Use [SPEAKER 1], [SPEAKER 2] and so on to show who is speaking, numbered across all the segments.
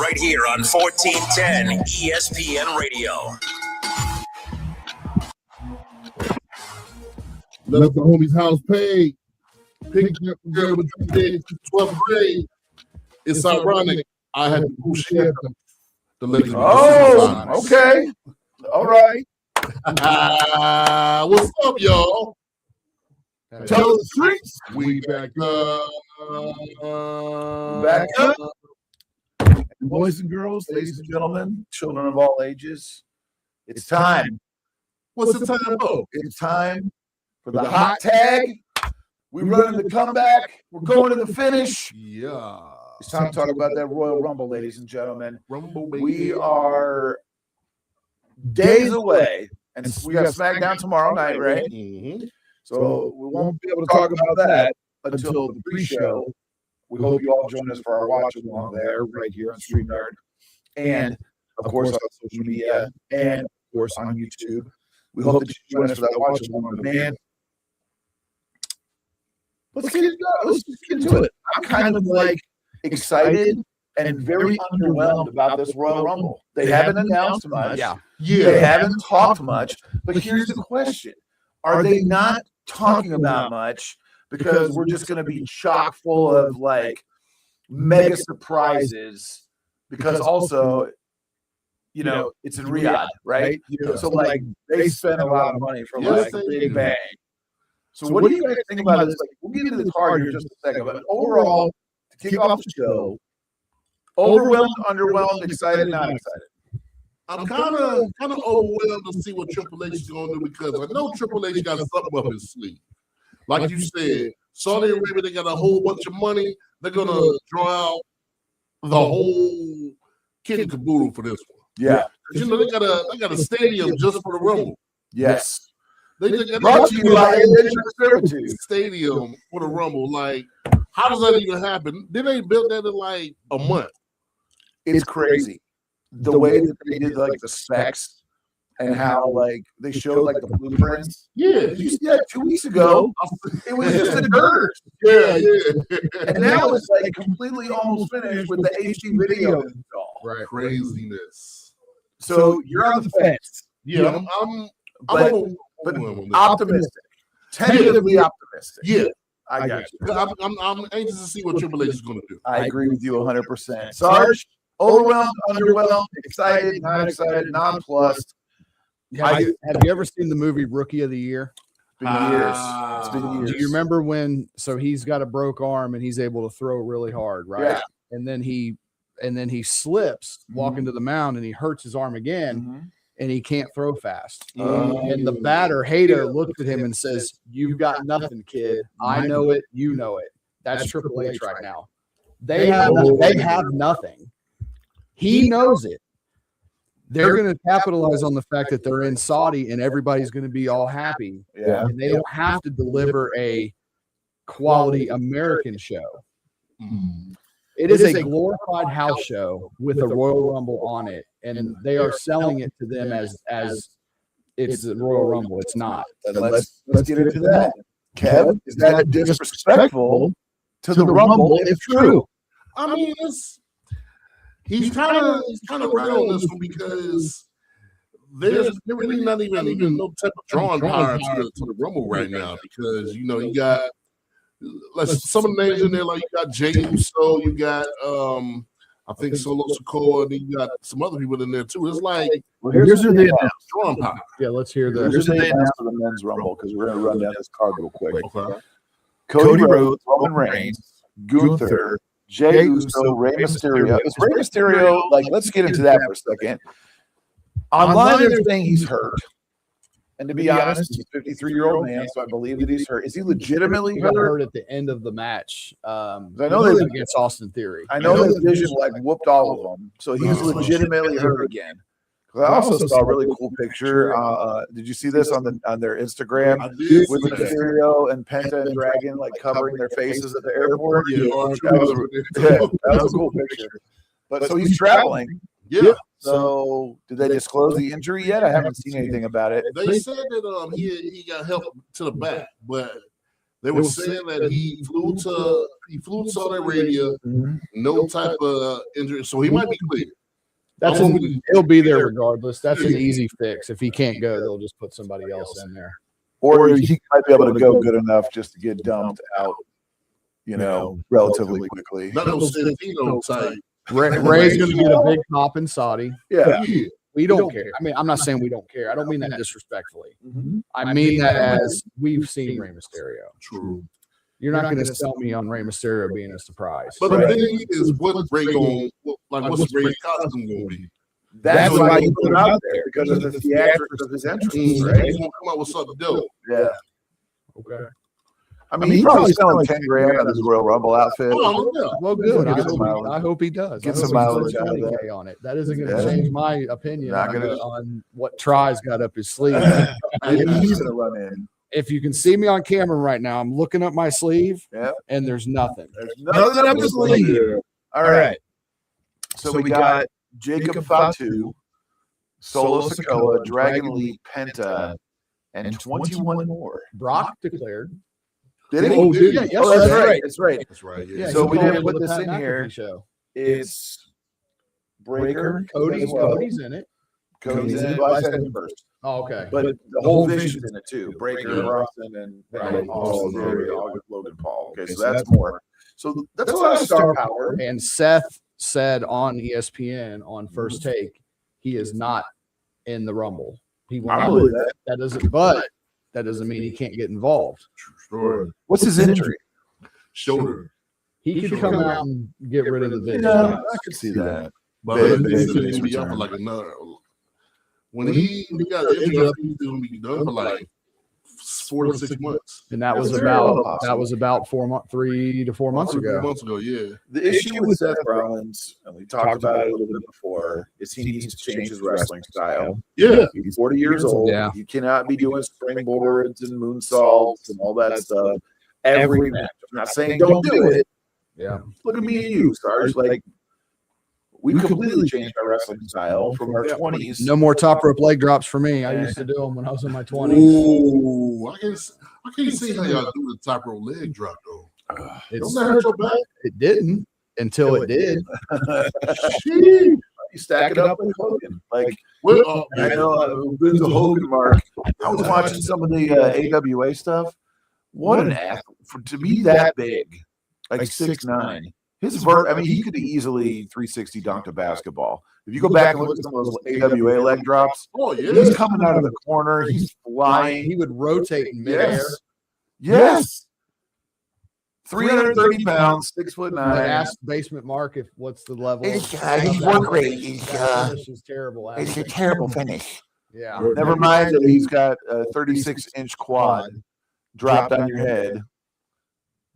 [SPEAKER 1] right here on 1410 ESPN Radio.
[SPEAKER 2] Left the homie's house paid. Picked up the girl with 2 days to 12th grade. It's ironic. I had to push the ladies.
[SPEAKER 3] Oh, okay. All right.
[SPEAKER 2] What's up, y'all?
[SPEAKER 3] Tell the streets.
[SPEAKER 2] We back up.
[SPEAKER 3] Back up. Boys and girls, ladies and gentlemen, children of all ages, it's time.
[SPEAKER 2] What's the time for?
[SPEAKER 3] It's time for the hot tag. We're running the comeback. We're going to the finish.
[SPEAKER 2] Yeah.
[SPEAKER 3] It's time to talk about that Royal Rumble, ladies and gentlemen.
[SPEAKER 2] Rumble, baby.
[SPEAKER 3] We are days away, and we got SmackDown tomorrow night, right?
[SPEAKER 2] Mm-hmm.
[SPEAKER 3] So we won't be able to talk about that until the pre-show. We hope you all join us for our watch along there, right here on StreamYard, and of course on social media, and of course on YouTube. We hope that you join us for that watch along. Man, let's get into it. I'm kind of like excited and very underwhelmed about this Royal Rumble. They haven't announced much.
[SPEAKER 2] Yeah.
[SPEAKER 3] They haven't talked much. But here's the question. Are they not talking about much because we're just going to be chock full of like mega surprises? Because also, you know, it's in Riyadh, right?
[SPEAKER 2] Yeah.
[SPEAKER 3] So like they spend a lot of money for like Big Bang. So what do you guys think about this? Like, we'll get into the card here in just a second, but overall, to kick off the show, overwhelmed, underwhelmed, excited, not excited.
[SPEAKER 2] I'm kind of overwhelmed to see what Triple H is going to do because I know Triple H got something up his sleeve. Like you said, Saudi Arabia, they got a whole bunch of money. They're going to draw out the whole kit and caboodle for this one.
[SPEAKER 3] Yeah.
[SPEAKER 2] You know, they got a stadium just for the Rumble.
[SPEAKER 3] Yes.
[SPEAKER 2] They got
[SPEAKER 3] Brought to you by Indentured Servitude.
[SPEAKER 2] stadium for the Rumble. Like, how does that even happen? Then they built that in like a month.
[SPEAKER 3] It's crazy. The way that they did like the specs and how like they showed like the blueprints.
[SPEAKER 2] Yeah.
[SPEAKER 3] You see that 2 weeks ago? It was just a dirt.
[SPEAKER 2] Yeah.
[SPEAKER 3] And now it's like completely almost finished with the HD video install.
[SPEAKER 2] Right. Craziness.
[SPEAKER 3] So you're on the fence.
[SPEAKER 2] Yeah,
[SPEAKER 3] But optimistic. Tentatively optimistic.
[SPEAKER 2] Yeah.
[SPEAKER 3] I got you.
[SPEAKER 2] I'm anxious to see what Triple H is going to do.
[SPEAKER 3] I agree with you 100%. Sarge, overwhelmed, underwhelmed, excited, not excited, nonplussed.
[SPEAKER 4] Have you ever seen the movie Rookie of the Year?
[SPEAKER 3] It's been years. It's been years.
[SPEAKER 4] Do you remember when? So he's got a broke arm and he's able to throw really hard, right?
[SPEAKER 3] Yeah.
[SPEAKER 4] And then he slips walking to the mound and he hurts his arm again, and he can't throw fast. And the batter Hader looks at him and says, "You've got nothing, kid. I know it. You know it." That's Triple H right now. They have nothing. He knows it. They're going to capitalize on the fact that they're in Saudi and everybody's going to be all happy.
[SPEAKER 3] Yeah.
[SPEAKER 4] And they don't have to deliver a quality American show. It is a glorified house show with a Royal Rumble on it, and they are selling it to them as it's the Royal Rumble. It's not.
[SPEAKER 3] Let's get into that. Kev, is that disrespectful to the Rumble if true?
[SPEAKER 2] I mean, he's kind of right on this one because there's really not even no type of drawing power to the Rumble right now because you got some of the names in there, like you got Jey Uso, you got I think Solo Sikoa, and then you got some other people in there too. It's like
[SPEAKER 3] Here's who they announced.
[SPEAKER 2] drawing power.
[SPEAKER 4] Yeah, let's hear the.
[SPEAKER 3] Here's who they announced for the men's Rumble because we're going to run down this card real quick.
[SPEAKER 2] Okay.
[SPEAKER 3] Cody Rhodes, Roman Reigns, Gunther, Jey Uso, Rey Mysterio. Is Rey Mysterio, like, let's get into that for a second. Online, they're saying he's hurt. And to be honest, he's a 53-year-old man, so I believe that he's hurt. Is he legitimately
[SPEAKER 4] He got
[SPEAKER 3] hurt?
[SPEAKER 4] hurt at the end of the match.
[SPEAKER 3] I know they
[SPEAKER 4] against Austin Theory.
[SPEAKER 3] I know that Vision like whooped all of them, so he's legitimately hurt again. I also saw a really cool picture. Did you see this on their Instagram
[SPEAKER 2] I did
[SPEAKER 3] with
[SPEAKER 2] see that.
[SPEAKER 3] Mysterio and Penta and Dragon like covering their faces at the airport?
[SPEAKER 2] Yeah,
[SPEAKER 3] That was a cool picture. But so he's traveling.
[SPEAKER 2] Yeah.
[SPEAKER 3] So did they disclose the injury yet? I haven't seen anything about it.
[SPEAKER 2] They said that he got help to the back, but They were saying that he flew to Saudi Arabia, no type of injury, so he might be clear.
[SPEAKER 4] He'll be there regardless. That's an easy fix. If he can't go, they'll just put somebody else in there.
[SPEAKER 3] Or he might be able to go good enough just to get dumped out, relatively quickly.
[SPEAKER 2] Not no Santino type.
[SPEAKER 4] Ray's going to get a big pop in Saudi.
[SPEAKER 3] Yeah.
[SPEAKER 4] We don't care. I mean, I'm not saying we don't care. I don't mean that disrespectfully. I mean that as we've seen Rey Mysterio.
[SPEAKER 2] True.
[SPEAKER 4] You're not going to sell me on Rey Mysterio being a surprise.
[SPEAKER 2] But the thing is, what's Rey what's Ray's costume going to be?
[SPEAKER 3] That's why you put it out there, because of the theatrics of his entrance,
[SPEAKER 2] He's
[SPEAKER 3] right?
[SPEAKER 2] going to come out with something dope.
[SPEAKER 3] Yeah.
[SPEAKER 4] Okay.
[SPEAKER 3] I mean, he probably selling 10 grand on his Royal Rumble outfit.
[SPEAKER 2] Oh, yeah.
[SPEAKER 4] Well, good.
[SPEAKER 3] Get some mileage.
[SPEAKER 4] I hope he does.
[SPEAKER 3] Get
[SPEAKER 4] I hope
[SPEAKER 3] some
[SPEAKER 4] he
[SPEAKER 3] mileage
[SPEAKER 4] puts
[SPEAKER 3] out of that.
[SPEAKER 4] 20K on it. That isn't going to
[SPEAKER 3] Yeah.
[SPEAKER 4] change my opinion
[SPEAKER 3] Not gonna-
[SPEAKER 4] on what Try's got up his sleeve.
[SPEAKER 3] He's going to run in.
[SPEAKER 4] If you can see me on camera right now, I'm looking up my sleeve,
[SPEAKER 3] Yeah.
[SPEAKER 4] and there's nothing.
[SPEAKER 3] There's nothing up his sleeve. All right. So we got Jacob Fatu, Solo Sikoa, Dragon Lee, Penta, and 21 more.
[SPEAKER 4] Brock declared.
[SPEAKER 3] Did he?
[SPEAKER 2] Oh, did he?
[SPEAKER 4] Yeah,
[SPEAKER 3] Oh, that's
[SPEAKER 4] yesterday.
[SPEAKER 3] right. That's right.
[SPEAKER 2] That's right.
[SPEAKER 4] Yeah,
[SPEAKER 2] Yeah.
[SPEAKER 3] So
[SPEAKER 4] he
[SPEAKER 3] we
[SPEAKER 4] called
[SPEAKER 3] didn't
[SPEAKER 4] it
[SPEAKER 3] put
[SPEAKER 4] with the
[SPEAKER 3] this
[SPEAKER 4] Pat
[SPEAKER 3] in
[SPEAKER 4] McAfee
[SPEAKER 3] here.
[SPEAKER 4] Show.
[SPEAKER 3] It's Breaker.
[SPEAKER 4] Cody's in it.
[SPEAKER 3] Cody's in it. Well, I said him first.
[SPEAKER 4] Oh, okay.
[SPEAKER 3] But the whole Vision's in it too. Breaker, Bronson, and
[SPEAKER 4] Right.
[SPEAKER 3] Logan Paul. Okay, so that's more. So that's a lot of star power.
[SPEAKER 4] And Seth said on ESPN on First Take, he is not in the Rumble. He will
[SPEAKER 3] I
[SPEAKER 4] not.
[SPEAKER 3] believe that.
[SPEAKER 4] That doesn't mean he can't get involved.
[SPEAKER 2] Sure.
[SPEAKER 3] What's his injury?
[SPEAKER 2] Shoulder.
[SPEAKER 4] He could come out and get rid of the vision.
[SPEAKER 3] Yeah, I could see that.
[SPEAKER 2] But
[SPEAKER 3] Big,
[SPEAKER 2] he's
[SPEAKER 3] big,
[SPEAKER 2] going
[SPEAKER 3] big
[SPEAKER 2] to be up for
[SPEAKER 3] return.
[SPEAKER 2] like another. When he got injured, he's going to be done for like 4 to 6 months.
[SPEAKER 4] And that was
[SPEAKER 3] That's very well
[SPEAKER 4] about
[SPEAKER 3] possible.
[SPEAKER 4] 3 to 4 months
[SPEAKER 2] 3
[SPEAKER 4] ago.
[SPEAKER 2] months ago, yeah.
[SPEAKER 3] The issue with Seth Rollins, and we talked about it a little bit before, is he needs to change his wrestling style.
[SPEAKER 2] Yeah.
[SPEAKER 3] He's 40 years old.
[SPEAKER 4] Yeah.
[SPEAKER 3] You cannot be doing springboards and moonsaults and all that stuff every match. I'm not saying don't do it.
[SPEAKER 4] Yeah.
[SPEAKER 3] Look at me and you, Sarge. Like, we completely changed our wrestling style from our 20s.
[SPEAKER 4] No more top rope leg drops for me. I used to do them when I was in my 20s.
[SPEAKER 2] Ooh, I can't see how y'all do the top row leg drop though.
[SPEAKER 4] It's,
[SPEAKER 2] Don't that hurt your back?
[SPEAKER 4] it didn't until it did.
[SPEAKER 2] Sheesh.
[SPEAKER 3] You stack it up with Hogan. Like,
[SPEAKER 2] Well,
[SPEAKER 3] I know I've been to Hogan Mark. I was watching some of the AWA stuff. What an athlete. To be that big, like 6'9". His I mean, he could easily 360 dunk a basketball. If you go back and look at some of those AWA leg drops,
[SPEAKER 2] oh yeah.
[SPEAKER 3] he's coming out of the corner. He's flying.
[SPEAKER 4] He would rotate in midair.
[SPEAKER 3] Yes. 330 pounds, 6'9".
[SPEAKER 4] I asked Basement Mark if what's the level.
[SPEAKER 5] His work rate is
[SPEAKER 4] Finish is terrible.
[SPEAKER 5] it's a
[SPEAKER 4] actually.
[SPEAKER 5] terrible finish.
[SPEAKER 4] Yeah.
[SPEAKER 3] Never mind that he's got a 36-inch quad dropped on your head.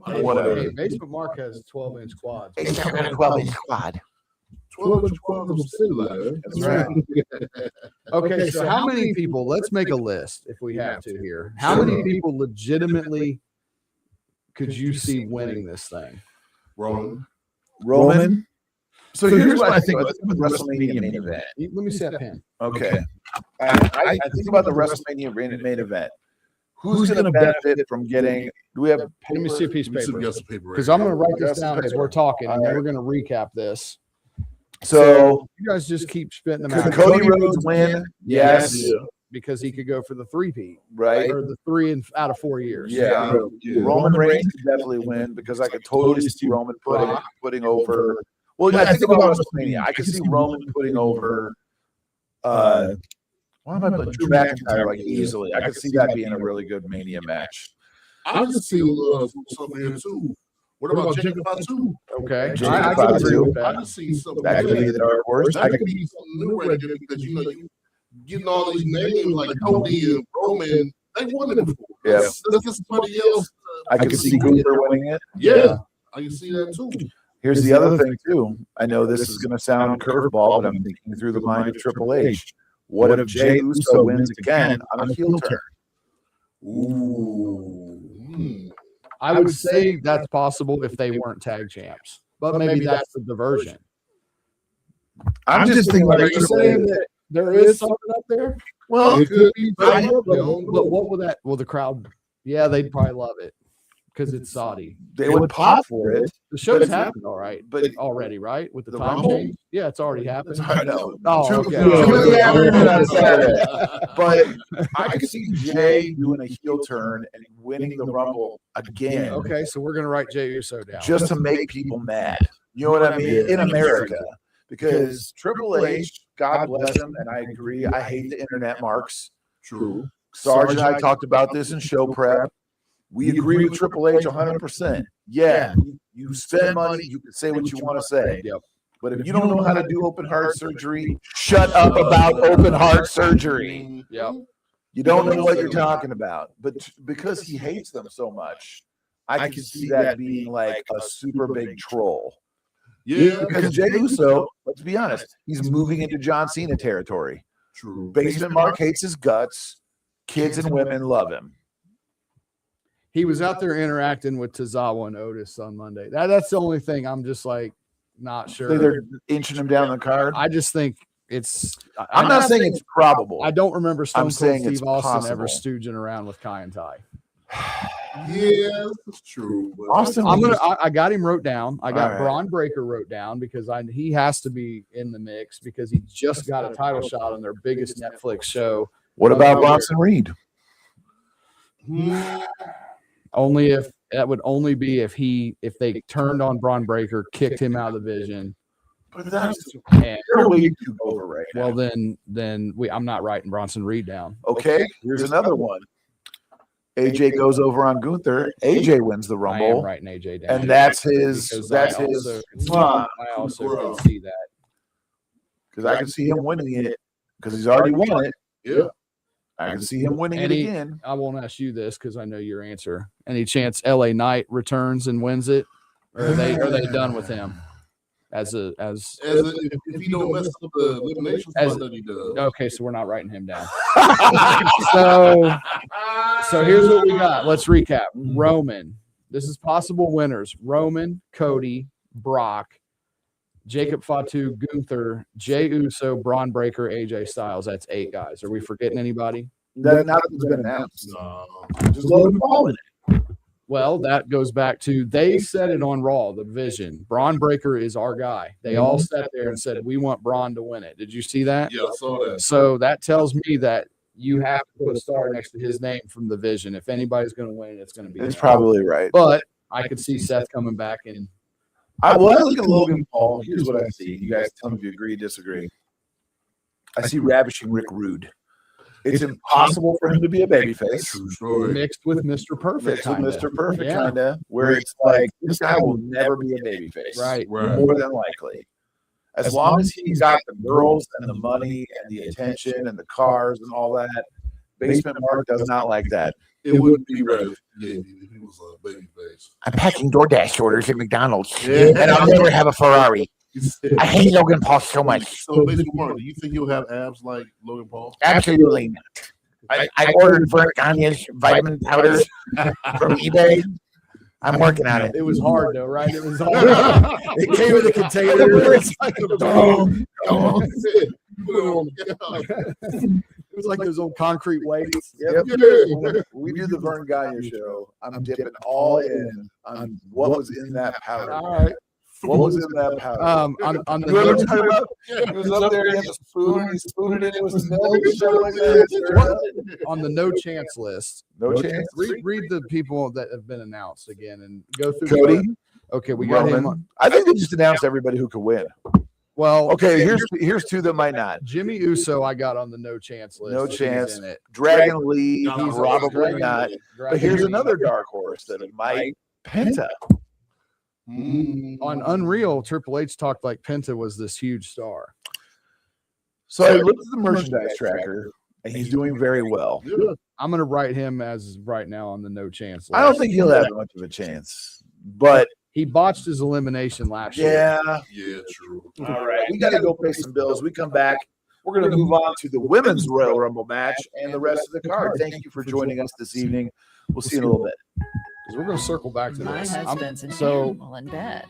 [SPEAKER 3] Whatever.
[SPEAKER 4] Hey, Basement Mark has a 12-inch quad.
[SPEAKER 5] It's not a 12-inch quad.
[SPEAKER 2] 12 inch quad of cellulite.
[SPEAKER 3] That's right.
[SPEAKER 4] Okay, so how many people? Let's make a list if we have to here. How many people legitimately could you see winning this thing?
[SPEAKER 2] Roman.
[SPEAKER 3] Roman. So here's what I think about the WrestleMania main event.
[SPEAKER 4] Let me see that pen.
[SPEAKER 3] Okay. I think about the WrestleMania main event. Who's going to benefit from getting? Do we have?
[SPEAKER 4] Let me see a piece of
[SPEAKER 2] We should
[SPEAKER 4] paper
[SPEAKER 2] get some paper.
[SPEAKER 4] because I'm going to write this down as we're talking, and then we're going to recap this.
[SPEAKER 3] So
[SPEAKER 4] You guys just keep spitting them
[SPEAKER 3] could
[SPEAKER 4] out
[SPEAKER 3] Cody Rhodes win? Yes.
[SPEAKER 2] Yeah.
[SPEAKER 4] because he could go for the 3-peat
[SPEAKER 3] Right.
[SPEAKER 4] or the 3 out of 4 years.
[SPEAKER 3] Yeah.
[SPEAKER 2] Yeah.
[SPEAKER 3] Roman Reigns could definitely win because I could totally see Roman putting over. Well, I think about WrestleMania. I could see Roman putting over. Why am I putting Drew McIntyre like easily? I could see that being a really good Mania match.
[SPEAKER 2] I just see something here too. What about Jacob Fatu?
[SPEAKER 4] Okay.
[SPEAKER 3] Jacob
[SPEAKER 4] I can agree with
[SPEAKER 2] I
[SPEAKER 4] that.
[SPEAKER 2] just see something.
[SPEAKER 3] That could be the dark horse.
[SPEAKER 2] That could be something new right there because you know you getting all these names like Cody and Roman. They won it before.
[SPEAKER 3] Yeah.
[SPEAKER 2] Let's get somebody else.
[SPEAKER 3] I could see Gunther winning it.
[SPEAKER 2] Yeah, I can see that too.
[SPEAKER 3] Here's the other thing too. I know this is going to sound curveball, but I'm thinking through the mind of Triple H. What if Jey Uso wins again on a heel turn?
[SPEAKER 2] Ooh.
[SPEAKER 4] I would say that's possible if they weren't tag champs, but maybe that's the diversion.
[SPEAKER 3] I'm just thinking
[SPEAKER 4] Are
[SPEAKER 3] like
[SPEAKER 4] you saying that there is something up there?
[SPEAKER 3] well,
[SPEAKER 2] It could be
[SPEAKER 4] I
[SPEAKER 2] better,
[SPEAKER 4] hope so, but what will that? Will the crowd? Yeah, they'd probably love it. because it's Saudi.
[SPEAKER 3] They would pop for it.
[SPEAKER 4] The show's
[SPEAKER 3] it's-
[SPEAKER 4] happened all right,
[SPEAKER 3] but-
[SPEAKER 4] already, right? With the
[SPEAKER 3] The
[SPEAKER 4] time
[SPEAKER 3] Rumble?
[SPEAKER 4] change. Yeah, it's already happened.
[SPEAKER 3] I know.
[SPEAKER 4] Oh,
[SPEAKER 3] Two-
[SPEAKER 4] okay.
[SPEAKER 3] two in the afternoon on Saturday. But I could see Jay doing a heel turn and winning the Rumble again,
[SPEAKER 4] Okay, so we're gonna write Jey Uso down.
[SPEAKER 3] just to make people mad. You know what I mean? In America, because Triple H, God bless him, and I agree. I hate the internet marks.
[SPEAKER 2] True.
[SPEAKER 3] Sarge and I talked about this in show prep. We agree with Triple H 100%. Yeah, you spend money, you can say what you want to say.
[SPEAKER 4] Yep.
[SPEAKER 3] But if you don't know how to do open heart surgery, shut up about open heart surgery.
[SPEAKER 4] Yep.
[SPEAKER 3] You don't know what you're talking about. But because he hates them so much, I can see that being like a super big troll.
[SPEAKER 2] Yeah.
[SPEAKER 3] Because Jey Uso, let's be honest, he's moving into John Cena territory.
[SPEAKER 2] True.
[SPEAKER 3] Basement Mark hates his guts. Kids and women love him.
[SPEAKER 4] He was out there interacting with Tozawa and Otis on Monday. That's the only thing I'm just like not sure.
[SPEAKER 3] They're inching him down the card.
[SPEAKER 4] I just think it's.
[SPEAKER 3] I'm not saying it's probable.
[SPEAKER 4] I don't remember Stone
[SPEAKER 3] I'm
[SPEAKER 4] Cold
[SPEAKER 3] saying it's
[SPEAKER 4] Steve Austin ever
[SPEAKER 3] possible.
[SPEAKER 4] stooging around with Kai and Ty.
[SPEAKER 2] Yeah, that's true. But
[SPEAKER 3] Austin
[SPEAKER 4] I'm
[SPEAKER 3] was-
[SPEAKER 4] gonna. I got him wrote down. I got
[SPEAKER 3] All right.
[SPEAKER 4] Braun Breaker wrote down because he has to be in the mix because he just got a title shot on their biggest Netflix show.
[SPEAKER 3] What about Bronson Reed?
[SPEAKER 4] Only if that would only be if they turned on Braun Breaker, kicked him out of the division.
[SPEAKER 3] But that's
[SPEAKER 4] And
[SPEAKER 3] fairly too over right now.
[SPEAKER 4] well, then I'm not writing Bronson Reed down.
[SPEAKER 3] Okay, here's another one. AJ goes over on Gunther. AJ wins the
[SPEAKER 4] I am
[SPEAKER 3] Rumble,
[SPEAKER 4] writing AJ down,
[SPEAKER 3] and that's his.
[SPEAKER 4] because
[SPEAKER 3] That's
[SPEAKER 4] I
[SPEAKER 3] his.
[SPEAKER 4] also can see that.
[SPEAKER 3] Because I can see him winning it because he's already won it.
[SPEAKER 2] yeah.
[SPEAKER 3] I can see him winning it
[SPEAKER 4] Any-
[SPEAKER 3] again.
[SPEAKER 4] I won't ask you this because I know your answer. Any chance LA Knight returns and wins it, or are they done with him? If
[SPEAKER 2] If he don't mess up the elimination spot that he does.
[SPEAKER 4] okay, so we're not writing him down. So here's what we got. Let's recap. Roman. This is possible winners. Roman, Cody, Brock, Jacob Fatu, Gunther, Jey Uso, Braun Breaker, AJ Styles. That's 8 guys. Are we forgetting anybody?
[SPEAKER 3] Nothing's been announced.
[SPEAKER 2] No.
[SPEAKER 3] Just Logan Paul in it.
[SPEAKER 4] Well, that goes back to they said it on Raw, the division. Braun Breaker is our guy. They all sat there and said, we want Braun to win it. Did you see that?
[SPEAKER 2] Yeah, I saw that.
[SPEAKER 4] So that tells me that you have to put a star next to his name from the vision. If anybody's going to win, it's going to be
[SPEAKER 3] It's
[SPEAKER 4] him.
[SPEAKER 3] probably right.
[SPEAKER 4] But I could see Seth coming back and
[SPEAKER 3] I look at Logan Paul. Here's what I see. You guys tell me if you agree, disagree. I see ravishing Rick Rude. It's impossible for him to be a babyface.
[SPEAKER 2] True story.
[SPEAKER 4] mixed with Mr. Perfect.
[SPEAKER 3] Mixed with
[SPEAKER 4] kinda.
[SPEAKER 3] Mr. Perfect,
[SPEAKER 4] Yeah.
[SPEAKER 3] kind of, where it's like this guy will never be a babyface.
[SPEAKER 4] Right.
[SPEAKER 2] Right.
[SPEAKER 3] More than likely. As long as he's got the girls and the money and the attention and the cars and all that, Basement Mark does not like that.
[SPEAKER 2] It wouldn't be right if he was a baby face.
[SPEAKER 5] I'm packing DoorDash orders at McDonald's,
[SPEAKER 2] Yeah.
[SPEAKER 5] and I'll never have a Ferrari. I hate Logan Paul so much.
[SPEAKER 2] So basically, Mark, do you think he'll have abs like Logan Paul?
[SPEAKER 5] Absolutely not. I ordered Vern Gagne's vitamin powder from eBay. I'm working on it.
[SPEAKER 4] It was hard though, right? It was hard. It came in a container. It's like it was like those old concrete weights.
[SPEAKER 3] Yep. We do the Vern Gagne show. I'm dipping all in on what was in that powder.
[SPEAKER 4] All right.
[SPEAKER 3] What was in that powder?
[SPEAKER 4] On the
[SPEAKER 3] You ever
[SPEAKER 4] no,
[SPEAKER 3] talk about? He was up there, he had the spoon, he spooned it in with some milk and stuff like that.
[SPEAKER 4] on the no chance list.
[SPEAKER 3] No chance.
[SPEAKER 4] Read the people that have been announced again and go through.
[SPEAKER 3] Cody,
[SPEAKER 4] Okay, we got him.
[SPEAKER 3] Roman.
[SPEAKER 4] On,
[SPEAKER 3] I think they just announced everybody who could win.
[SPEAKER 4] well,
[SPEAKER 3] Okay, here's two that might not.
[SPEAKER 4] Jimmy Uso. I got on the no chance list.
[SPEAKER 3] No
[SPEAKER 4] He's
[SPEAKER 3] chance.
[SPEAKER 4] in it.
[SPEAKER 3] Dragon Lee,
[SPEAKER 2] No, he's
[SPEAKER 3] probably
[SPEAKER 4] Dragon
[SPEAKER 3] not.
[SPEAKER 4] Lee.
[SPEAKER 3] But
[SPEAKER 4] Dragon
[SPEAKER 3] here's
[SPEAKER 4] Lee.
[SPEAKER 3] another dark horse that it might. Penta.
[SPEAKER 4] On Unreal. Triple H talked like Penta was this huge star.
[SPEAKER 3] So I looked at the merchandise tracker, and he's doing very well.
[SPEAKER 4] I'm gonna write him as right now on the no chance list.
[SPEAKER 3] I don't think he'll have much of a chance, but
[SPEAKER 4] he botched his elimination last year.
[SPEAKER 3] yeah.
[SPEAKER 2] Yeah, true.
[SPEAKER 3] All right, we got to go pay some bills. We come back. We're going to move on to the women's Royal Rumble match and the rest of the card. Thank you for joining us this evening. We'll see you in a little bit.
[SPEAKER 4] 'Cause we're gonna circle back to
[SPEAKER 6] My
[SPEAKER 4] this.
[SPEAKER 6] husband's an
[SPEAKER 4] so
[SPEAKER 6] animal in bed.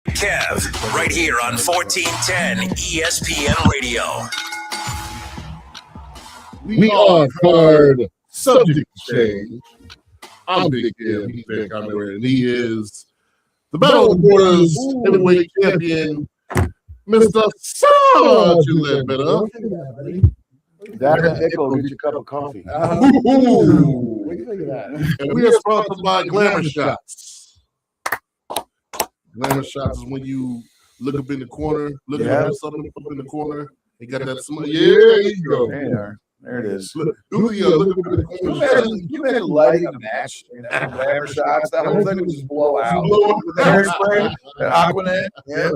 [SPEAKER 1] Kev, right here on 1410 ESPN Radio.
[SPEAKER 2] We are card subject change. I'm Big Kev. He's Van Conway, and he is the Battle of the Borders heavyweight champion, Mr. Sergeant Ledbetter.
[SPEAKER 3] That nickel will get you a cup of coffee.
[SPEAKER 2] Ooh.
[SPEAKER 4] What do you think of that?
[SPEAKER 2] And we are sponsored by Glamour Shots. Glamour Shots is when you look up in the corner, look at something up in the corner. They got that smell. Yeah, there you go.
[SPEAKER 3] There it is.
[SPEAKER 2] Look up in the corner.
[SPEAKER 3] You imagine lighting a match and Glamour Shots. That whole thing would just blow out. With the hairspray, the Aquanet. Yeah.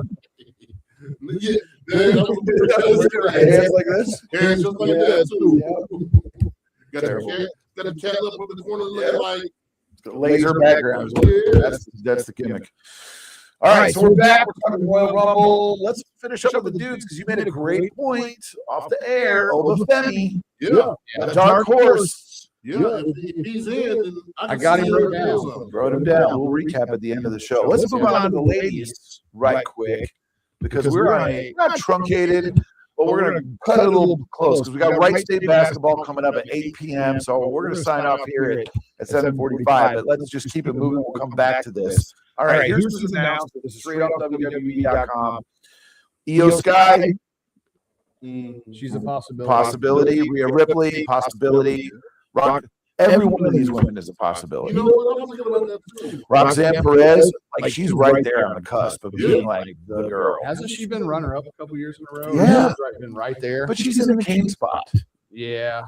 [SPEAKER 2] Yeah.
[SPEAKER 3] Hands like this.
[SPEAKER 2] Hands just like that too. Got a cat up in the corner looking like
[SPEAKER 3] Laser background.
[SPEAKER 2] Yeah.
[SPEAKER 3] That's the gimmick. All right, so we're back. We're talking Royal Rumble. Let's finish up with the dudes because you made a great point off the air. Obafemi,
[SPEAKER 2] Yeah.
[SPEAKER 3] the dark horse.
[SPEAKER 2] Yeah. If he's in, then
[SPEAKER 4] I got him wrote down.
[SPEAKER 3] Wrote him down. We'll recap at the end of the show. Let's move on to the ladies right quick because we're on a not truncated, but we're going to cut it a little close because we got Wright State basketball coming up at 8 p.m. So we're going to sign off here at 7:45. But let's just keep it moving. We'll come back to this. All right, here's this announcement. This is straight off WWE.com. Io Sky,
[SPEAKER 4] She's a possibility.
[SPEAKER 3] possibility. Rhea Ripley, possibility. Every one of these women is a possibility.
[SPEAKER 2] You know what? I was thinking about that too.
[SPEAKER 3] Roxanne Perez, like she's right there on the cusp of being like the girl.
[SPEAKER 4] Hasn't she been runner up a couple years in a row?
[SPEAKER 3] Yeah.
[SPEAKER 4] She's been right there.
[SPEAKER 3] But she's in the king spot.
[SPEAKER 4] Yeah.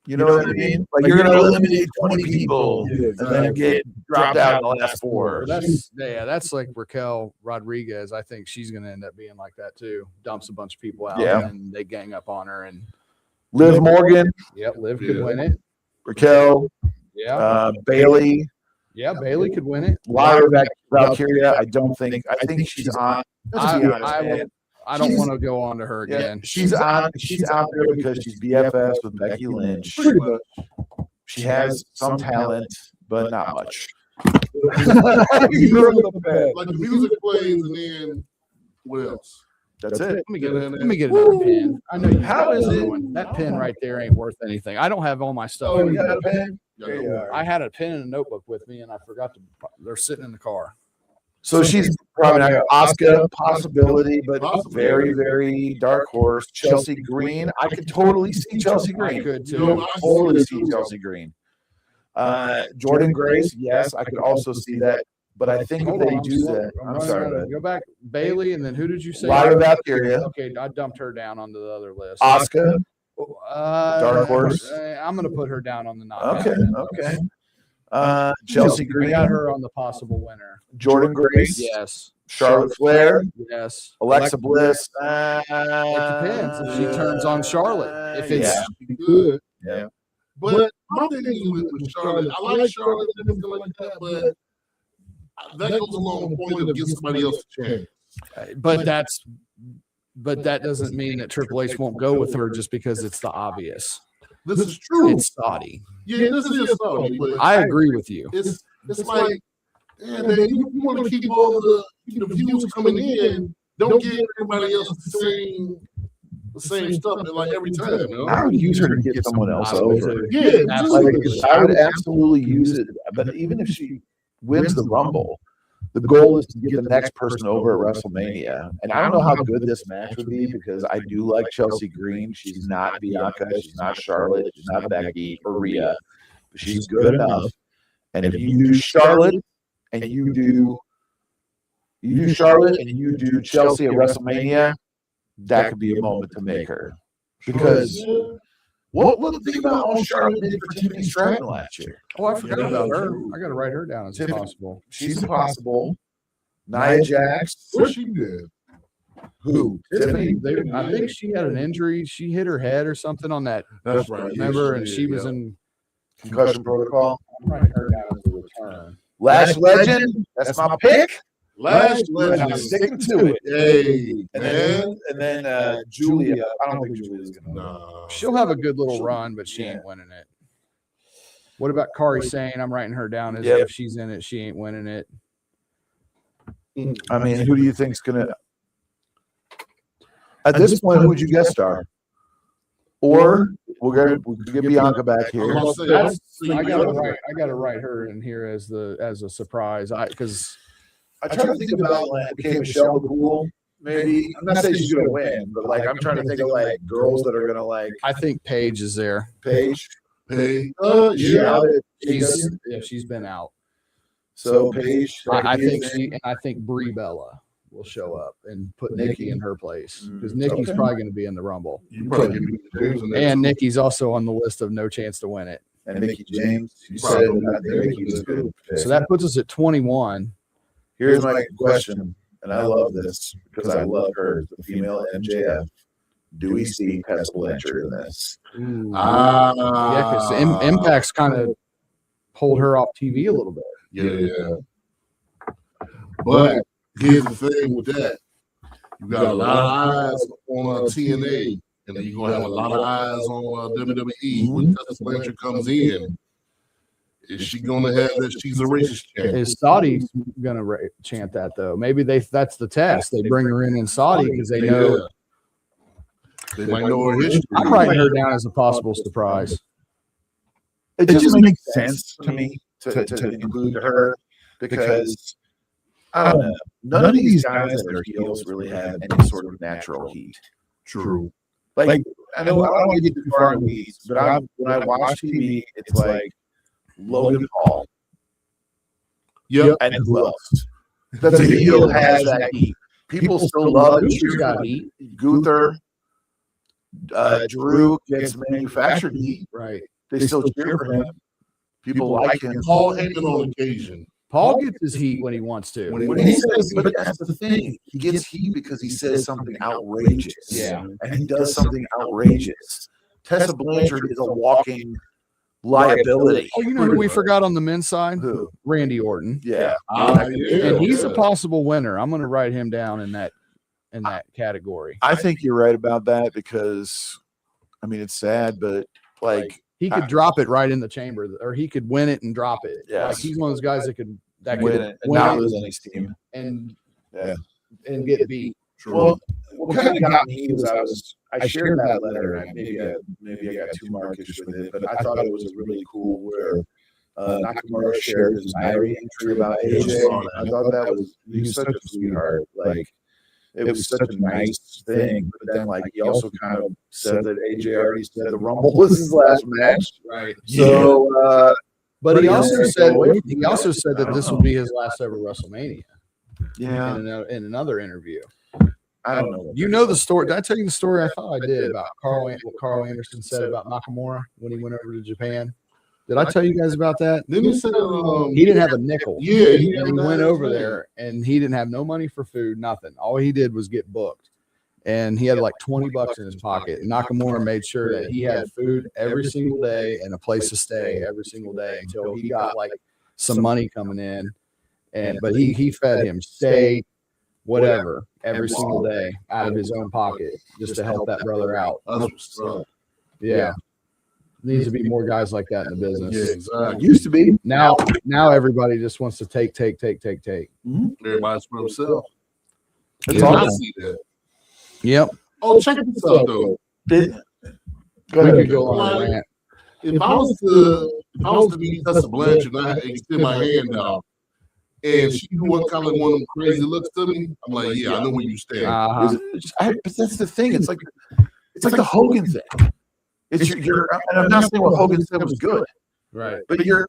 [SPEAKER 3] You know what I mean? Like you're going to eliminate 20 people and then get dropped out in the last four.
[SPEAKER 4] That's like Raquel Rodriguez. I think she's going to end up being like that too. Dumps a bunch of people out and they gang up on her. And
[SPEAKER 3] Liv Morgan,
[SPEAKER 4] Liv could win it.
[SPEAKER 3] Raquel, Bailey.
[SPEAKER 4] Yeah, Bailey could win it.
[SPEAKER 3] Lyra Valkyria, I think she's on. Let's be honest,
[SPEAKER 4] I don't want to go on to her again.
[SPEAKER 3] She's out there because she's BFFs with Becky Lynch. She has some talent, but not much.
[SPEAKER 2] Like the music plays and then what else?
[SPEAKER 3] That's it.
[SPEAKER 4] Let me get another pen. I know you.
[SPEAKER 3] How is it?
[SPEAKER 4] That pen right there ain't worth anything. I don't have all my stuff.
[SPEAKER 3] Oh, you got a pen?
[SPEAKER 2] There you are.
[SPEAKER 4] I had a pen and a notebook with me, and I forgot to. They're sitting in the car.
[SPEAKER 3] So she's probably not Asuka possibility, but very, very dark horse. Chelsea Green. I could totally see Chelsea
[SPEAKER 4] I
[SPEAKER 3] Green.
[SPEAKER 4] could
[SPEAKER 2] You know,
[SPEAKER 4] too.
[SPEAKER 2] I
[SPEAKER 3] Totally
[SPEAKER 2] see
[SPEAKER 3] see Chelsea Green. Jordan Grace, yes, I could also see that. But I think if they do that, I'm sorry, but
[SPEAKER 4] Go back, Bailey, and then who did you say?
[SPEAKER 3] Lyra Valkyria,
[SPEAKER 4] Okay, I dumped her down onto the other list.
[SPEAKER 3] Asuka.
[SPEAKER 4] Dark
[SPEAKER 3] horse?
[SPEAKER 4] I'm going to put her down on the knockout.
[SPEAKER 3] Okay. Chelsea
[SPEAKER 4] I
[SPEAKER 3] Green,
[SPEAKER 4] got her on the possible winner.
[SPEAKER 3] Jordan Grace,
[SPEAKER 4] Yes.
[SPEAKER 3] Charlotte Flair,
[SPEAKER 4] Yes.
[SPEAKER 3] Alexa Bliss.
[SPEAKER 4] It depends if she turns on Charlotte. If it's
[SPEAKER 2] good.
[SPEAKER 3] Yeah.
[SPEAKER 2] But my thing is with Charlotte, I like Charlotte and everything like that, but that goes along the point of giving somebody else a chance.
[SPEAKER 4] but that doesn't mean that Triple H won't go with her just because it's the obvious.
[SPEAKER 2] This is true.
[SPEAKER 4] It's Saudi.
[SPEAKER 2] Yeah, this is Saudi, but
[SPEAKER 4] I agree with you.
[SPEAKER 2] it's like, yeah, man, you want to keep all the views coming in. Don't give everybody else the same stuff like every time. You know?
[SPEAKER 3] I would use her to get someone else over.
[SPEAKER 2] Yeah,
[SPEAKER 3] Like, I would absolutely use it. But even if she wins the Rumble, the goal is to get the next person over at WrestleMania. And I don't know how good this match would be because I do like Chelsea Green. She's not Bianca. She's not Charlotte. She's not Becky or Rhea. But she's good enough. And if you do Charlotte and you do Charlotte and you do Chelsea at WrestleMania, that could be a moment to make her. Because what the thing about all Charlotte did for Tiffany Stratton last year?
[SPEAKER 4] Oh, I forgot about her. I got to write her down as possible.
[SPEAKER 3] She's possible. Nia Jax.
[SPEAKER 2] What she did?
[SPEAKER 3] Who?
[SPEAKER 4] Tiffany, I think she had an injury. She hit her head or something on that.
[SPEAKER 2] That's right.
[SPEAKER 4] Remember, and she was in
[SPEAKER 3] Concussion protocol.
[SPEAKER 4] I'm writing her down as a return.
[SPEAKER 3] Lash Legend. That's my pick.
[SPEAKER 2] Last
[SPEAKER 3] And I'm
[SPEAKER 2] legend.
[SPEAKER 3] sticking to it.
[SPEAKER 2] Hey,
[SPEAKER 3] And then Julia. I don't think Julia's gonna.
[SPEAKER 2] nah.
[SPEAKER 4] She'll have a good little run, but she ain't winning it. What about Kari Sane? I'm writing her down as
[SPEAKER 3] Yep.
[SPEAKER 4] if she's in it, she ain't winning it.
[SPEAKER 3] I mean, who do you think's gonna? At this point, who would you guest star? Or we'll get Bianca back here.
[SPEAKER 2] I was
[SPEAKER 4] I
[SPEAKER 2] gonna say,
[SPEAKER 4] gotta write her in here as a surprise. Because
[SPEAKER 3] I try to think about like Michelle McCool. Maybe I'm not saying she's gonna win, but like I'm trying to think of like girls that are gonna like
[SPEAKER 4] I think Paige is there.
[SPEAKER 3] Paige.
[SPEAKER 2] Hey,
[SPEAKER 3] Yeah,
[SPEAKER 4] She's been out.
[SPEAKER 3] so Paige.
[SPEAKER 4] I think Brie Bella will show up and put Nikki in her place because Nikki's probably going to be in the Rumble,
[SPEAKER 2] you probably give me the James in there,
[SPEAKER 4] and
[SPEAKER 2] too.
[SPEAKER 4] Nikki's also on the list of no chance to win it.
[SPEAKER 3] And Mickey James. You said I think Mickey was good.
[SPEAKER 4] So that puts us at 21.
[SPEAKER 3] Here's my question, and I love this because I love her, the female MJF. Do we see Tessa Blanchard in this?
[SPEAKER 2] Ah,
[SPEAKER 4] Yeah, because Impact's kind of pulled her off TV a little bit.
[SPEAKER 2] yeah. But here's the thing with that: you got a lot of eyes on TNA, and then you're gonna have a lot of eyes on WWE when Tessa Blanchard comes in. Is she gonna have that? She's a racist champ.
[SPEAKER 4] Is Saudi going to chant that though? Maybe that's the test. They bring her in Saudi because they know.
[SPEAKER 2] Yeah. They might know her history.
[SPEAKER 4] I'm writing her down as a possible surprise.
[SPEAKER 3] It just makes sense to me to include her because I don't know. None of these guys that are heels really have any sort of natural heat.
[SPEAKER 2] True.
[SPEAKER 3] Like I know I don't want to get too far in the weeds, but when I watch TV, it's like Logan Paul.
[SPEAKER 2] Yep.
[SPEAKER 3] And who else? That's a heel has that heat. People still love it.
[SPEAKER 4] She's got heat.
[SPEAKER 3] Gunther, Drew gets manufactured heat.
[SPEAKER 4] Right.
[SPEAKER 3] They still cheer for him. People like him.
[SPEAKER 2] Paul Heyman on occasion.
[SPEAKER 4] Paul gets his heat when he wants to.
[SPEAKER 3] When he says, but that's the thing. He gets heat because he says something outrageous.
[SPEAKER 4] Yeah.
[SPEAKER 3] And he does something outrageous. Tessa Blanchard is a walking liability.
[SPEAKER 4] Oh, you know who we forgot on the men's side?
[SPEAKER 3] Who?
[SPEAKER 4] Randy Orton.
[SPEAKER 3] Yeah.
[SPEAKER 4] And he's a possible winner. I'm going to write him down in that category.
[SPEAKER 3] I think you're right about that because, I mean, it's sad, but like
[SPEAKER 4] He could drop it right in the chamber, or he could win it and drop it.
[SPEAKER 3] Yes.
[SPEAKER 4] Like he's one of those guys that could
[SPEAKER 3] win it and not lose any steam.
[SPEAKER 4] and
[SPEAKER 3] Yeah.
[SPEAKER 4] and get beat.
[SPEAKER 3] Well, what kind of got me was I shared that letter and maybe I got too markish with it, but I thought it was really cool where Nakamura shared his diary entry about AJ. I thought that he was such a sweetheart. Like it was such a nice thing. But then like he also kind of said that AJ already said the Rumble was his last match.
[SPEAKER 4] Right.
[SPEAKER 3] So
[SPEAKER 4] But he also said that this will be his last ever WrestleMania.
[SPEAKER 3] yeah,
[SPEAKER 4] In another interview.
[SPEAKER 3] I don't know.
[SPEAKER 4] You know the story. Did I tell you the story I thought I did about what Carl Anderson said about Nakamura when he went over to Japan? Did I tell you guys about that?
[SPEAKER 2] Then he said,
[SPEAKER 4] He didn't have a nickel.
[SPEAKER 2] Yeah,
[SPEAKER 4] He went over there and he didn't have no money for food, nothing. All he did was get booked. And he had like $20 in his pocket. And Nakamura made sure that he had food every single day and a place to stay every single day until he got like some money coming in. But he fed him steak, whatever, every single day out of his own pocket just to help that brother out.
[SPEAKER 2] that's what's up.
[SPEAKER 4] Yeah. Needs to be more guys like that in the business.
[SPEAKER 2] Yeah, exactly.
[SPEAKER 3] Used to be.
[SPEAKER 4] Now everybody just wants to take.
[SPEAKER 2] Everybody's for himself.
[SPEAKER 3] That's
[SPEAKER 2] Yeah, I
[SPEAKER 3] awesome.
[SPEAKER 2] see that.
[SPEAKER 4] Yep.
[SPEAKER 2] Oh, check this out though.
[SPEAKER 4] We could go on a rant.
[SPEAKER 2] If I was to meet Tessa Blanchard and I extend my hand out, and she what kind of one of them crazy looks to me, I'm like, yeah, I know where you stand.
[SPEAKER 4] Uh-huh.
[SPEAKER 3] But that's the thing. It's like the Hogan thing. It's you're and I'm not saying what Hogan said was good,
[SPEAKER 4] Right.
[SPEAKER 3] but you're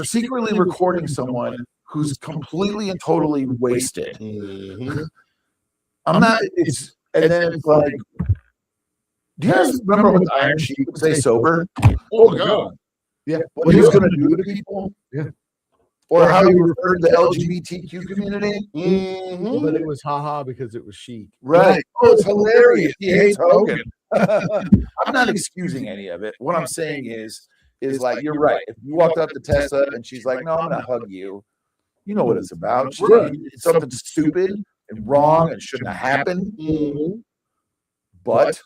[SPEAKER 3] secretly recording someone who's completely and totally wasted.
[SPEAKER 2] Mhm.
[SPEAKER 3] I'm not. It's and then it's like, do you guys remember what the Iron Sheik would say sober?
[SPEAKER 2] Oh my God.
[SPEAKER 4] Yeah.
[SPEAKER 3] What he was going to do to people?
[SPEAKER 4] Yeah.
[SPEAKER 3] Or how he referred to the LGBTQ community?
[SPEAKER 2] Mhm.
[SPEAKER 4] But it was haha because it was chic.
[SPEAKER 3] Right. Oh, it's hilarious. He hates Hogan. I'm not excusing any of it. What I'm saying is like, you're right. If you walked up to Tessa and she's like, no, I'm going to hug you. You know what it's about. It's something stupid and wrong and shouldn't have happened.
[SPEAKER 2] Mhm.
[SPEAKER 3] But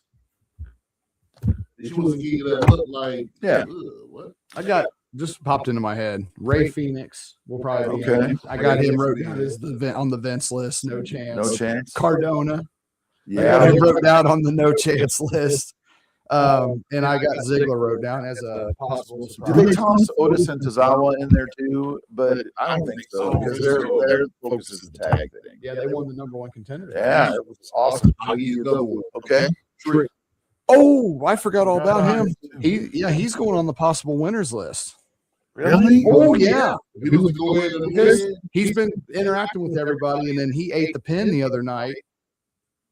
[SPEAKER 2] She was giving that look like,
[SPEAKER 3] Yeah.
[SPEAKER 2] "Ugh, what?
[SPEAKER 4] I got just popped into my head. Ray Phoenix will probably be.
[SPEAKER 3] Okay.
[SPEAKER 4] I got him wrote down as on the Vince list. No chance.
[SPEAKER 3] No chance.
[SPEAKER 4] Cardona. I
[SPEAKER 3] Yeah.
[SPEAKER 4] got him wrote down on the no chance list. And I got Ziggler wrote down as a possible
[SPEAKER 3] Did
[SPEAKER 4] surprise.
[SPEAKER 3] they toss Otis and Tozawa in there too? But I don't think so because their focus is the tag thing.
[SPEAKER 4] Yeah, they won the number one contender.
[SPEAKER 3] Yeah, it was awesome. I'll give you another one. Okay.
[SPEAKER 4] Oh, I forgot all about him. He's going on the possible winners list.
[SPEAKER 3] Really?
[SPEAKER 4] Oh yeah,
[SPEAKER 2] He was going
[SPEAKER 4] because he's been interacting with everybody, and then he ate the pin the other night,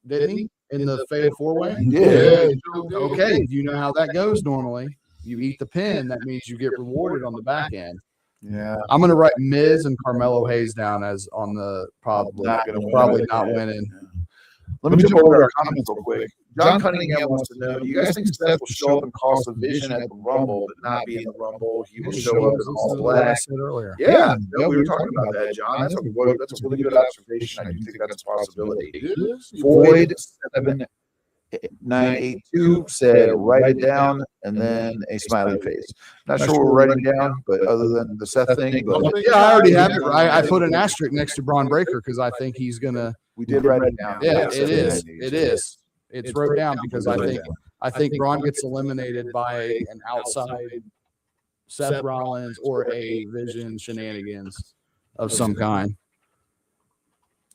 [SPEAKER 4] didn't he? In the Fatal 4-Way.
[SPEAKER 3] Yeah.
[SPEAKER 4] Okay, you know how that goes normally. You eat the pin, that means you get rewarded on the back end.
[SPEAKER 3] Yeah.
[SPEAKER 4] I'm going to write Miz and Carmelo Hayes down as on the probably
[SPEAKER 3] Not gonna win.
[SPEAKER 4] probably not winning.
[SPEAKER 3] Let me jump over to our comments real quick. John Cunningham wants to know, do you guys think Seth will show up and cause division at the Rumble, but not be in the Rumble? He will show up in all black.
[SPEAKER 4] said earlier.
[SPEAKER 3] Yeah, no, we were talking about that, John. That's a really good observation. I do think that's a possibility. Void 7982 said, write it down, and then a smiley face. Not sure what we're writing down, but other than the Seth thing, but
[SPEAKER 4] Yeah, I already have it. I put an asterisk next to Braun Breaker because I think he's gonna.
[SPEAKER 3] we did write it down.
[SPEAKER 4] Yeah, it is. It is. It's wrote down because I think Braun gets eliminated by an outside Seth Rollins or a Vision shenanigans of some kind.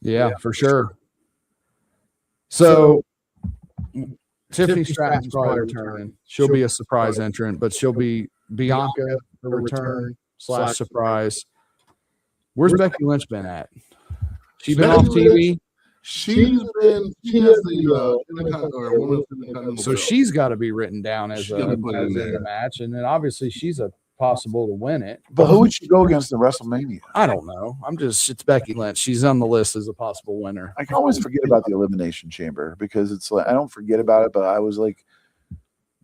[SPEAKER 4] Yeah, for sure. So Tiffany Stratton's probably returning. She'll be a surprise entrant, but she'll be Bianca, the return / surprise. Where's Becky Lynch been at? She been off TV,
[SPEAKER 2] She has the Intercontinental Women's Intercontinental
[SPEAKER 4] so
[SPEAKER 2] belt.
[SPEAKER 4] she's got to be written down as
[SPEAKER 2] She's gotta put it in
[SPEAKER 4] in
[SPEAKER 2] there.
[SPEAKER 4] the match, and then obviously she's a possible to win it.
[SPEAKER 3] But who would she go against in WrestleMania?
[SPEAKER 4] I don't know. It's Becky Lynch. She's on the list as a possible winner.
[SPEAKER 3] I can always forget about the Elimination Chamber because it's like I don't forget about it, but I was like,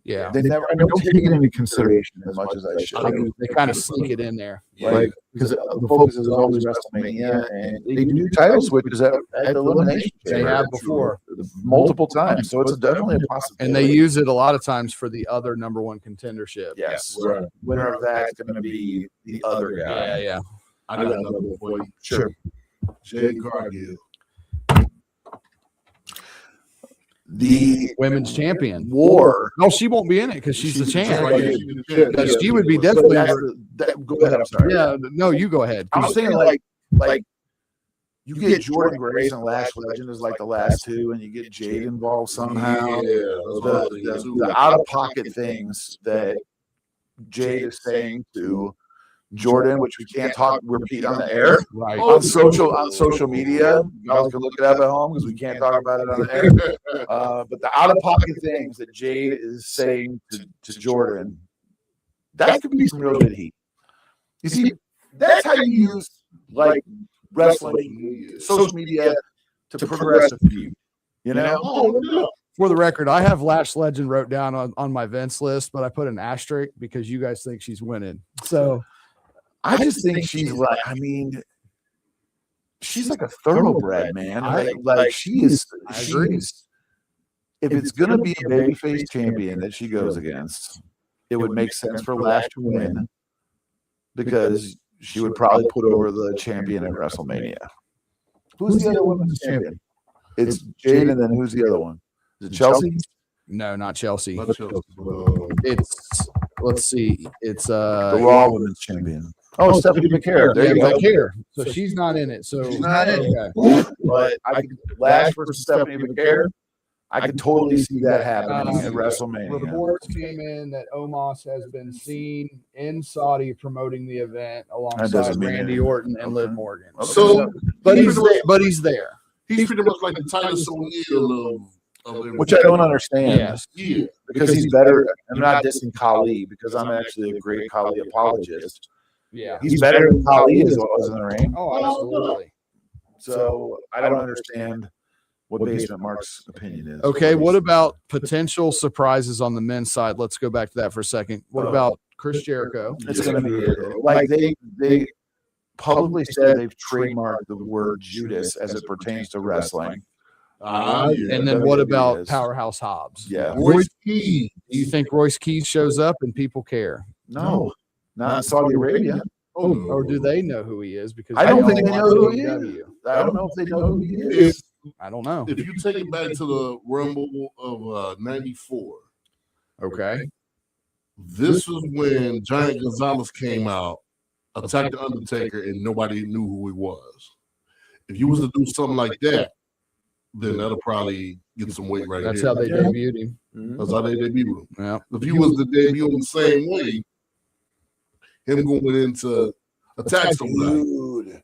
[SPEAKER 4] Yeah,
[SPEAKER 3] I don't take it into consideration as much as I should.
[SPEAKER 4] they kind of sneak it in there.
[SPEAKER 3] Like because the focus is always WrestleMania, and they do title switches at the Elimination
[SPEAKER 4] They
[SPEAKER 3] Chamber
[SPEAKER 4] have before.
[SPEAKER 3] multiple times, so it's definitely a possibility.
[SPEAKER 4] And they use it a lot of times for the other number one contendership.
[SPEAKER 3] yes,
[SPEAKER 2] Right.
[SPEAKER 3] winner of that's going to be the other guy.
[SPEAKER 4] Yeah.
[SPEAKER 2] I got another one for you.
[SPEAKER 3] Sure.
[SPEAKER 2] Jade Cargill.
[SPEAKER 3] The
[SPEAKER 4] Women's champion.
[SPEAKER 3] war.
[SPEAKER 4] No, she won't be in it because she's the champ.
[SPEAKER 2] Right.
[SPEAKER 4] Yeah, she would be definitely.
[SPEAKER 3] Go ahead. I'm sorry.
[SPEAKER 4] Yeah, no, you go ahead.
[SPEAKER 3] I'm saying like you get Jordan Grace and Lash Legend as like the last two, and you get Jade involved somehow. The out of pocket things that Jade is saying to Jordan, which we can't repeat on the air
[SPEAKER 4] Right.
[SPEAKER 3] on social media. You guys can look it up at home because we can't talk about it on the air. But the out of pocket things that Jade is saying to Jordan, that could be some real good heat. You see, that's how you use like wrestling, social media to progress a feud. You know?
[SPEAKER 4] For the record, I have Lash Legend wrote down on my Vince list, but I put an asterisk because you guys think she's winning. So
[SPEAKER 3] I just think she's like, I mean, she's like a thoroughbred, man. Like she is.
[SPEAKER 4] I agree.
[SPEAKER 3] If it's gonna be a babyface champion that she goes against, it would make sense for Lash to win because she would probably put over the champion at WrestleMania. Who's the other women's champion? It's Jade, and then who's the other one? Is it Chelsea?
[SPEAKER 4] no, not Chelsea. It's let's see. It's
[SPEAKER 3] The Raw Women's Champion. Oh, Stephanie McCare. There you go.
[SPEAKER 4] Care. So she's not in it. So
[SPEAKER 3] She's not in it.
[SPEAKER 4] Okay.
[SPEAKER 3] But I could Lash versus Stephanie McCare. I could totally see that happening at WrestleMania.
[SPEAKER 4] Reports came in that Omos has been seen in Saudi promoting the event alongside
[SPEAKER 3] doesn't mean
[SPEAKER 4] Randy
[SPEAKER 3] anything.
[SPEAKER 4] Orton and Liv
[SPEAKER 3] Okay.
[SPEAKER 4] Morgan.
[SPEAKER 2] So,
[SPEAKER 4] But he's there.
[SPEAKER 2] he's pretty much like the Titus O'Neil of
[SPEAKER 3] Which I don't understand.
[SPEAKER 4] Yes.
[SPEAKER 2] Yeah.
[SPEAKER 3] Because he's better. I'm not dissing Khali because I'm actually a great Khali apologist.
[SPEAKER 4] Yeah.
[SPEAKER 3] He's better than Khali is was in the ring.
[SPEAKER 4] Oh, absolutely.
[SPEAKER 3] So I don't understand what Basement Mark's opinion is.
[SPEAKER 4] Okay. What about potential surprises on the men's side? Let's go back to that for a second. What about Chris Jericho?
[SPEAKER 3] It's going to be like they publicly said they've trademarked the word Judas as it pertains to wrestling.
[SPEAKER 4] And then what about Powerhouse Hobbs?
[SPEAKER 3] Yeah.
[SPEAKER 2] Royce Keys.
[SPEAKER 4] Do you think Royce Keys shows up and people care?
[SPEAKER 3] No. not in Saudi Arabia.
[SPEAKER 2] Oh, no.
[SPEAKER 4] Or do they know who he is? Because
[SPEAKER 3] I don't think
[SPEAKER 4] all
[SPEAKER 3] they know
[SPEAKER 4] watch
[SPEAKER 3] who he
[SPEAKER 4] AEW.
[SPEAKER 3] is. I don't know if they know who he is.
[SPEAKER 4] I don't know.
[SPEAKER 2] If you take it back to the Rumble of '94,
[SPEAKER 4] Okay.
[SPEAKER 2] this was when Giant Gonzalez came out, attacked the Undertaker, and nobody knew who he was. If you was to do something like that, then that'll probably get some weight right
[SPEAKER 4] That's
[SPEAKER 2] here.
[SPEAKER 4] how they debuted him.
[SPEAKER 2] That's how they debuted him.
[SPEAKER 4] Yeah.
[SPEAKER 2] If you was to debut him the same way, him going into attack somebody.
[SPEAKER 3] Dude,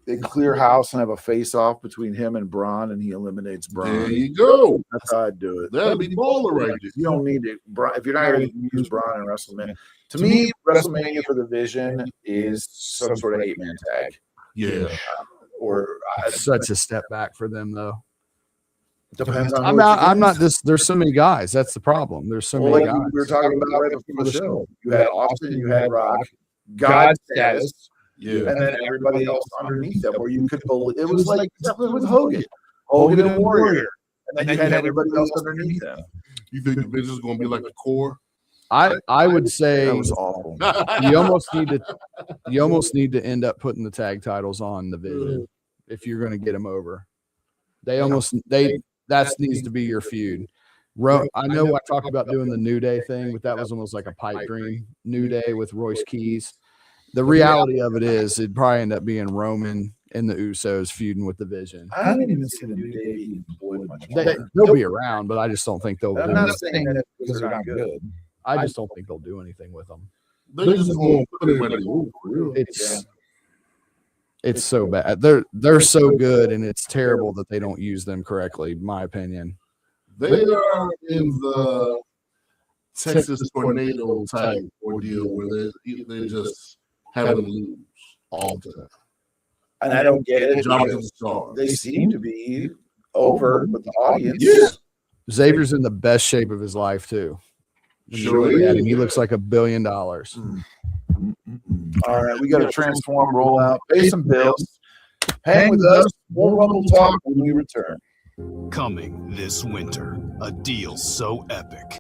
[SPEAKER 3] they clear house and have a face off between him and Braun, and he eliminates
[SPEAKER 2] There
[SPEAKER 3] Braun.
[SPEAKER 2] you go.
[SPEAKER 3] That's how I'd do it.
[SPEAKER 2] That'd be baller right there.
[SPEAKER 3] You don't need it. If you're not going to use Braun in WrestleMania, to me, WrestleMania for the Vision is some sort of 8-man tag.
[SPEAKER 2] Yeah.
[SPEAKER 3] Or
[SPEAKER 4] Such a step back for them, though.
[SPEAKER 3] depends on.
[SPEAKER 4] I'm not this. There's so many guys. That's the problem. There's so
[SPEAKER 3] Well,
[SPEAKER 4] many
[SPEAKER 3] like
[SPEAKER 4] guys.
[SPEAKER 3] we were talking about right before the show. You had Austin, you had Rock, God status,
[SPEAKER 2] Yeah.
[SPEAKER 3] and then everybody else underneath them. Where you could believe it was like something with Hogan and Warrior, and then you had everybody else underneath them.
[SPEAKER 2] You think the Vision's gonna be like the core?
[SPEAKER 4] I would say
[SPEAKER 3] That was awful.
[SPEAKER 4] you almost need to end up putting the tag titles on the Vision if you're going to get them over. That needs to be your feud. I know I talked about doing the New Day thing, but that was almost like a pipe dream. New Day with Royce Keys. The reality of it is it'd probably end up being Roman and the Usos feuding with the Vision.
[SPEAKER 3] I don't even see the New Day being employed much more.
[SPEAKER 4] They'll be around, but I just don't think they'll do
[SPEAKER 3] I'm not
[SPEAKER 4] anything.
[SPEAKER 3] saying that because they're not good.
[SPEAKER 4] I just don't think they'll do anything with them.
[SPEAKER 2] They just gonna put him at the move for real.
[SPEAKER 4] It's so bad. They're so good, and it's terrible that they don't use them correctly, in my opinion.
[SPEAKER 2] They are in the Texas tornado type ordeal where they just have them lose all the time.
[SPEAKER 3] And I don't get it.
[SPEAKER 2] Jonathan Starr.
[SPEAKER 3] They seem to be over with the audience.
[SPEAKER 2] Yeah.
[SPEAKER 4] Xavier's in the best shape of his life too.
[SPEAKER 2] Sure
[SPEAKER 4] Yeah,
[SPEAKER 2] is.
[SPEAKER 4] and he looks like $1 billion.
[SPEAKER 3] All right, we got to transform, roll out, pay some bills. Hang with us. More Rumble Talk when we return.
[SPEAKER 6] Coming this winter, a deal so epic.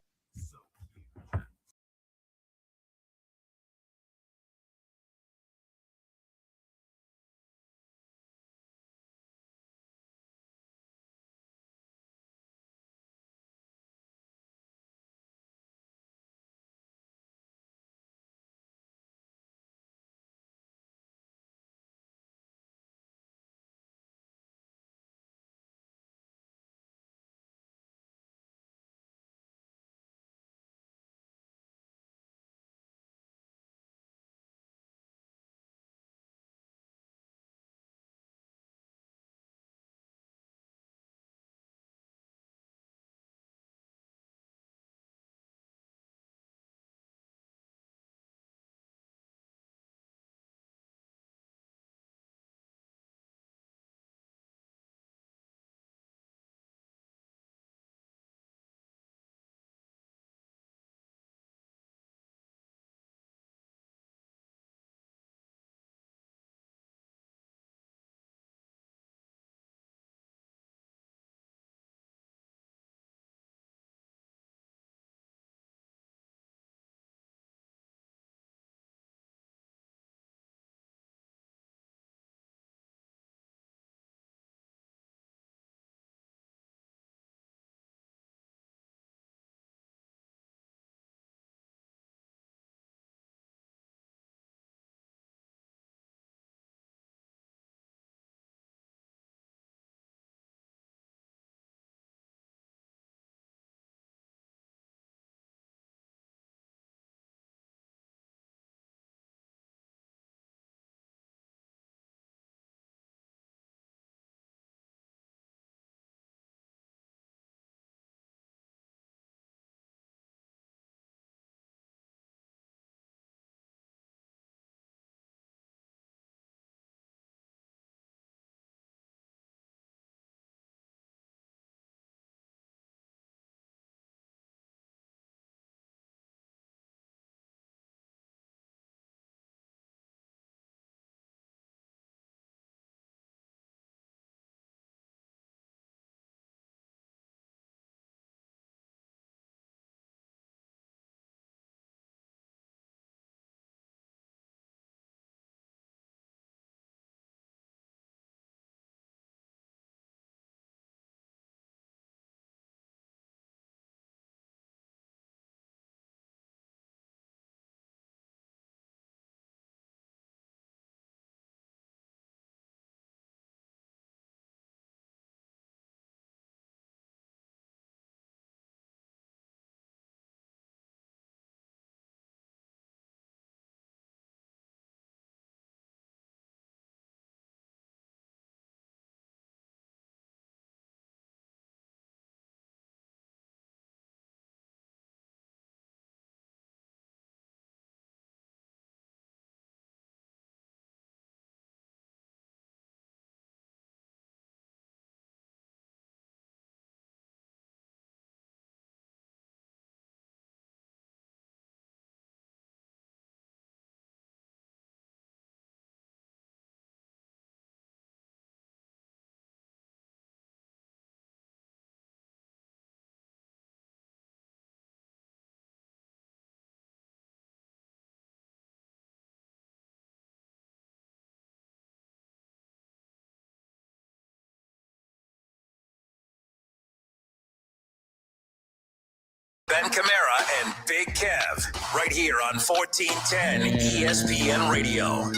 [SPEAKER 1] Ben Camara and Big Kev, right here on 1410 ESPN Radio.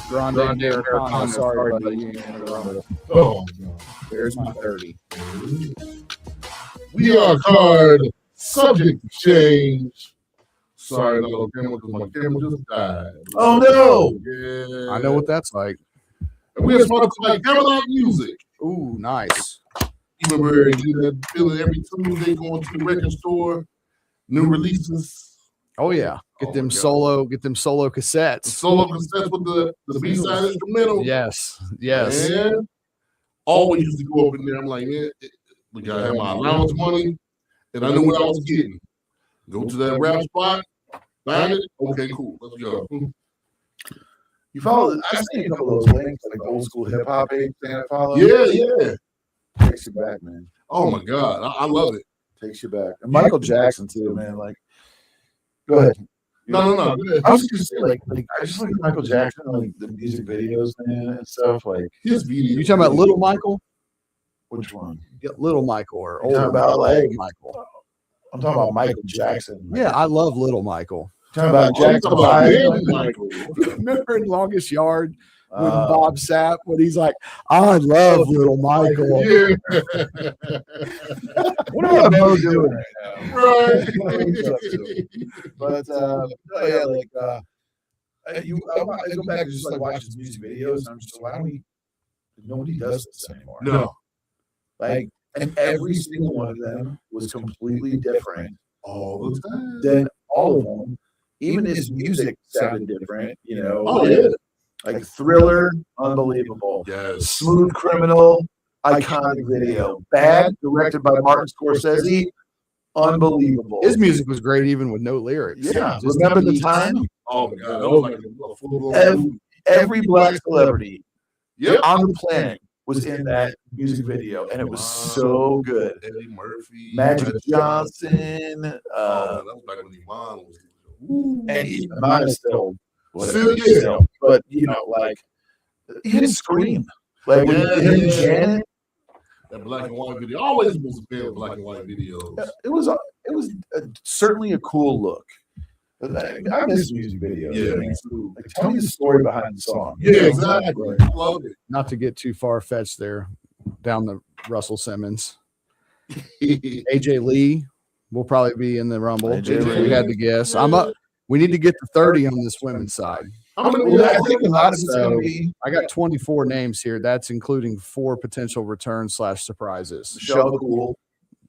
[SPEAKER 4] Grande Americano. Sorry, buddy. You ain't gonna run with it.
[SPEAKER 2] Oh,
[SPEAKER 4] There's my 30.
[SPEAKER 2] we are card subject to change. Sorry, no camera, because my camera just died.
[SPEAKER 3] Oh, no.
[SPEAKER 2] Yeah.
[SPEAKER 4] I know what that's like.
[SPEAKER 2] And we are sponsored by Camelot Music.
[SPEAKER 4] Ooh, nice.
[SPEAKER 2] Remember, you get that feeling every Tuesday going to the record store, new releases,
[SPEAKER 4] Oh yeah.
[SPEAKER 2] Oh,
[SPEAKER 4] Get them
[SPEAKER 2] my God.
[SPEAKER 4] solo cassettes.
[SPEAKER 2] solo cassettes with the B-side instrumental.
[SPEAKER 4] Yes. Yes.
[SPEAKER 2] And always used to go up in there. I'm like, man, we gotta have my allowance money, and I knew what I was getting. Go to that rap spot, find it. Okay, cool. Let's go.
[SPEAKER 3] You follow? I've seen a couple of those links, like old school hip hop page thing I follow.
[SPEAKER 2] Yeah.
[SPEAKER 3] Takes you back, man.
[SPEAKER 2] Oh my God, I love it.
[SPEAKER 3] Takes you back. And Michael Jackson too, man. Like, go ahead.
[SPEAKER 2] No. Go ahead.
[SPEAKER 3] I was just gonna say, like I just look at Michael Jackson, like the music videos, man, and stuff. Like,
[SPEAKER 2] His video.
[SPEAKER 4] You talking about Little Michael?
[SPEAKER 3] which one?
[SPEAKER 4] Little Michael or
[SPEAKER 3] You're talking
[SPEAKER 4] old
[SPEAKER 3] about, like-
[SPEAKER 4] Michael?
[SPEAKER 3] I'm talking about Michael Jackson. Like,
[SPEAKER 4] Yeah, I love Little Michael.
[SPEAKER 3] talking about
[SPEAKER 2] Oh, you
[SPEAKER 3] Jackson
[SPEAKER 2] talking about
[SPEAKER 3] 5.
[SPEAKER 2] him, Michael.
[SPEAKER 4] Remember in Longest Yard with
[SPEAKER 3] Uh,
[SPEAKER 4] Bob Sapp when he's like, I love Little Michael.
[SPEAKER 2] Yeah.
[SPEAKER 3] What am I doing right now?
[SPEAKER 2] Right.
[SPEAKER 3] But oh yeah, like I go back and just like watch his music videos, and I'm just like, why don't we? Nobody does this anymore.
[SPEAKER 2] No.
[SPEAKER 3] Like, and every single one of them was completely different
[SPEAKER 2] All the time.
[SPEAKER 3] than all of them. Even his music sounded different, you know.
[SPEAKER 2] Oh yeah.
[SPEAKER 3] Like Thriller, unbelievable.
[SPEAKER 2] Yes.
[SPEAKER 3] Smooth Criminal, iconic video. Bad, directed by Martin Scorsese, unbelievable.
[SPEAKER 4] His music was great even with no lyrics.
[SPEAKER 3] Yeah,
[SPEAKER 4] Just
[SPEAKER 3] remember the
[SPEAKER 4] beats.
[SPEAKER 3] time?
[SPEAKER 2] Oh my God. That was like a full-blown
[SPEAKER 3] Every black celebrity
[SPEAKER 2] Yep.
[SPEAKER 3] on the planet was in that music video, and it was so good.
[SPEAKER 2] Eddie Murphy.
[SPEAKER 3] Magic Johnson,
[SPEAKER 2] Oh, that was back when Iman was.
[SPEAKER 3] and Iman is still,
[SPEAKER 2] Still, yeah.
[SPEAKER 3] still, but you know, like he didn't scream like when
[SPEAKER 2] Yeah,
[SPEAKER 3] him and
[SPEAKER 2] yeah.
[SPEAKER 3] Janet.
[SPEAKER 2] That black and white video. I always was a fan of black and white videos.
[SPEAKER 3] It was certainly a cool look. I miss music videos.
[SPEAKER 2] Yeah,
[SPEAKER 3] man.
[SPEAKER 2] me too.
[SPEAKER 3] Like, tell me the story behind the song.
[SPEAKER 2] Yeah, exactly. I love it.
[SPEAKER 4] Not to get too far fetched there down the Russell Simmons. AJ Lee will probably be in the Rumble.
[SPEAKER 3] AJ
[SPEAKER 4] If we
[SPEAKER 2] Lee.
[SPEAKER 4] had to guess. I'm up. We need to get to 30 on this women's side.
[SPEAKER 2] How many?
[SPEAKER 3] Well, I think a lot of it's
[SPEAKER 4] So-
[SPEAKER 3] gonna be
[SPEAKER 4] I got 24 names here. That's including 4 potential returns / surprises.
[SPEAKER 3] Michelle McCool.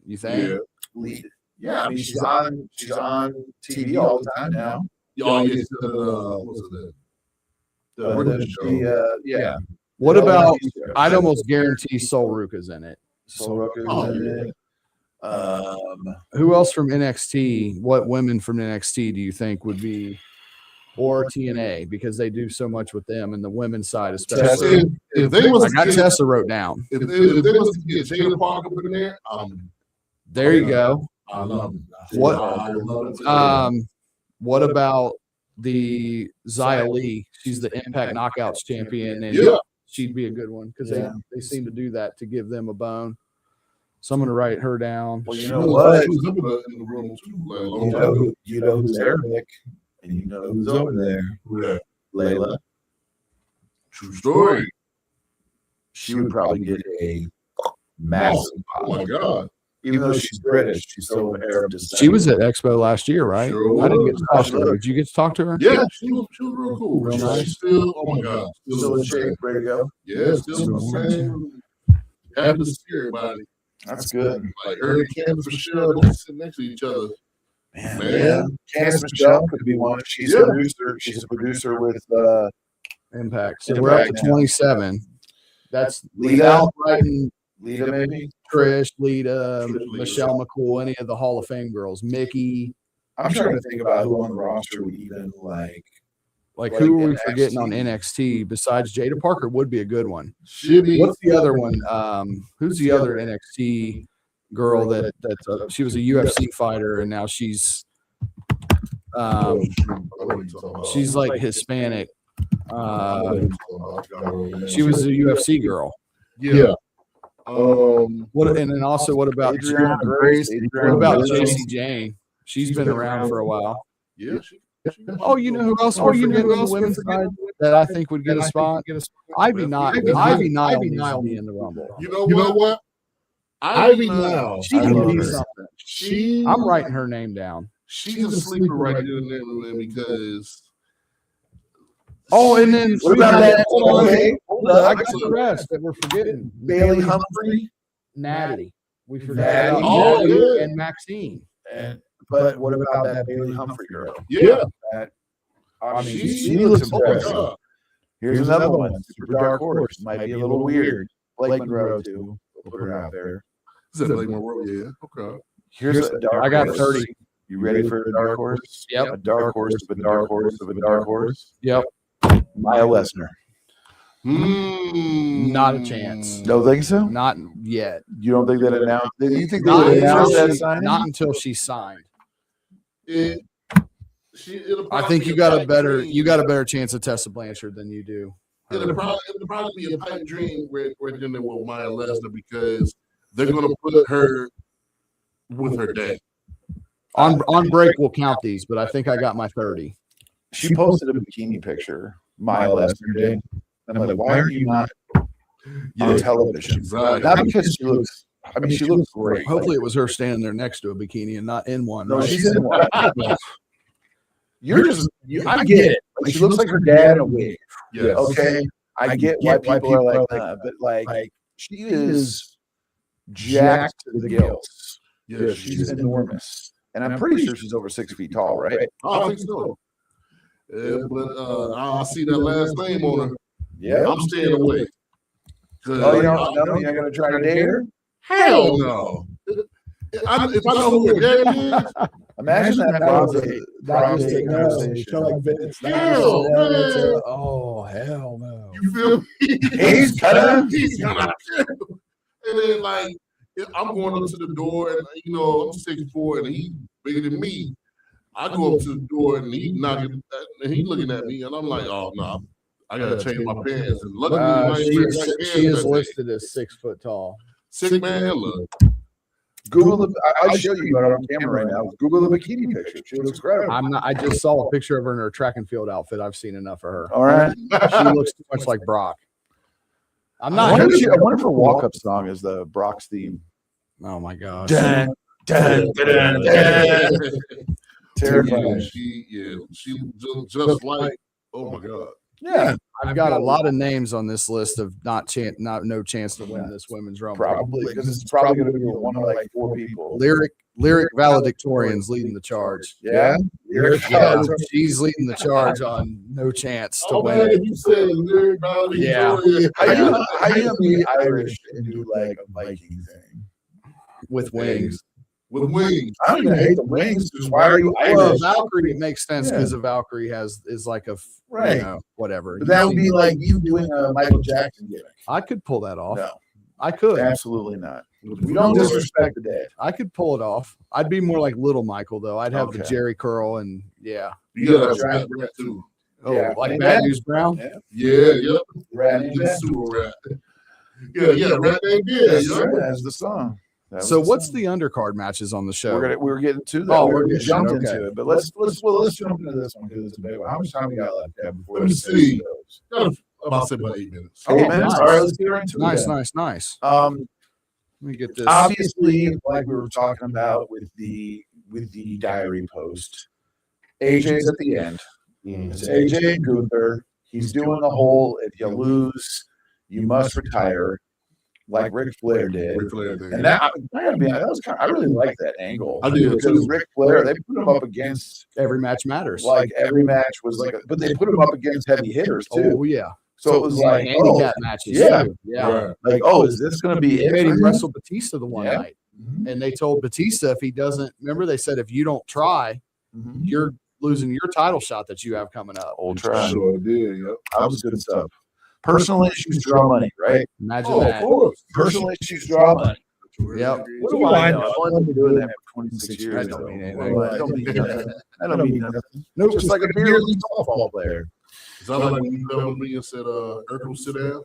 [SPEAKER 4] You think?
[SPEAKER 2] Yeah.
[SPEAKER 3] Lead. Yeah, I mean she's on TV all the time now.
[SPEAKER 2] Oh, yeah. What was it? The British show.
[SPEAKER 3] Yeah.
[SPEAKER 4] What about? I'd almost guarantee Sol Ruka's in it.
[SPEAKER 3] Soul Rockers
[SPEAKER 2] Oh,
[SPEAKER 3] in
[SPEAKER 2] yeah.
[SPEAKER 3] it.
[SPEAKER 4] Who else from NXT? What women from NXT do you think would be, or TNA, because they do so much with them and the women's side especially.
[SPEAKER 2] If they was
[SPEAKER 4] I got
[SPEAKER 2] to get,
[SPEAKER 4] Tessa wrote down.
[SPEAKER 2] if they was to get Jada Parker up in there,
[SPEAKER 4] There you go.
[SPEAKER 2] I love it.
[SPEAKER 4] What-
[SPEAKER 2] I love it.
[SPEAKER 4] What about the Xia Li? She's the Impact Knockouts champion, and
[SPEAKER 2] Yeah.
[SPEAKER 4] she'd be a good one because
[SPEAKER 3] Yeah.
[SPEAKER 4] they seem to do that to give them a bone. So I'm gonna write her down.
[SPEAKER 3] Well, you
[SPEAKER 2] She
[SPEAKER 3] know
[SPEAKER 2] was-
[SPEAKER 3] what?
[SPEAKER 2] she was up in the room too. Like, a long
[SPEAKER 3] You know,
[SPEAKER 2] time
[SPEAKER 3] you know who's Arabic, and you know who's over there.
[SPEAKER 2] ago. Yeah.
[SPEAKER 3] Layla.
[SPEAKER 2] True story.
[SPEAKER 3] She would probably get a massive
[SPEAKER 2] Oh my God.
[SPEAKER 3] even though she's British, she's still of Arab descent.
[SPEAKER 4] She was at Expo last year, right?
[SPEAKER 2] Sure
[SPEAKER 4] I didn't get to talk to her.
[SPEAKER 3] was.
[SPEAKER 4] Did you get to talk to her?
[SPEAKER 2] Yeah, she was real cool.
[SPEAKER 4] Real
[SPEAKER 2] She's
[SPEAKER 4] nice.
[SPEAKER 2] Still, oh my God.
[SPEAKER 3] still in shape, ready to go.
[SPEAKER 2] Yeah, still the same. Happy to see everybody.
[SPEAKER 3] That's good.
[SPEAKER 2] Like her and Candace Michelle, they sit next to each other.
[SPEAKER 3] Man,
[SPEAKER 2] Man.
[SPEAKER 3] yeah. Candace Michelle could be one. She's
[SPEAKER 2] Yeah.
[SPEAKER 3] a producer. She's a producer with
[SPEAKER 4] Impact. So
[SPEAKER 3] Impact
[SPEAKER 4] we're up to
[SPEAKER 3] now.
[SPEAKER 4] 27. That's
[SPEAKER 3] Lita.
[SPEAKER 4] without writing
[SPEAKER 3] Lita, maybe.
[SPEAKER 4] Trish, Lita,
[SPEAKER 2] Trish, Lita.
[SPEAKER 4] Michelle McCool, any of the Hall of Fame girls, Mickey.
[SPEAKER 3] I'm trying to think about who on the roster would even like.
[SPEAKER 4] Like,
[SPEAKER 3] Like
[SPEAKER 4] who are we
[SPEAKER 3] NXT.
[SPEAKER 4] forgetting on NXT besides Jada Parker? Would be a good one.
[SPEAKER 2] Shitty.
[SPEAKER 4] What's the other one? Who's the other NXT girl that she was a UFC fighter and now she's she's like Hispanic. She was a UFC girl.
[SPEAKER 2] Yeah.
[SPEAKER 4] What and then also what about
[SPEAKER 3] Adriana Grace?
[SPEAKER 4] what about JC Jane? She's been around for a while.
[SPEAKER 2] Yeah.
[SPEAKER 4] Oh, you know who else? Oh, you know who else women's side that I think would get a spot? Ivy Niles. Ivy Niles needs to be in the Rumble.
[SPEAKER 2] You know what? Ivy Niles.
[SPEAKER 4] She can be
[SPEAKER 2] something.
[SPEAKER 4] something. I'm writing her name down.
[SPEAKER 2] She's a sleeper right there and then because.
[SPEAKER 4] Oh, and then
[SPEAKER 3] What about that?
[SPEAKER 4] Okay,
[SPEAKER 3] Hold
[SPEAKER 4] I
[SPEAKER 3] up.
[SPEAKER 4] got the rest that we're forgetting.
[SPEAKER 3] Bailey Humphrey.
[SPEAKER 4] Natty. We forgot
[SPEAKER 3] Natty.
[SPEAKER 4] about
[SPEAKER 2] Oh,
[SPEAKER 4] Natty
[SPEAKER 2] yeah.
[SPEAKER 4] and Maxine.
[SPEAKER 3] But what about that Bailey Humphrey girl?
[SPEAKER 2] Yeah.
[SPEAKER 3] I mean,
[SPEAKER 2] She-
[SPEAKER 3] she looks
[SPEAKER 2] oh my
[SPEAKER 3] impressive.
[SPEAKER 2] God.
[SPEAKER 3] Here's another one. Super dark horse. Might be a little weird. Blake Monroe too. We'll put her out there.
[SPEAKER 2] Is that Blake Monroe? Yeah. Okay.
[SPEAKER 3] Here's a dark
[SPEAKER 4] I got
[SPEAKER 3] horse.
[SPEAKER 4] 30.
[SPEAKER 3] You ready for a dark horse?
[SPEAKER 4] Yep.
[SPEAKER 3] A dark horse of a dark horse of a dark horse.
[SPEAKER 4] Yep.
[SPEAKER 3] Maya Lesnar.
[SPEAKER 4] Not a chance.
[SPEAKER 3] Don't think so?
[SPEAKER 4] Not yet.
[SPEAKER 3] You don't think that announced? You think they
[SPEAKER 4] Not
[SPEAKER 3] would
[SPEAKER 4] until,
[SPEAKER 3] announce that
[SPEAKER 4] she,
[SPEAKER 3] signing?
[SPEAKER 4] not until she's signed.
[SPEAKER 2] It'll
[SPEAKER 4] I think
[SPEAKER 2] probably
[SPEAKER 4] you
[SPEAKER 2] be
[SPEAKER 4] got a
[SPEAKER 2] pipe
[SPEAKER 4] better
[SPEAKER 2] dream.
[SPEAKER 4] chance of Tessa Blanchard than you do.
[SPEAKER 2] It'll probably be a pipe dream where then they will Maya Lesnar because they're gonna put her with her dad.
[SPEAKER 4] On break, we'll count these, but I think I got my 30.
[SPEAKER 3] She posted a bikini picture, Maya Lesnar did. And I'm like, why are you not on television?
[SPEAKER 2] Exactly.
[SPEAKER 3] Not because she looks, I mean, she looks great.
[SPEAKER 4] Hopefully, it was her standing there next to a bikini and not in one.
[SPEAKER 3] No,
[SPEAKER 4] right?
[SPEAKER 3] she's in one. You're just, I get it. Like, she looks like her dad in a wig.
[SPEAKER 2] Yes.
[SPEAKER 3] Okay. I get why people are like, but like, she is jacked to the gills.
[SPEAKER 2] Yes,
[SPEAKER 3] She's enormous. And I'm pretty sure she's over 6 feet tall, right?
[SPEAKER 2] I think so. Yeah, but I see that last name on her.
[SPEAKER 3] Yeah.
[SPEAKER 2] I'm staying away.
[SPEAKER 3] Oh, you're not going to try to date her?
[SPEAKER 2] Hell no. If I know who her dad is,
[SPEAKER 3] Imagine that prostate
[SPEAKER 2] hell, man.
[SPEAKER 4] Oh, hell no.
[SPEAKER 2] You feel me?
[SPEAKER 3] He's kinda-
[SPEAKER 2] He's kinda- And then like I'm going up to the door and I'm 6'4" and he's bigger than me. I go up to the door and he knocking and he looking at me and I'm like, oh no, I gotta change my pants. And luckily I ain't wearing white pants
[SPEAKER 4] She is
[SPEAKER 2] that day.
[SPEAKER 4] listed as 6 foot tall.
[SPEAKER 2] Sick man, look.
[SPEAKER 3] Google the. I'll show you it on camera right now. Google the bikini picture. She looks incredible.
[SPEAKER 4] I'm not. I just saw a picture of her in her track and field outfit. I've seen enough of her.
[SPEAKER 3] All right.
[SPEAKER 4] She looks too much like Brock. I'm
[SPEAKER 3] I
[SPEAKER 4] not.
[SPEAKER 3] wonder if her walk-up song is the Brock's theme.
[SPEAKER 4] Oh my gosh.
[SPEAKER 3] Dun, dun, dun, dun. Terrifying.
[SPEAKER 2] She just like, oh my God.
[SPEAKER 3] Yeah,
[SPEAKER 4] I've got a lot of names on this list of no chance to win this women's rumble.
[SPEAKER 3] probably because it's probably going to be one of like 4 people.
[SPEAKER 4] Lyric valedictorian's leading the charge.
[SPEAKER 3] Yeah,
[SPEAKER 4] Yeah, she's leading the charge on no chance to
[SPEAKER 2] Oh
[SPEAKER 4] win
[SPEAKER 2] man,
[SPEAKER 4] it.
[SPEAKER 2] you said lyric
[SPEAKER 4] Yeah.
[SPEAKER 3] How you be Irish and do like a Viking thing
[SPEAKER 4] with wings.
[SPEAKER 2] with wings.
[SPEAKER 3] I don't even hate the wings. Just why are you
[SPEAKER 4] Well,
[SPEAKER 3] Irish?
[SPEAKER 4] Valkyrie, it makes sense
[SPEAKER 3] Yeah.
[SPEAKER 4] because Valkyrie is like a
[SPEAKER 3] Right.
[SPEAKER 4] whatever.
[SPEAKER 3] But that would be like you doing a Michael Jackson gimmick.
[SPEAKER 4] I could pull that off.
[SPEAKER 3] No,
[SPEAKER 4] I could.
[SPEAKER 3] absolutely not. We don't disrespect the dead.
[SPEAKER 4] I could pull it off. I'd be more like Little Michael though. I'd have the
[SPEAKER 3] Okay.
[SPEAKER 4] Jerry curl and yeah.
[SPEAKER 2] You got a rap rat too.
[SPEAKER 4] Oh,
[SPEAKER 3] Yeah.
[SPEAKER 4] like
[SPEAKER 3] Ain't
[SPEAKER 4] Bad
[SPEAKER 3] that-
[SPEAKER 4] News Brown.
[SPEAKER 2] Yeah, yep.
[SPEAKER 3] Rat
[SPEAKER 2] You get super rat. Yeah, rat named yeah,
[SPEAKER 3] That's
[SPEAKER 2] yeah.
[SPEAKER 3] right. That's the song. That was
[SPEAKER 4] So
[SPEAKER 3] the
[SPEAKER 4] what's
[SPEAKER 3] song.
[SPEAKER 4] the undercard matches on the show?
[SPEAKER 3] We're getting to that.
[SPEAKER 4] Oh,
[SPEAKER 3] we're
[SPEAKER 4] we're getting
[SPEAKER 3] jumped
[SPEAKER 4] okay.
[SPEAKER 3] into it, but let's jump into this one because it's a big one. How much time we got left Kev, before
[SPEAKER 2] Let me
[SPEAKER 3] the season
[SPEAKER 2] see.
[SPEAKER 3] goes?
[SPEAKER 2] About say about 8 minutes.
[SPEAKER 3] 8 minutes.
[SPEAKER 4] nice.
[SPEAKER 3] All right, let's get right into
[SPEAKER 4] Nice,
[SPEAKER 3] it.
[SPEAKER 4] nice.
[SPEAKER 3] Um,
[SPEAKER 4] Let me get this.
[SPEAKER 3] obviously, like we were talking about with the diary post, AJ's at the end. It's AJ and Gunther. He's doing the whole if you lose, you must retire, like Ric Flair did.
[SPEAKER 2] Ric Flair did.
[SPEAKER 3] And that, I gotta be honest, that was I really like that angle.
[SPEAKER 2] I did,
[SPEAKER 3] because
[SPEAKER 2] too.
[SPEAKER 3] Ric Flair, they put him up against
[SPEAKER 4] Every match matters.
[SPEAKER 3] like every match was like, but they put him up against heavy hitters too.
[SPEAKER 4] Oh yeah.
[SPEAKER 3] So it was like,
[SPEAKER 4] handicap matches.
[SPEAKER 3] yeah.
[SPEAKER 4] too. Yeah.
[SPEAKER 2] Right.
[SPEAKER 3] like, oh, is this going to be
[SPEAKER 4] They
[SPEAKER 3] it?
[SPEAKER 4] made
[SPEAKER 3] for
[SPEAKER 4] him
[SPEAKER 3] him?
[SPEAKER 4] wrestle Batista the one
[SPEAKER 3] Yeah.
[SPEAKER 4] night, and they told Batista if he doesn't, remember they said if you don't try,
[SPEAKER 3] Mhm.
[SPEAKER 4] you're losing your title shot that you have coming up.
[SPEAKER 3] Old try.
[SPEAKER 2] Sure did, yep.
[SPEAKER 3] That was good stuff. Personal issues draw money, right?
[SPEAKER 4] Imagine
[SPEAKER 2] Oh, of
[SPEAKER 4] that.
[SPEAKER 2] course.
[SPEAKER 3] Personal issues draw money.
[SPEAKER 4] Yep.
[SPEAKER 3] What do I know? I've only been doing that for 26 years.
[SPEAKER 4] That don't
[SPEAKER 3] though.
[SPEAKER 4] mean anything.
[SPEAKER 3] Well, that don't mean nothing. That don't mean nothing.
[SPEAKER 4] Nope.
[SPEAKER 3] Just like a beer league softball player.
[SPEAKER 2] Is that like when you come with me and said, Urkel, sit down?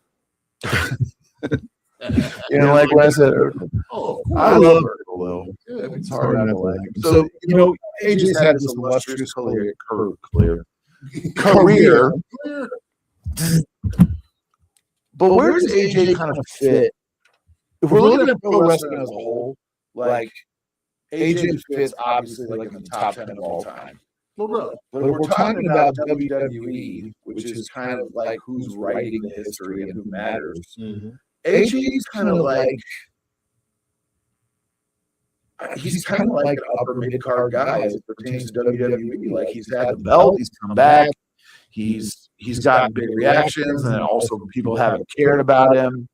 [SPEAKER 3] You know, like when I said,
[SPEAKER 2] Oh,
[SPEAKER 3] I love Urkel though.
[SPEAKER 2] yeah,
[SPEAKER 3] It's hard not to like him. So, you know, AJ's had this illustrious career. But where does AJ kind of fit? If we're looking at pro wrestling as a whole, like AJ fits obviously like in the top 10 of all time.
[SPEAKER 2] no doubt.
[SPEAKER 3] But if we're talking about WWE, which is kind of like who's writing the history and who matters, AJ's kind of like he's kind of like an upper mid card guy as it pertains to WWE. Like he's had the belt, he's come back, he's gotten big reactions, and then also people haven't cared about him.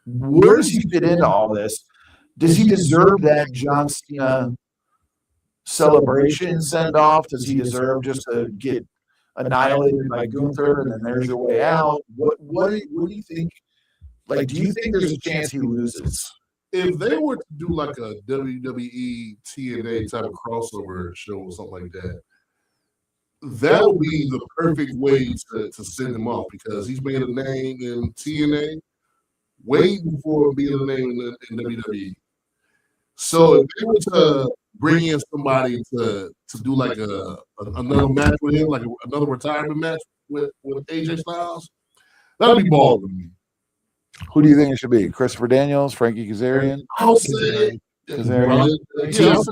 [SPEAKER 3] Where does he fit into all this? Does he deserve that John Cena celebration send off? Does he deserve just to get annihilated by Gunther and then there's your way out? What do you think? Like, do you think there's a chance he loses?
[SPEAKER 2] If they were to do like a WWE TNA type of crossover show or something like that, that would be the perfect way to send him off because he's made a name in TNA way before being a name in WWE. So if they were to bring in somebody to do like another match with him, like another retirement match with AJ Styles, that'd be ball to me.
[SPEAKER 3] Who do you think it should be? Christopher Daniels, Frankie Kazarian?
[SPEAKER 2] I'll say
[SPEAKER 3] Kazarian.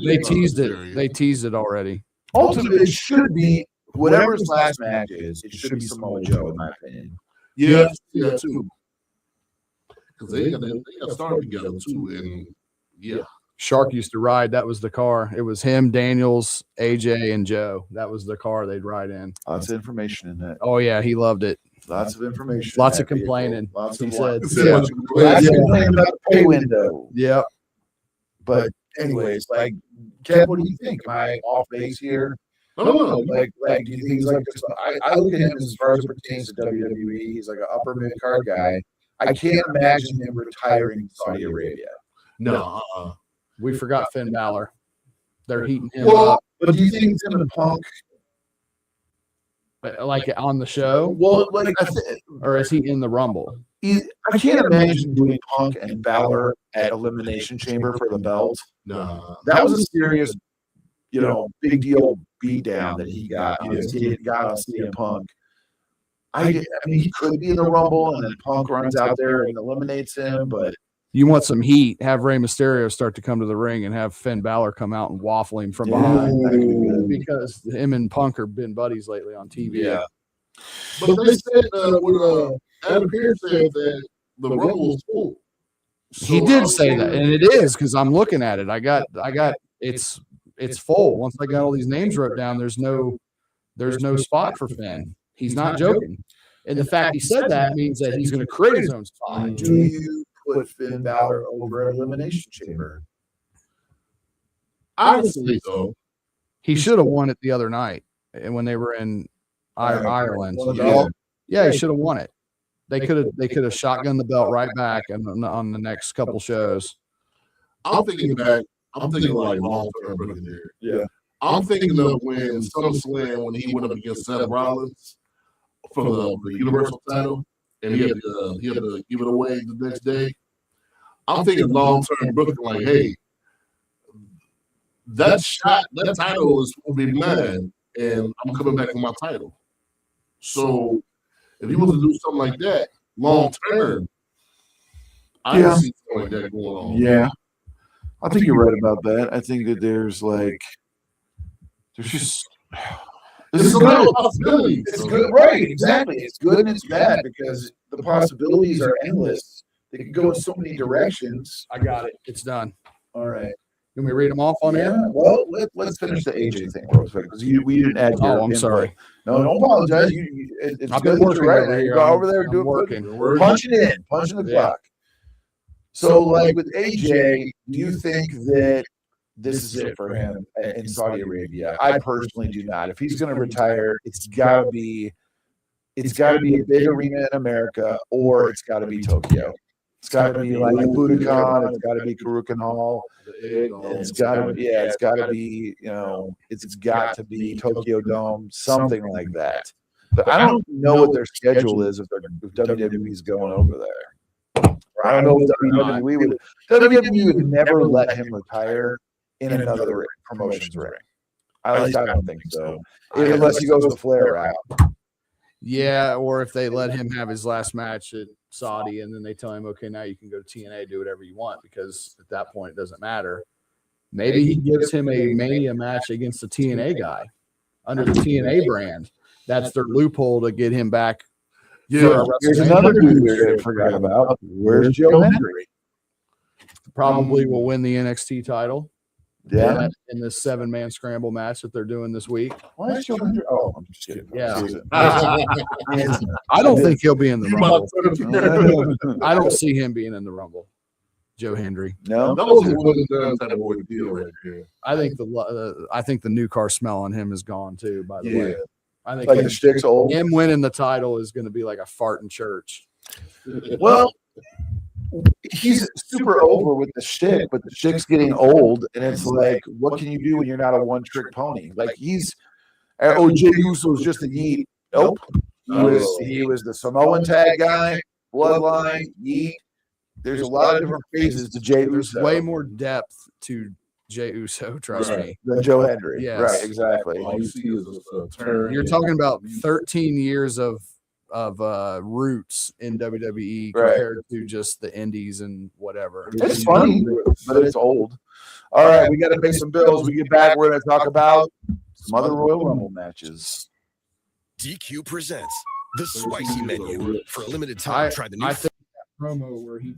[SPEAKER 4] They teased it. They teased it already.
[SPEAKER 3] Ultimately, it should be whatever his last match is. It should be Samoa Joe, in my opinion.
[SPEAKER 2] Yeah, too. Because they got started together too, and yeah.
[SPEAKER 4] Shark used to ride. That was the car. It was him, Daniels, AJ, and Joe. That was the car they'd ride in.
[SPEAKER 3] Lots of information in that.
[SPEAKER 4] Oh yeah, he loved it.
[SPEAKER 3] Lots of information.
[SPEAKER 4] Lots of complaining.
[SPEAKER 3] Lots
[SPEAKER 4] he
[SPEAKER 3] of
[SPEAKER 4] said.
[SPEAKER 3] Lots of complaining about the pay window.
[SPEAKER 4] Yeah.
[SPEAKER 3] But anyways, like, Kev, what do you think? Am I off base here?
[SPEAKER 2] No.
[SPEAKER 3] Like, do you think he's like just? I look at him as far as it pertains to WWE. He's like an upper mid card guy. I can't imagine him retiring in Saudi Arabia.
[SPEAKER 2] No.
[SPEAKER 4] We forgot Finn Balor. They're heating him
[SPEAKER 3] Well,
[SPEAKER 4] up.
[SPEAKER 3] but do you think he's going to Punk?
[SPEAKER 4] Like on the show,
[SPEAKER 3] Well, like
[SPEAKER 4] or is he in the Rumble?
[SPEAKER 3] I can't imagine doing Punk and Balor at Elimination Chamber for the belt.
[SPEAKER 2] No.
[SPEAKER 3] That was a serious, big deal beatdown that he got on CM Punk. I mean, he could be in the Rumble, and then Punk runs out there and eliminates him, but
[SPEAKER 4] You want some heat? Have Rey Mysterio start to come to the ring and have Finn Balor come out and waffle him from behind because him and Punk have been buddies lately on TV.
[SPEAKER 3] Yeah.
[SPEAKER 2] But they said when Adam Pearce said that the Rumble was full.
[SPEAKER 4] He did say that, and it is because I'm looking at it. I got it's full. Once I got all these names wrote down, there's no spot for Finn. He's not joking. And the fact he said that means that he's going to create his own spot.
[SPEAKER 3] Do you put Finn Balor over at Elimination Chamber?
[SPEAKER 2] Honestly, though,
[SPEAKER 4] He should have won it the other night, and when they were in Ireland. Yeah, he should have won it. They could have shotgunned the belt right back on the next couple shows.
[SPEAKER 2] I'm thinking like long term booking there. Yeah. I'm thinking of when SummerSlam when he went up against Seth Rollins for the Universal title, and he had to give it away the next day. I'm thinking long term booking, like, hey, that title is going to be mine, and I'm coming back for my title. So if he was to do something like that long term, I can see something like that going on.
[SPEAKER 3] Yeah. I think you're right about that. I think that there's just
[SPEAKER 2] There's a lot of possibilities.
[SPEAKER 3] It's good, right? Exactly. It's good and it's bad because the possibilities are endless. They can go in so many directions.
[SPEAKER 4] I got it. It's done.
[SPEAKER 3] All right.
[SPEAKER 4] Can we read them off on air?
[SPEAKER 3] Well, let's finish the AJ thing real quick because we didn't add.
[SPEAKER 4] Oh, I'm sorry.
[SPEAKER 3] No, don't apologize. It's
[SPEAKER 4] I've
[SPEAKER 3] good
[SPEAKER 4] been
[SPEAKER 3] that you're
[SPEAKER 4] working
[SPEAKER 3] right.
[SPEAKER 4] over here.
[SPEAKER 3] Go over there,
[SPEAKER 4] I'm
[SPEAKER 3] do it.
[SPEAKER 4] working.
[SPEAKER 3] Punching the clock. So, like with AJ, do you think that this is it for him in Saudi Arabia? I personally do not. If he's going to retire, it's got to be a big arena in America, or it's got to be Tokyo. It's got to be like Budokan. It's got to be Kurukan Hall. It's got to be, it's got to be Tokyo Dome, something like that. But I don't know what their schedule is if WWE's going over there. Or I don't know if WWE would never let him retire in another promotions ring. At least I don't think so. Unless he goes the Flair route.
[SPEAKER 4] Yeah, or if they let him have his last match at Saudi and then they tell him, okay, now you can go to TNA, do whatever you want, because at that point it doesn't matter. Maybe he gives him a Mania match against the TNA guy under the TNA brand. That's their loophole to get him back.
[SPEAKER 2] Yeah,
[SPEAKER 3] Here's another dude we forgot about. Where's Joe Hendry?
[SPEAKER 4] Probably will win the NXT title.
[SPEAKER 3] Yeah.
[SPEAKER 4] In this 7-man scramble match that they're doing this week.
[SPEAKER 3] Why is Joe Hendry? Oh, I'm just kidding.
[SPEAKER 4] Yeah. I don't think he'll be in the Rumble. I don't see him being in the Rumble. Joe Hendry.
[SPEAKER 3] No.
[SPEAKER 2] That was a one and done type of ordeal right here.
[SPEAKER 4] I think the new car smell on him is gone too. By the way, I think
[SPEAKER 3] Like the stick's old.
[SPEAKER 4] him winning the title is going to be like a fart in church.
[SPEAKER 3] Well, he's super over with the shtick, but the shtick's getting old, and it's like, what can you do when you're not a one-trick pony? Like Jey Uso's just a yeet. Nope. He was the Samoan tag guy, bloodline, yeet. There's a lot of different phases to Jey
[SPEAKER 4] There's
[SPEAKER 3] Uso.
[SPEAKER 4] way more depth to Jey Uso. Trust me.
[SPEAKER 3] Than Joe Hendry.
[SPEAKER 4] Yes.
[SPEAKER 3] Right, exactly.
[SPEAKER 2] All you see is a turn.
[SPEAKER 4] You're talking about 13 years of roots in WWE
[SPEAKER 3] Right.
[SPEAKER 4] compared to just the indies and whatever.
[SPEAKER 3] It's funny, but it's old. All right, we got to pay some bills. We get back, we're going to talk about some other Royal Rumble matches.
[SPEAKER 1] DQ presents the spicy menu. For a limited time, try the new
[SPEAKER 4] I think that promo where he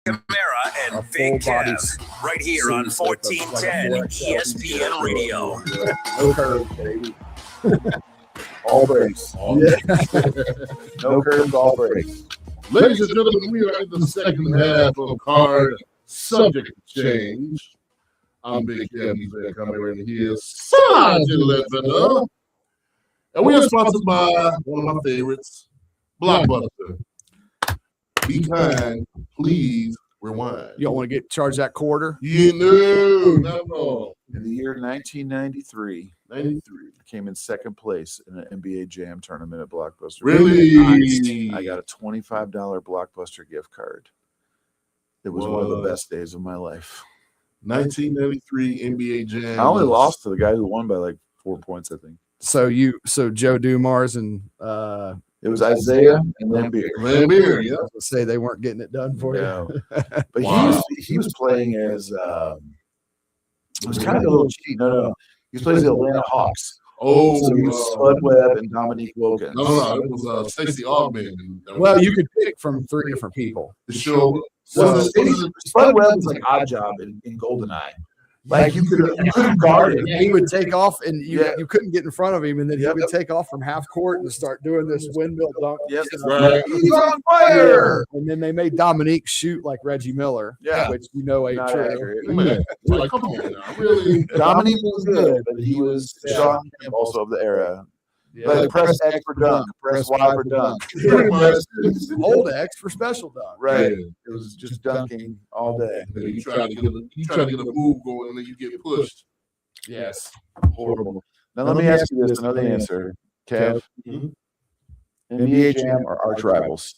[SPEAKER 1] Camara and Big Kev, right here on 1410 ESPN Radio.
[SPEAKER 3] No curves, baby. All breaks. No curves, all breaks.
[SPEAKER 2] Ladies and gentlemen, we are in the second half of card subject change. I'm Big Kev. He's been coming right here. Sergeant Lebanon. And we are sponsored by one of my favorites, Blockbuster. Be kind, please rewind.
[SPEAKER 4] you don't want to get charged that quarter.
[SPEAKER 2] You know, not at all.
[SPEAKER 3] In the year 1993,
[SPEAKER 2] 93.
[SPEAKER 3] I came in second place in an NBA Jam tournament at Blockbuster.
[SPEAKER 2] Really?
[SPEAKER 3] I got a $25 Blockbuster gift card. It was one of the best days of my life.
[SPEAKER 2] 1993 NBA Jam.
[SPEAKER 3] I only lost to the guy who won by like 4 points, I think.
[SPEAKER 4] So Joe Dumars and
[SPEAKER 3] It was Isaiah and Lambeer.
[SPEAKER 2] Lambeer, yeah.
[SPEAKER 4] say they weren't getting it done for you.
[SPEAKER 3] Yeah. But
[SPEAKER 2] Wow.
[SPEAKER 3] he was playing as it was kind of a little cheat. No. He was playing as the Atlanta Hawks.
[SPEAKER 2] Oh,
[SPEAKER 3] So he was Spud Webb and Dominique Wilkins.
[SPEAKER 2] no, it was Stacey Augman.
[SPEAKER 4] Well, you could pick from 3 different people.
[SPEAKER 2] the show.
[SPEAKER 3] So
[SPEAKER 2] Was it-
[SPEAKER 3] Spud Webb was like Odd Job in GoldenEye. Like you couldn't guard it.
[SPEAKER 4] He would take off, and
[SPEAKER 3] Yeah.
[SPEAKER 4] you couldn't get in front of him, and then
[SPEAKER 3] Yep.
[SPEAKER 4] he would take off from half court and start doing this windmill dunk.
[SPEAKER 3] Yep.
[SPEAKER 2] Right.
[SPEAKER 3] He's on fire.
[SPEAKER 4] And then they made Dominique shoot like Reggie Miller,
[SPEAKER 3] Yeah.
[SPEAKER 4] which you know ain't
[SPEAKER 3] Not
[SPEAKER 4] true.
[SPEAKER 3] accurate.
[SPEAKER 2] Man, like, come on now, really?
[SPEAKER 3] Dominique was good, but he was Sean Kemp also of the era. Like press X for dunk, press Y for dunk.
[SPEAKER 2] Pretty much.
[SPEAKER 4] Hold X for special dunk.
[SPEAKER 3] Right. It was just dunking all day.
[SPEAKER 2] You try to get a move going, and then you get pushed.
[SPEAKER 4] Yes.
[SPEAKER 3] Horrible. Now let me ask you this, another answer. Kev, NBA Jam or Arch Rivals?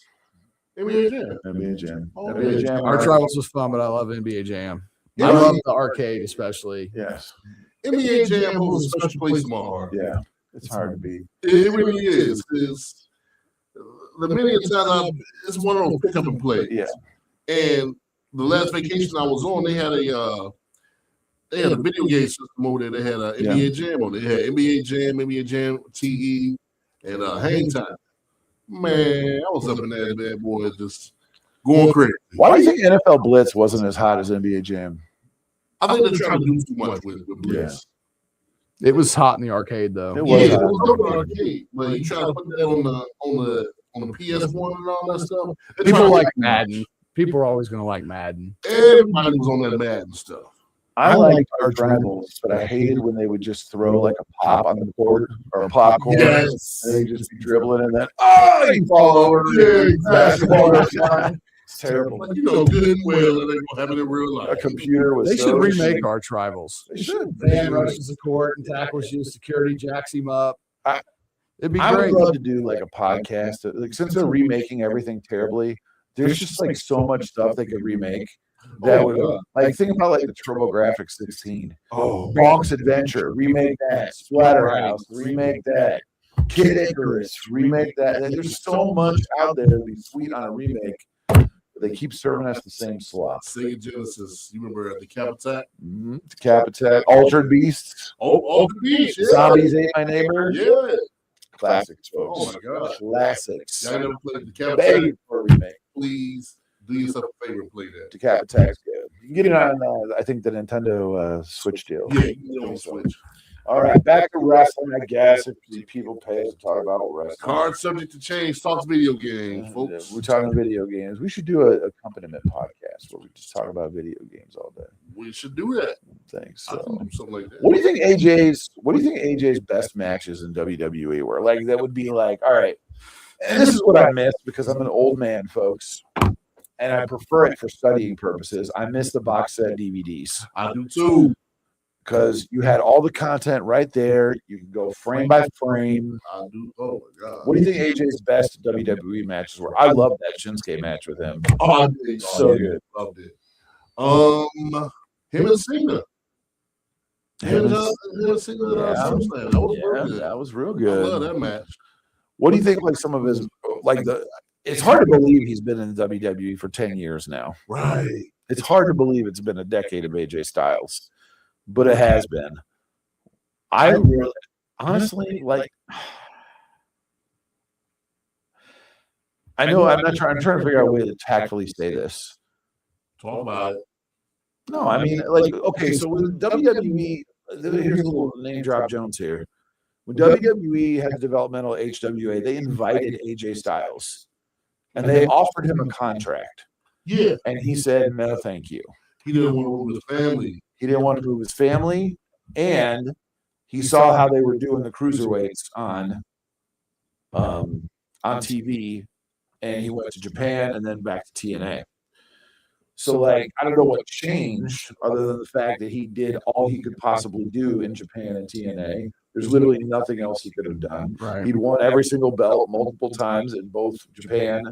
[SPEAKER 2] NBA Jam.
[SPEAKER 3] NBA Jam.
[SPEAKER 2] Oh,
[SPEAKER 3] NBA Jam.
[SPEAKER 4] Arch Rivals was fun, but I love NBA Jam.
[SPEAKER 2] Yeah.
[SPEAKER 4] I love the arcade, especially.
[SPEAKER 3] Yes.
[SPEAKER 2] NBA Jam holds a special place in my heart.
[SPEAKER 3] Yeah. It's hard to beat.
[SPEAKER 2] It really is. It's the many times it's one of those pick up and play.
[SPEAKER 3] Yeah.
[SPEAKER 2] And the last vacation I was on, they had a video game system over there. They had a NBA Jam on it. They had NBA Jam TE, and Hang Time. Man, I was up in that bad boy just going crazy.
[SPEAKER 3] Why do you think NFL Blitz wasn't as hot as NBA Jam?
[SPEAKER 2] I think they're trying to do too much with Blitz.
[SPEAKER 4] It was hot in the arcade, though.
[SPEAKER 3] It was
[SPEAKER 2] Yeah, it
[SPEAKER 3] hot.
[SPEAKER 2] was over arcade, but you try to put that on the PS1 and all that stuff. They're
[SPEAKER 4] People
[SPEAKER 2] trying to-
[SPEAKER 4] like Madden. People are always going to like Madden.
[SPEAKER 2] Everybody was on that Madden stuff.
[SPEAKER 3] I liked Arch Rivals, but I hated when they would just throw like a pop on the court or a popcorn.
[SPEAKER 2] Yes.
[SPEAKER 3] And they just be dribbling and then, oh, you fall over.
[SPEAKER 2] Yeah,
[SPEAKER 3] Basketball
[SPEAKER 2] exactly.
[SPEAKER 3] is flying. It's terrible.
[SPEAKER 2] Like, you know good and well that ain't gonna happen in real
[SPEAKER 3] A
[SPEAKER 2] life.
[SPEAKER 3] computer was
[SPEAKER 4] They
[SPEAKER 3] so
[SPEAKER 4] should remake
[SPEAKER 3] shitty.
[SPEAKER 4] Arch Rivals.
[SPEAKER 3] They should.
[SPEAKER 4] Van rushes the court and tackles you. Security jacks him up. It'd be
[SPEAKER 3] I would
[SPEAKER 4] great.
[SPEAKER 3] love to do like a podcast. Like since they're remaking everything terribly, there's just like so much stuff they could remake. That would like think about like the TurboGrafx 16,
[SPEAKER 2] Oh,
[SPEAKER 3] Bonk's Adventure, remake that. Splatterhouse, remake that. Kid Icarus, remake that. And there's so much out there to be sweet on a remake. But they keep serving us the same slop.
[SPEAKER 2] Sega Genesis. You remember the Cap Attack?
[SPEAKER 3] Cap Attack, Altered Beasts,
[SPEAKER 2] Oh, the beach. Yeah.
[SPEAKER 3] Zombies Ate My Neighbor.
[SPEAKER 2] Yeah.
[SPEAKER 3] Classics,
[SPEAKER 2] Oh
[SPEAKER 3] folks.
[SPEAKER 2] my gosh.
[SPEAKER 3] Classics.
[SPEAKER 2] Y'all never played the Cap Attack?
[SPEAKER 3] Begging for a remake.
[SPEAKER 2] Please do yourself a favor and play that.
[SPEAKER 3] The Cap Attack's good. You can get it on, I think, the Nintendo Switch deal.
[SPEAKER 2] Yeah, you can get on Switch.
[SPEAKER 3] All right, back to wrestling, I guess, if the people pay us to talk about wrestling.
[SPEAKER 2] Card subject to change. Talks video games, folks.
[SPEAKER 3] We're talking video games. We should do a accompaniment podcast where we just talk about video games all day.
[SPEAKER 2] We should do that.
[SPEAKER 3] Thanks.
[SPEAKER 2] I
[SPEAKER 3] So.
[SPEAKER 2] can do something like that.
[SPEAKER 3] What do you think AJ's best matches in WWE were? Like that would be like, all right. And this is what I miss because I'm an old man, folks. And I prefer it for studying purposes. I miss the box set DVDs.
[SPEAKER 2] I do too.
[SPEAKER 3] Because you had all the content right there. You can go frame by frame.
[SPEAKER 2] I do. Oh my god.
[SPEAKER 3] What do you think AJ's best WWE matches were? I love that Shinsuke match with him.
[SPEAKER 2] Oh, I did.
[SPEAKER 3] So
[SPEAKER 2] Yeah,
[SPEAKER 3] good.
[SPEAKER 2] Loved it. Him and Cena. Him and Cena. That was real good.
[SPEAKER 3] that was real
[SPEAKER 2] I love
[SPEAKER 3] good.
[SPEAKER 2] that match.
[SPEAKER 3] What do you think? Like some of his, like the. It's hard to believe he's been in WWE for 10 years now.
[SPEAKER 2] Right.
[SPEAKER 3] It's hard to believe it's been a decade of AJ Styles, but it has been. I really, honestly, like. I know I'm not trying. I'm trying to figure out a way to tactfully say this.
[SPEAKER 2] Talk about it.
[SPEAKER 3] No, I mean, like, okay, so with WWE, here's a little name drop Jones here. When WWE had the developmental HWA, they invited AJ Styles and they offered him a contract.
[SPEAKER 2] Yeah.
[SPEAKER 3] And he said, no, thank you.
[SPEAKER 2] He didn't want to move his family.
[SPEAKER 3] He didn't want to move his family. And he saw how they were doing the cruiserweights on TV. And he went to Japan and then back to TNA. So, like, I don't know what changed other than the fact that he did all he could possibly do in Japan and TNA. There's literally nothing else he could have done.
[SPEAKER 4] Right.
[SPEAKER 3] He'd won every single belt multiple times in both Japan,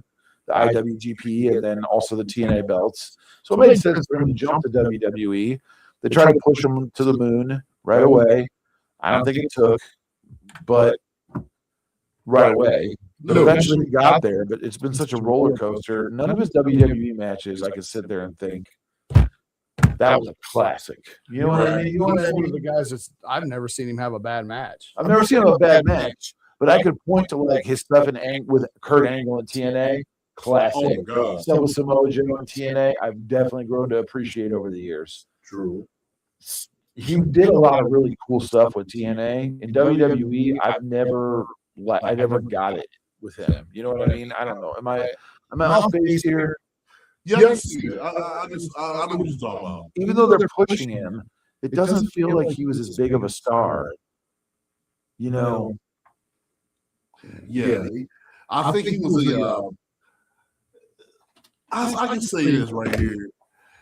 [SPEAKER 3] the IWGP, and then also the TNA belts. So it made sense for him to jump to WWE. They tried to push him to the moon right away. I don't think it took, but right away. But eventually he got there, but it's been such a roller coaster. None of his WWE matches, I could sit there and think, that was a classic. You know what I mean? You know what I
[SPEAKER 4] He's one
[SPEAKER 3] mean?
[SPEAKER 4] of the guys that's I've never seen him have a bad match.
[SPEAKER 3] I've never seen him have a bad match, but I could point to like his stuff with Kurt Angle and TNA. Classic.
[SPEAKER 2] Oh my god.
[SPEAKER 3] Stuff with Samoa Joe and TNA. I've definitely grown to appreciate over the years.
[SPEAKER 2] True.
[SPEAKER 3] he did a lot of really cool stuff with TNA. In WWE, I never got it with him. You know what I mean? I don't know. Am I off base here?
[SPEAKER 2] Yes, I know what you're talking about.
[SPEAKER 3] Even though they're pushing him, it doesn't feel like he was as big of a star. You know?
[SPEAKER 2] Yeah, I think he was a. I can say this right here.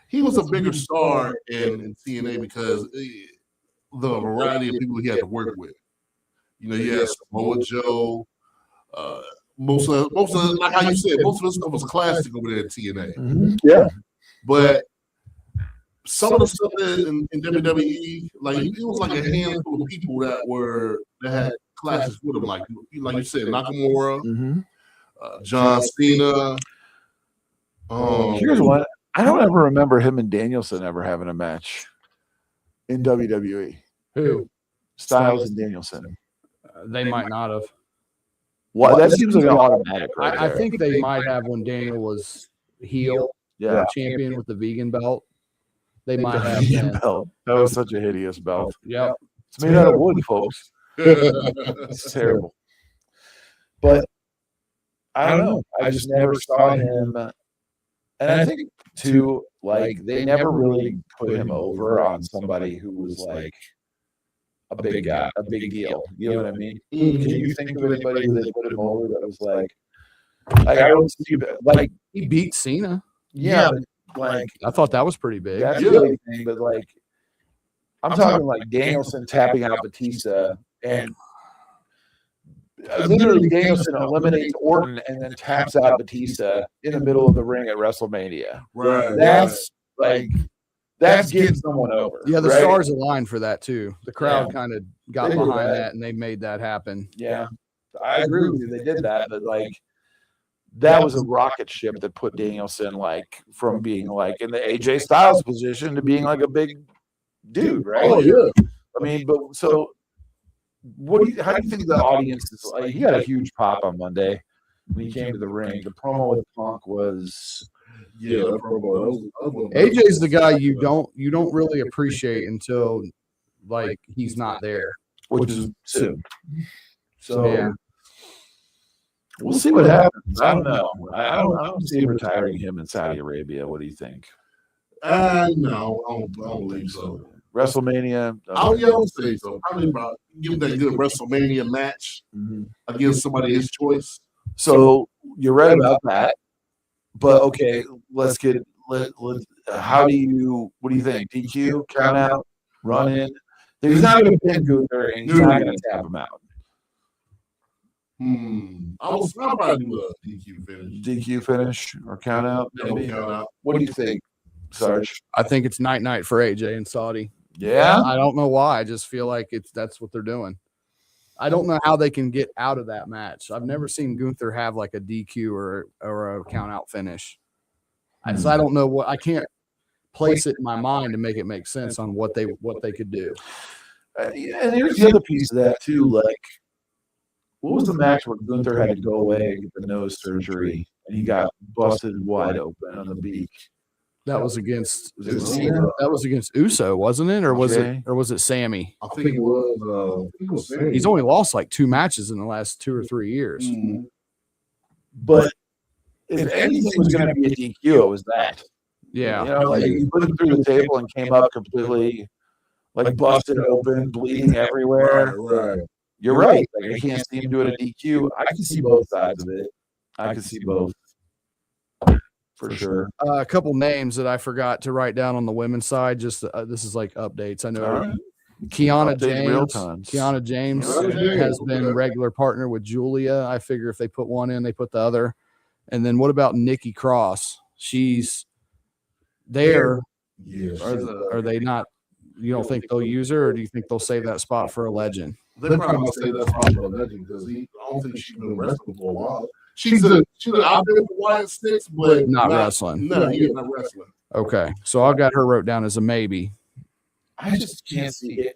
[SPEAKER 2] He was a bigger star in TNA because the variety of people he had to work with. You know, he had Samoa Joe. Most of like how you said, most of this stuff was classic over there at TNA.
[SPEAKER 3] Yeah.
[SPEAKER 2] But some of the stuff in WWE, like it was like a handful of people that had classes with him, like you said, Nakamura, John Cena.
[SPEAKER 3] Here's what I don't ever remember him and Danielson ever having a match in WWE.
[SPEAKER 4] Who?
[SPEAKER 3] Styles and Danielson.
[SPEAKER 4] They might not have.
[SPEAKER 3] What? That seems like an automatic. Right
[SPEAKER 4] I
[SPEAKER 3] there.
[SPEAKER 4] think they might have when Daniel was heel,
[SPEAKER 3] Yeah.
[SPEAKER 4] champion with the vegan belt. They might have.
[SPEAKER 3] Vegan
[SPEAKER 4] Then.
[SPEAKER 3] belt. That was such a hideous belt.
[SPEAKER 4] Yep.
[SPEAKER 3] It's made out of wood, folks. It's terrible. But I don't know. I just never saw him. And I think too, like they never really put him over on somebody who was like a big guy, a big deal. You know what I mean? Can you think of anybody who they put him over that was like I don't see, like
[SPEAKER 4] He beat Cena.
[SPEAKER 3] yeah, like
[SPEAKER 4] I thought that was pretty big.
[SPEAKER 3] that's the big thing. But like I'm talking like Danielson tapping out Batista and literally Danielson eliminates Orton and then taps out Batista in the middle of the ring at WrestleMania.
[SPEAKER 2] Right.
[SPEAKER 3] That's like that's getting someone over.
[SPEAKER 4] Yeah, the
[SPEAKER 3] right?
[SPEAKER 4] stars aligned for that too. The crowd kind of got
[SPEAKER 3] They did
[SPEAKER 4] behind
[SPEAKER 3] that.
[SPEAKER 4] that and they made that happen.
[SPEAKER 3] Yeah, I agree with you. They did that, but like that was a rocket ship that put Danielson like from being like in the AJ Styles position to being like a big dude, right?
[SPEAKER 2] Oh yeah.
[SPEAKER 3] I mean, but so what do you? How do you think the audience is like? He got a huge pop on Monday when he came to the ring. The promo with Punk was
[SPEAKER 2] Yeah, that promo.
[SPEAKER 4] AJ's the guy you don't really appreciate until like he's not there.
[SPEAKER 3] which is soon. So
[SPEAKER 4] Yeah.
[SPEAKER 3] we'll see what happens. I don't know. I don't see retiring him in Saudi Arabia. What do you think?
[SPEAKER 2] No, I don't believe so.
[SPEAKER 3] WrestleMania.
[SPEAKER 2] I would say so. Probably about give him that good WrestleMania match against somebody his choice.
[SPEAKER 3] So you're right about that. But okay, let's get how do you what do you think? DQ, count out, run in. He's not gonna pin Gunther and he's not gonna tap him out.
[SPEAKER 2] I'll probably do a DQ finish.
[SPEAKER 3] DQ finish or count out, maybe.
[SPEAKER 2] Count out.
[SPEAKER 3] What do you think, Sarge?
[SPEAKER 4] I think it's night for AJ and Saudi.
[SPEAKER 3] Yeah.
[SPEAKER 4] I don't know why. I just feel like that's what they're doing. I don't know how they can get out of that match. I've never seen Gunther have like a DQ or a count out finish. So I don't know what I can't place it in my mind to make it make sense on what they could do.
[SPEAKER 3] Yeah, and here's the other piece of that too. Like, what was the match where Gunther had to go away and get the nose surgery and he got busted wide open on the beak?
[SPEAKER 4] That was against
[SPEAKER 3] Cena?
[SPEAKER 4] that was against Uso, wasn't it? Or was
[SPEAKER 3] Okay.
[SPEAKER 4] it Sammy?
[SPEAKER 2] I think it was. Sammy.
[SPEAKER 4] He's only lost like 2 matches in the last 2 or 3 years.
[SPEAKER 3] But if anything was going to be a DQ, it was that.
[SPEAKER 4] Yeah.
[SPEAKER 3] You know, like he put him through the table and came up completely like busted open, bleeding everywhere.
[SPEAKER 2] Right.
[SPEAKER 3] You're right. Like I can't see him doing a DQ. I can see both sides of it. I can see both for sure.
[SPEAKER 4] A couple names that I forgot to write down on the women's side. Just this is like updates. I know
[SPEAKER 3] All right.
[SPEAKER 4] Kiana
[SPEAKER 3] Update real
[SPEAKER 4] James.
[SPEAKER 3] time.
[SPEAKER 4] Kiana James
[SPEAKER 2] Kiana James,
[SPEAKER 4] has been
[SPEAKER 2] okay.
[SPEAKER 4] regular partner with Julia. I figure if they put one in, they put the other. And then what about Nikki Cross? She's there.
[SPEAKER 2] Yeah.
[SPEAKER 4] Are they not? You don't think they'll use her, or do you think they'll save that spot for a legend?
[SPEAKER 2] They probably might say that's probably a legend because I don't think she's been wrestling for a while. She's out there with Wyatt Sticks, but
[SPEAKER 4] Not wrestling.
[SPEAKER 2] No, yeah, not wrestling.
[SPEAKER 4] Okay, so I got her wrote down as a maybe.
[SPEAKER 3] I just can't see it.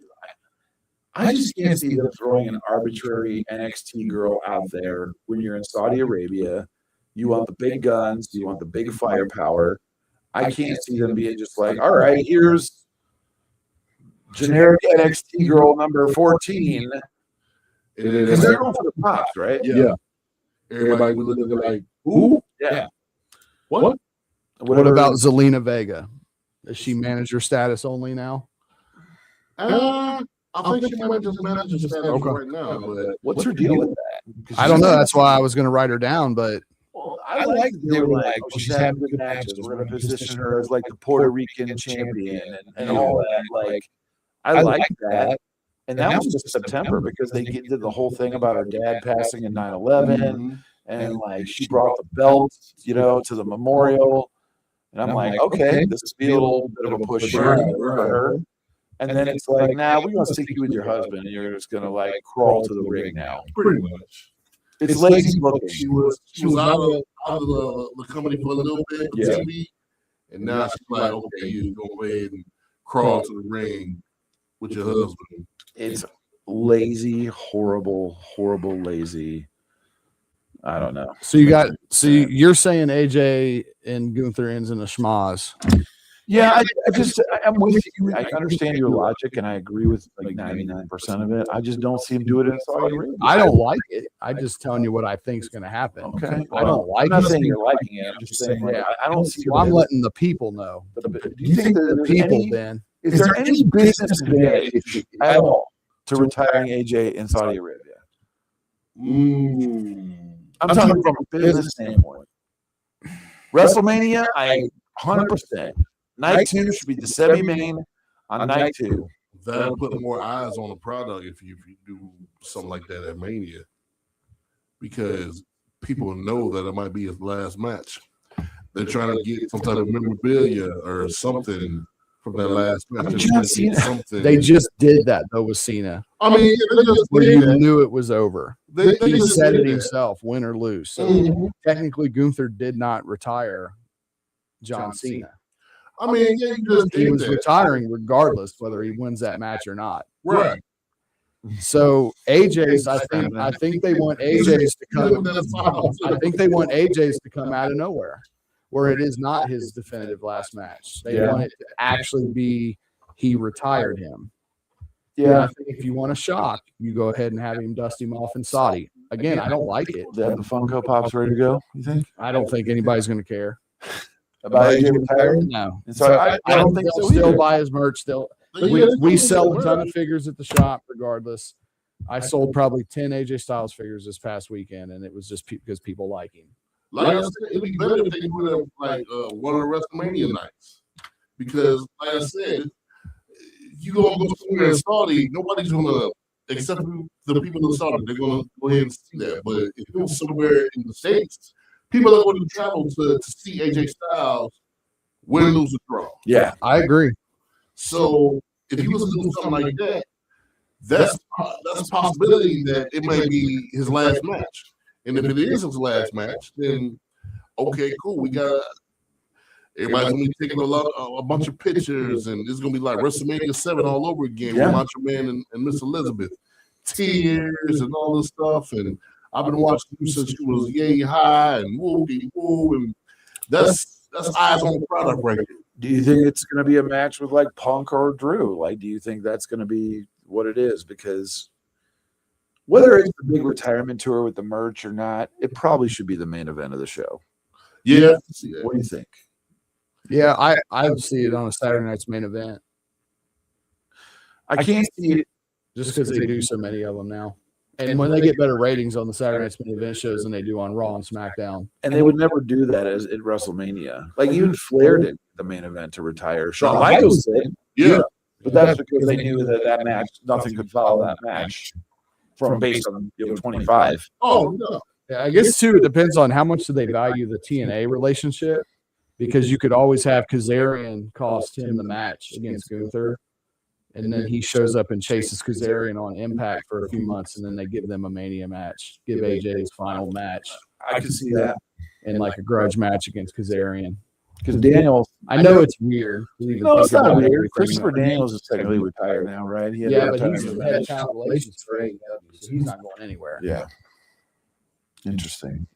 [SPEAKER 3] I just can't see them throwing an arbitrary NXT girl out there when you're in Saudi Arabia. You want the big guns, you want the big firepower. I can't see them being just like, all right, here's generic NXT girl number 14. Because they're going for the pops, right?
[SPEAKER 2] Yeah. Everybody was looking like, who?
[SPEAKER 3] Yeah.
[SPEAKER 2] What?
[SPEAKER 4] What about Zelina Vega? Is she manager status only now?
[SPEAKER 2] I think she might just manage the status right now. But
[SPEAKER 3] what's her deal with that?
[SPEAKER 4] I don't know. That's why I was going to write her down, but
[SPEAKER 3] I like they were like, oh, she's having good matches. We're going to position her as like the Puerto Rican champion and all that. Like, I like that. And that was just September because they did the whole thing about her dad passing in 9/11, and like she brought the belt, to the memorial. And I'm like, okay, this would be a little bit of a push for her. And then it's like, nah, we're going to stick you with your husband, and you're just going to like crawl to the ring now.
[SPEAKER 2] pretty much.
[SPEAKER 3] It's lazy looking.
[SPEAKER 2] She was out of the company for a little bit, TV, and now she's like, okay, you go ahead and crawl to the ring with your husband.
[SPEAKER 3] It's lazy, horrible, lazy. I don't know.
[SPEAKER 4] so you're saying AJ and Gunther ends in a schmoz.
[SPEAKER 3] Yeah, I'm with you. I understand your logic, and I agree with like 99% of it. I just don't see him do it in Saudi Arabia.
[SPEAKER 4] I don't like it. I'm just telling you what I think's going to happen.
[SPEAKER 3] Okay,
[SPEAKER 4] I don't like
[SPEAKER 3] I'm not
[SPEAKER 4] it.
[SPEAKER 3] saying you're liking it. I'm just saying, like, I don't see.
[SPEAKER 4] Well, I'm letting the people know.
[SPEAKER 3] But do you think that
[SPEAKER 4] The
[SPEAKER 3] there's
[SPEAKER 4] people,
[SPEAKER 3] any,
[SPEAKER 4] Ben.
[SPEAKER 3] is there any business advantage at all to retiring AJ in Saudi Arabia? I'm talking from a business standpoint. WrestleMania, 100%. Night 2 should be the semi-main on night 2.
[SPEAKER 2] That'll put more eyes on the product if you do something like that at Mania, because people know that it might be his last match. They're trying to get some type of memorabilia or something from that last match.
[SPEAKER 4] They just did that though with Cena.
[SPEAKER 2] I mean, they just
[SPEAKER 4] Where
[SPEAKER 2] did
[SPEAKER 4] you
[SPEAKER 2] that.
[SPEAKER 4] knew it was over.
[SPEAKER 2] They
[SPEAKER 4] He
[SPEAKER 2] just
[SPEAKER 4] said
[SPEAKER 2] did
[SPEAKER 4] it
[SPEAKER 2] that.
[SPEAKER 4] himself, win or lose. So technically, Gunther did not retire John Cena.
[SPEAKER 2] I mean, yeah, you just
[SPEAKER 4] He
[SPEAKER 2] did
[SPEAKER 4] was
[SPEAKER 2] that.
[SPEAKER 4] retiring regardless whether he wins that match or not.
[SPEAKER 2] Right.
[SPEAKER 4] So AJ's, I think they want AJ's to come. I think they want AJ's to come out of nowhere, where it is not his definitive last match. They want it to actually be he retired him. And I think if you want a shock, you go ahead and have him dust him off in Saudi. Again, I don't like it.
[SPEAKER 3] They have the Funko Pops ready to go, you think?
[SPEAKER 4] I don't think anybody's going to care.
[SPEAKER 3] About AJ retiring?
[SPEAKER 4] No.
[SPEAKER 3] And so I don't think
[SPEAKER 4] They'll
[SPEAKER 3] so
[SPEAKER 4] still
[SPEAKER 3] either.
[SPEAKER 4] buy his merch. We sell a ton of figures at the shop regardless. I sold probably 10 AJ Styles figures this past weekend, and it was just because people like him.
[SPEAKER 2] Like I said, it'd be better if they do it like one of the WrestleMania nights, because like I said, you go somewhere in Saudi, nobody's gonna, except the people in Saudi, they're gonna go ahead and see that. But if it was somewhere in the States, people are going to travel to see AJ Styles win, lose, or draw.
[SPEAKER 3] Yeah.
[SPEAKER 4] I agree.
[SPEAKER 2] So if he was to do something like that, that's a possibility that it may be his last match. And if it is his last match, then okay, cool. We got everybody's gonna be taking a bunch of pictures, and it's gonna be like WrestleMania 7 all over again with Macho Man and Miss Elizabeth, tears and all this stuff. And I've been watching you since she was yay high and woo, and that's eyes on the product right there.
[SPEAKER 3] Do you think it's going to be a match with like Punk or Drew? Like, do you think that's going to be what it is? Because whether it's the big retirement tour with the merch or not, it probably should be the main event of the show.
[SPEAKER 2] Yeah.
[SPEAKER 3] What do you think?
[SPEAKER 4] Yeah, I would see it on a Saturday night's main event
[SPEAKER 3] I can't see it.
[SPEAKER 4] just because they do so many of them now. And when they get better ratings on the Saturday night's main event shows than they do on Raw and SmackDown.
[SPEAKER 3] And they would never do that as at WrestleMania. Like even Flair did the main event to retire. Shawn Michaels did.
[SPEAKER 2] Yeah.
[SPEAKER 3] But that's because they knew that match, nothing could follow that match from based on 25.
[SPEAKER 2] Oh no.
[SPEAKER 4] Yeah, I guess too, it depends on how much do they value the TNA relationship, because you could always have Kazarian cost him the match against Gunther, and then he shows up and chases Kazarian on Impact for a few months, and then they give them a Mania match, give AJ his final match,
[SPEAKER 3] I can see that.
[SPEAKER 4] and like a grudge match against Kazarian.
[SPEAKER 3] Because Daniels,
[SPEAKER 4] I know it's weird. to even
[SPEAKER 3] no, it's
[SPEAKER 4] think
[SPEAKER 3] not
[SPEAKER 4] about
[SPEAKER 3] weird.
[SPEAKER 4] everything.
[SPEAKER 3] Christopher Daniels is technically retired now, right? He had
[SPEAKER 4] Yeah,
[SPEAKER 3] that
[SPEAKER 4] but
[SPEAKER 3] time
[SPEAKER 4] he's
[SPEAKER 3] in
[SPEAKER 4] the
[SPEAKER 3] the
[SPEAKER 4] head
[SPEAKER 3] match.
[SPEAKER 4] talent relations for AEW, so he's not going anywhere.
[SPEAKER 3] Yeah. Interesting.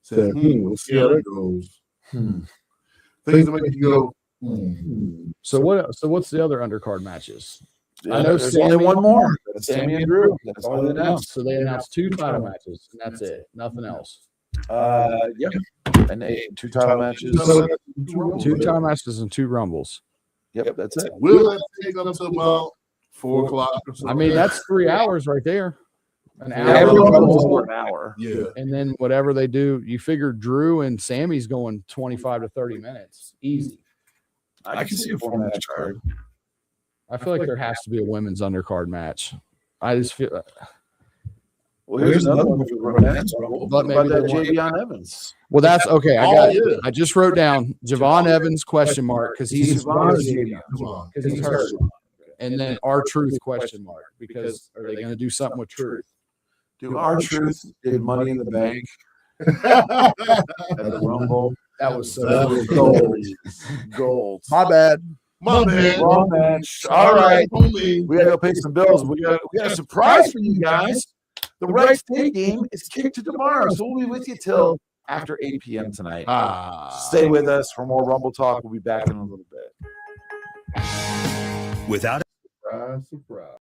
[SPEAKER 2] So, we'll see how that goes. Things that make you go.
[SPEAKER 4] So what's the other undercard matches? I know
[SPEAKER 3] there's only
[SPEAKER 4] Sammy-
[SPEAKER 3] one more. That's Sammy and Drew. That's all they announced.
[SPEAKER 4] So they announced 2 title matches, and that's it. Nothing else.
[SPEAKER 3] Yeah. And 2 title matches.
[SPEAKER 4] 2 title matches and 2 rumbles.
[SPEAKER 3] Yep, that's it.
[SPEAKER 2] Will that take up to about 4 o'clock or something?
[SPEAKER 4] I mean, that's 3 hours right there. An hour.
[SPEAKER 3] Every
[SPEAKER 2] Yeah.
[SPEAKER 3] rumble's for an hour.
[SPEAKER 2] Yeah.
[SPEAKER 4] And then whatever they do, you figure Drew and Sammy's going 25 to 30 minutes. Easy.
[SPEAKER 3] I can see a 4-match card.
[SPEAKER 4] I feel like there has to be a women's undercard match. I just feel
[SPEAKER 3] Well, here's another one for the romance rumble.
[SPEAKER 4] But
[SPEAKER 3] What about
[SPEAKER 4] maybe
[SPEAKER 3] that
[SPEAKER 4] they want-
[SPEAKER 3] Javion Evans?
[SPEAKER 4] well, that's okay. I
[SPEAKER 2] Oh,
[SPEAKER 4] got it.
[SPEAKER 2] yeah.
[SPEAKER 4] I just wrote down Javon Evans question mark because he's
[SPEAKER 3] Javon or Javion?
[SPEAKER 2] Come on.
[SPEAKER 4] because he's hurt. And then our truth question mark because are they going to do something with truth?
[SPEAKER 3] Dude, R-Truth did Money in the Bank at the Rumble.
[SPEAKER 4] That was so
[SPEAKER 2] That was
[SPEAKER 3] gold. Gold.
[SPEAKER 4] My bad.
[SPEAKER 2] My man.
[SPEAKER 3] Wrong match. All right.
[SPEAKER 2] Only.
[SPEAKER 3] We gotta go pay some bills. We got a surprise for you guys. The Right State game is kicked to tomorrow, so we'll be with you till after 8 p.m. tonight. Stay with us for more Rumble Talk. We'll be back in a little bit.
[SPEAKER 1] Without
[SPEAKER 2] Surprise, surprise.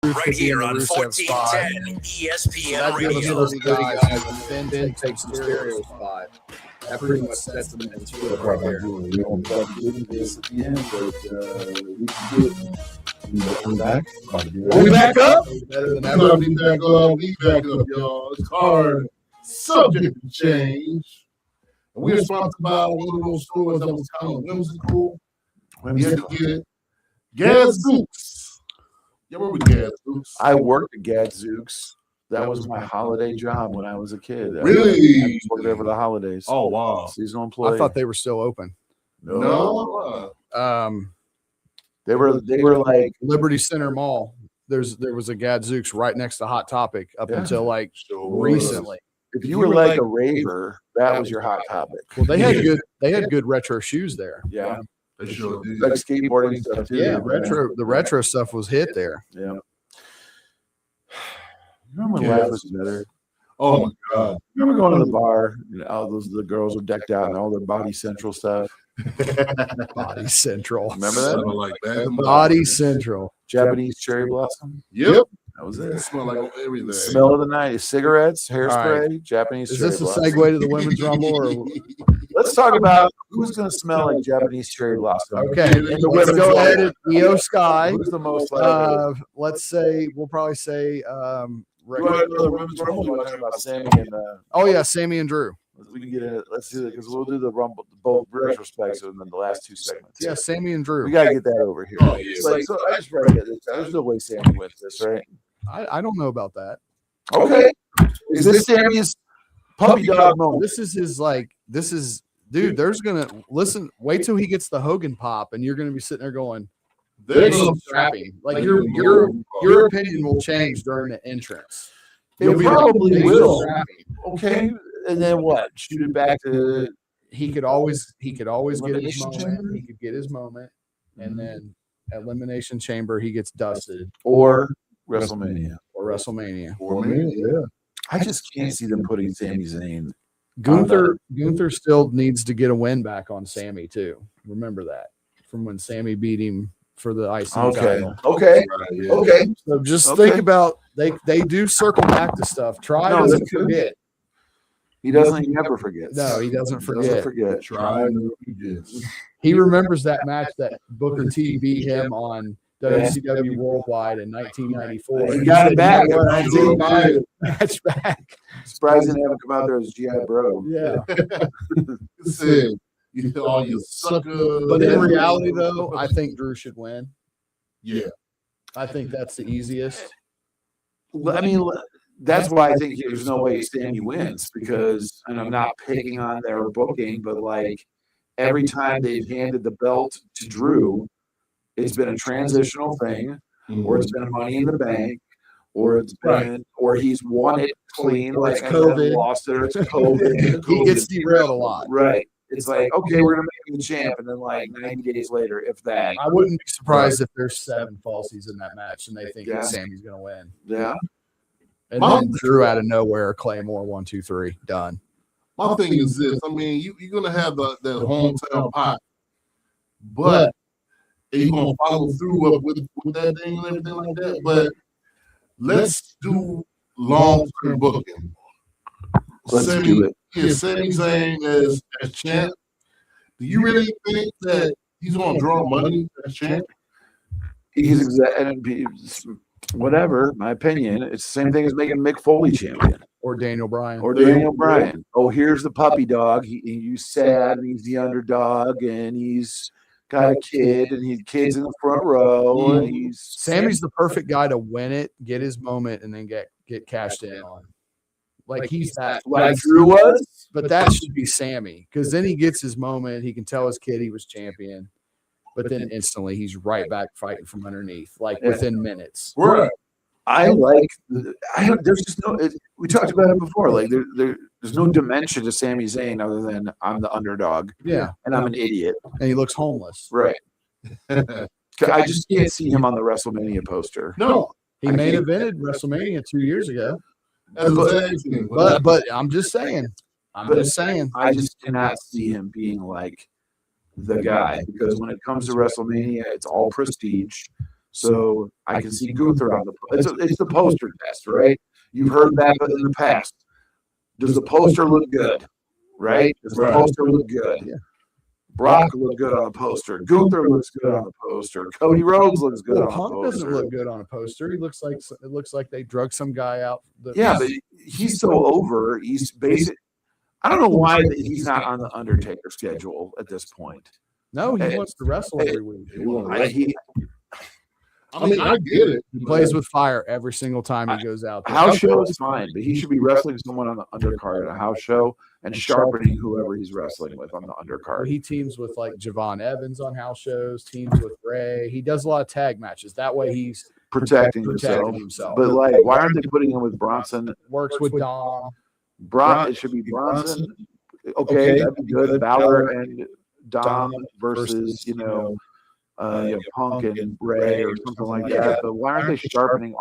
[SPEAKER 1] right here on 1410 ESPN
[SPEAKER 4] That gives us
[SPEAKER 1] Radio.
[SPEAKER 4] those 30 guys, and then takes the stereo spot. That pretty much sets them in split right there.
[SPEAKER 3] We don't get this at the end, but we can do it. We're back. Are we back up?
[SPEAKER 4] Better than
[SPEAKER 2] Never
[SPEAKER 4] ever.
[SPEAKER 2] be back up. Be back up, y'all. It's hard. Subject to change. And we're sponsored by one of those stores that was kind of whimsical. You had to get it. Gadzooks. You remember Gadzooks?
[SPEAKER 3] I worked at Gadzooks. That was my holiday job when I was a kid.
[SPEAKER 2] Really?
[SPEAKER 3] I just worked there for the holidays.
[SPEAKER 2] Oh, wow.
[SPEAKER 3] Seasonal employee.
[SPEAKER 4] I thought they were still open.
[SPEAKER 2] No.
[SPEAKER 4] Um,
[SPEAKER 3] They were like
[SPEAKER 4] Liberty Center Mall. There was a Gadzooks right next to Hot Topic up until like recently.
[SPEAKER 3] if you were like a raver, that was your hot topic.
[SPEAKER 4] Well, they had good retro shoes there.
[SPEAKER 3] Yeah,
[SPEAKER 2] They sure did.
[SPEAKER 3] like skateboarding stuff too.
[SPEAKER 4] Yeah, the retro stuff was hit there.
[SPEAKER 3] Yeah. Remember when life was better?
[SPEAKER 2] Oh my God.
[SPEAKER 3] Remember going to the bar and all the girls were decked out and all their Body Central stuff.
[SPEAKER 4] Body Central.
[SPEAKER 3] Remember that?
[SPEAKER 2] Smell like that.
[SPEAKER 4] Body Central.
[SPEAKER 3] Japanese cherry blossom.
[SPEAKER 2] Yep.
[SPEAKER 3] That was
[SPEAKER 2] It
[SPEAKER 3] it.
[SPEAKER 2] smell like everything.
[SPEAKER 3] Smell of the night. Cigarettes, hairspray,
[SPEAKER 4] All
[SPEAKER 3] Japanese
[SPEAKER 4] Is
[SPEAKER 3] cherry
[SPEAKER 4] this a
[SPEAKER 3] blossom.
[SPEAKER 4] segue to the women's rumble? Or
[SPEAKER 3] Let's talk about who's going to smell like Japanese cherry blossom.
[SPEAKER 4] okay,
[SPEAKER 3] In the
[SPEAKER 4] let's
[SPEAKER 3] women's
[SPEAKER 4] go
[SPEAKER 3] rumble.
[SPEAKER 4] ahead and EO Sky.
[SPEAKER 3] Who's the most likely?
[SPEAKER 4] Let's say we'll probably say.
[SPEAKER 3] You want to go to the women's rumble? You want to talk about Sammy and
[SPEAKER 4] Oh yeah, Sammy and Drew.
[SPEAKER 3] we can get it. Let's do it because we'll do the rumble, both retrospects, and then the last two segments.
[SPEAKER 4] Yeah, Sammy and
[SPEAKER 3] we
[SPEAKER 4] Drew.
[SPEAKER 3] gotta get that over here.
[SPEAKER 2] Oh, yeah.
[SPEAKER 3] It's like, so I just read this. There's no way Sammy wins this, right?
[SPEAKER 4] I don't know about that.
[SPEAKER 3] Okay. Is this Sammy's puppy dog moment?
[SPEAKER 4] This is his dude. There's gonna wait till he gets the Hogan pop, and you're gonna be sitting there going,
[SPEAKER 2] There's
[SPEAKER 4] "This
[SPEAKER 2] no
[SPEAKER 4] is strappy." Like your opinion will change during the entrance.
[SPEAKER 3] It
[SPEAKER 4] You'll be like,
[SPEAKER 3] probably
[SPEAKER 4] "This is
[SPEAKER 3] will.
[SPEAKER 4] strappy."
[SPEAKER 3] Okay. And then what? Shoot it back to
[SPEAKER 4] He could always get his
[SPEAKER 3] Elimination
[SPEAKER 4] moment.
[SPEAKER 3] Chamber?
[SPEAKER 4] He could get his moment, and then at Elimination Chamber he gets dusted
[SPEAKER 3] or WrestleMania.
[SPEAKER 4] or WrestleMania.
[SPEAKER 2] for me. Yeah.
[SPEAKER 3] I just can't see them putting Sami Zayn.
[SPEAKER 4] Gunther still needs to get a win back on Sammy too. Remember that from when Sammy beat him for the IC
[SPEAKER 3] Okay.
[SPEAKER 4] title.
[SPEAKER 3] Okay.
[SPEAKER 2] Right, yeah.
[SPEAKER 3] Okay.
[SPEAKER 4] So just
[SPEAKER 3] Okay.
[SPEAKER 4] think about they do circle back to stuff. Try
[SPEAKER 3] No,
[SPEAKER 4] doesn't
[SPEAKER 3] that's good.
[SPEAKER 4] forget.
[SPEAKER 3] He doesn't. He never forgets.
[SPEAKER 4] No, he doesn't
[SPEAKER 3] He
[SPEAKER 4] forget.
[SPEAKER 3] doesn't forget.
[SPEAKER 2] Try to yes.
[SPEAKER 4] He remembers that match that Booker T beat him on WCW Worldwide in 1994.
[SPEAKER 3] He got it back.
[SPEAKER 4] Match back.
[SPEAKER 3] Surprised he didn't have him come out there as GI Bro.
[SPEAKER 4] Yeah.
[SPEAKER 2] Said, you all you sucker.
[SPEAKER 4] But in reality, though, I think Drew should win.
[SPEAKER 2] yeah.
[SPEAKER 4] I think that's the easiest.
[SPEAKER 3] I mean, that's why I think there's no way Sammy wins because, and I'm not picking on their booking, but like every time they've handed the belt to Drew, it's been a transitional thing, or it's been Money in the Bank, or it's been, or he's won it clean,
[SPEAKER 4] Or it's
[SPEAKER 3] like and then
[SPEAKER 4] COVID.
[SPEAKER 3] lost it, or it's COVID.
[SPEAKER 4] He gets derailed a lot.
[SPEAKER 3] Right. It's like, okay, we're gonna make him the champ, and then like 90 days later, if that,
[SPEAKER 4] I wouldn't be surprised if there's 7 falsies in that match and they think
[SPEAKER 3] Yeah.
[SPEAKER 4] that Sammy's going to win.
[SPEAKER 3] yeah.
[SPEAKER 4] And then Drew out of nowhere, Claymore 1, 2, 3, done.
[SPEAKER 2] My thing is this. I mean, you're gonna have the hometown pop, but are you gonna follow through up with that thing and everything like that? But let's do long-term booking.
[SPEAKER 3] Let's do it.
[SPEAKER 2] Yeah, Sami Zayn as champ. Do you really think that he's gonna draw money as champ?
[SPEAKER 3] He's whatever. My opinion. It's the same thing as making Mick Foley champion.
[SPEAKER 4] Or Daniel Bryan.
[SPEAKER 3] Or Daniel Bryan. Oh, here's the puppy dog. He's sad and he's the underdog and he's got a kid and his kid's in the front row and he's
[SPEAKER 4] Sammy's the perfect guy to win it, get his moment, and then get cashed in on. Like he's that.
[SPEAKER 3] like Drew was.
[SPEAKER 4] But that should be Sammy because then he gets his moment. He can tell his kid he was champion, but then instantly he's right back fighting from underneath, like within minutes.
[SPEAKER 2] Right.
[SPEAKER 3] I like. There's just no. We talked about it before. Like there's no dimension to Sami Zayn other than I'm the underdog
[SPEAKER 4] Yeah,
[SPEAKER 3] and I'm an idiot.
[SPEAKER 4] and he looks homeless.
[SPEAKER 3] Right. I just can't see him on the WrestleMania poster.
[SPEAKER 2] No.
[SPEAKER 4] He main evented WrestleMania 2 years ago,
[SPEAKER 2] As a tag team.
[SPEAKER 4] but I'm just saying.
[SPEAKER 3] I just cannot see him being like the guy because when it comes to WrestleMania, it's all prestige. So I can see Gunther on the. It's the poster test, right? You've heard that in the past. Does the poster look good? Right? Does the
[SPEAKER 2] Right.
[SPEAKER 3] poster look good?
[SPEAKER 4] Yeah.
[SPEAKER 3] Brock looked good on the poster. Gunther looks good on the poster. Cody Rhodes looks good
[SPEAKER 4] Well,
[SPEAKER 3] on the
[SPEAKER 4] Punk doesn't
[SPEAKER 3] poster.
[SPEAKER 4] look good on a poster. He looks like it looks like they drug some guy out.
[SPEAKER 3] Yeah, but he's so over. He's basic. I don't know why he's not on the Undertaker schedule at this point.
[SPEAKER 4] No, he wants to wrestle every week.
[SPEAKER 2] I mean, I get it.
[SPEAKER 4] He plays with fire every single time he goes out there.
[SPEAKER 3] House show is fine, but he should be wrestling someone on the undercard at a house show. and sharpening whoever he's wrestling with on the undercard.
[SPEAKER 4] He teams with like Javon Evans on house shows, teams with Ray. He does a lot of tag matches. That way he's
[SPEAKER 3] protecting
[SPEAKER 4] protecting
[SPEAKER 3] himself.
[SPEAKER 4] himself.
[SPEAKER 3] But like, why aren't they putting him with Bronson?
[SPEAKER 4] Works with Dom.
[SPEAKER 3] It should be Bronson. Okay, that'd be good. Balor and Dom versus Punk and Ray or something like that. But why aren't they sharpening?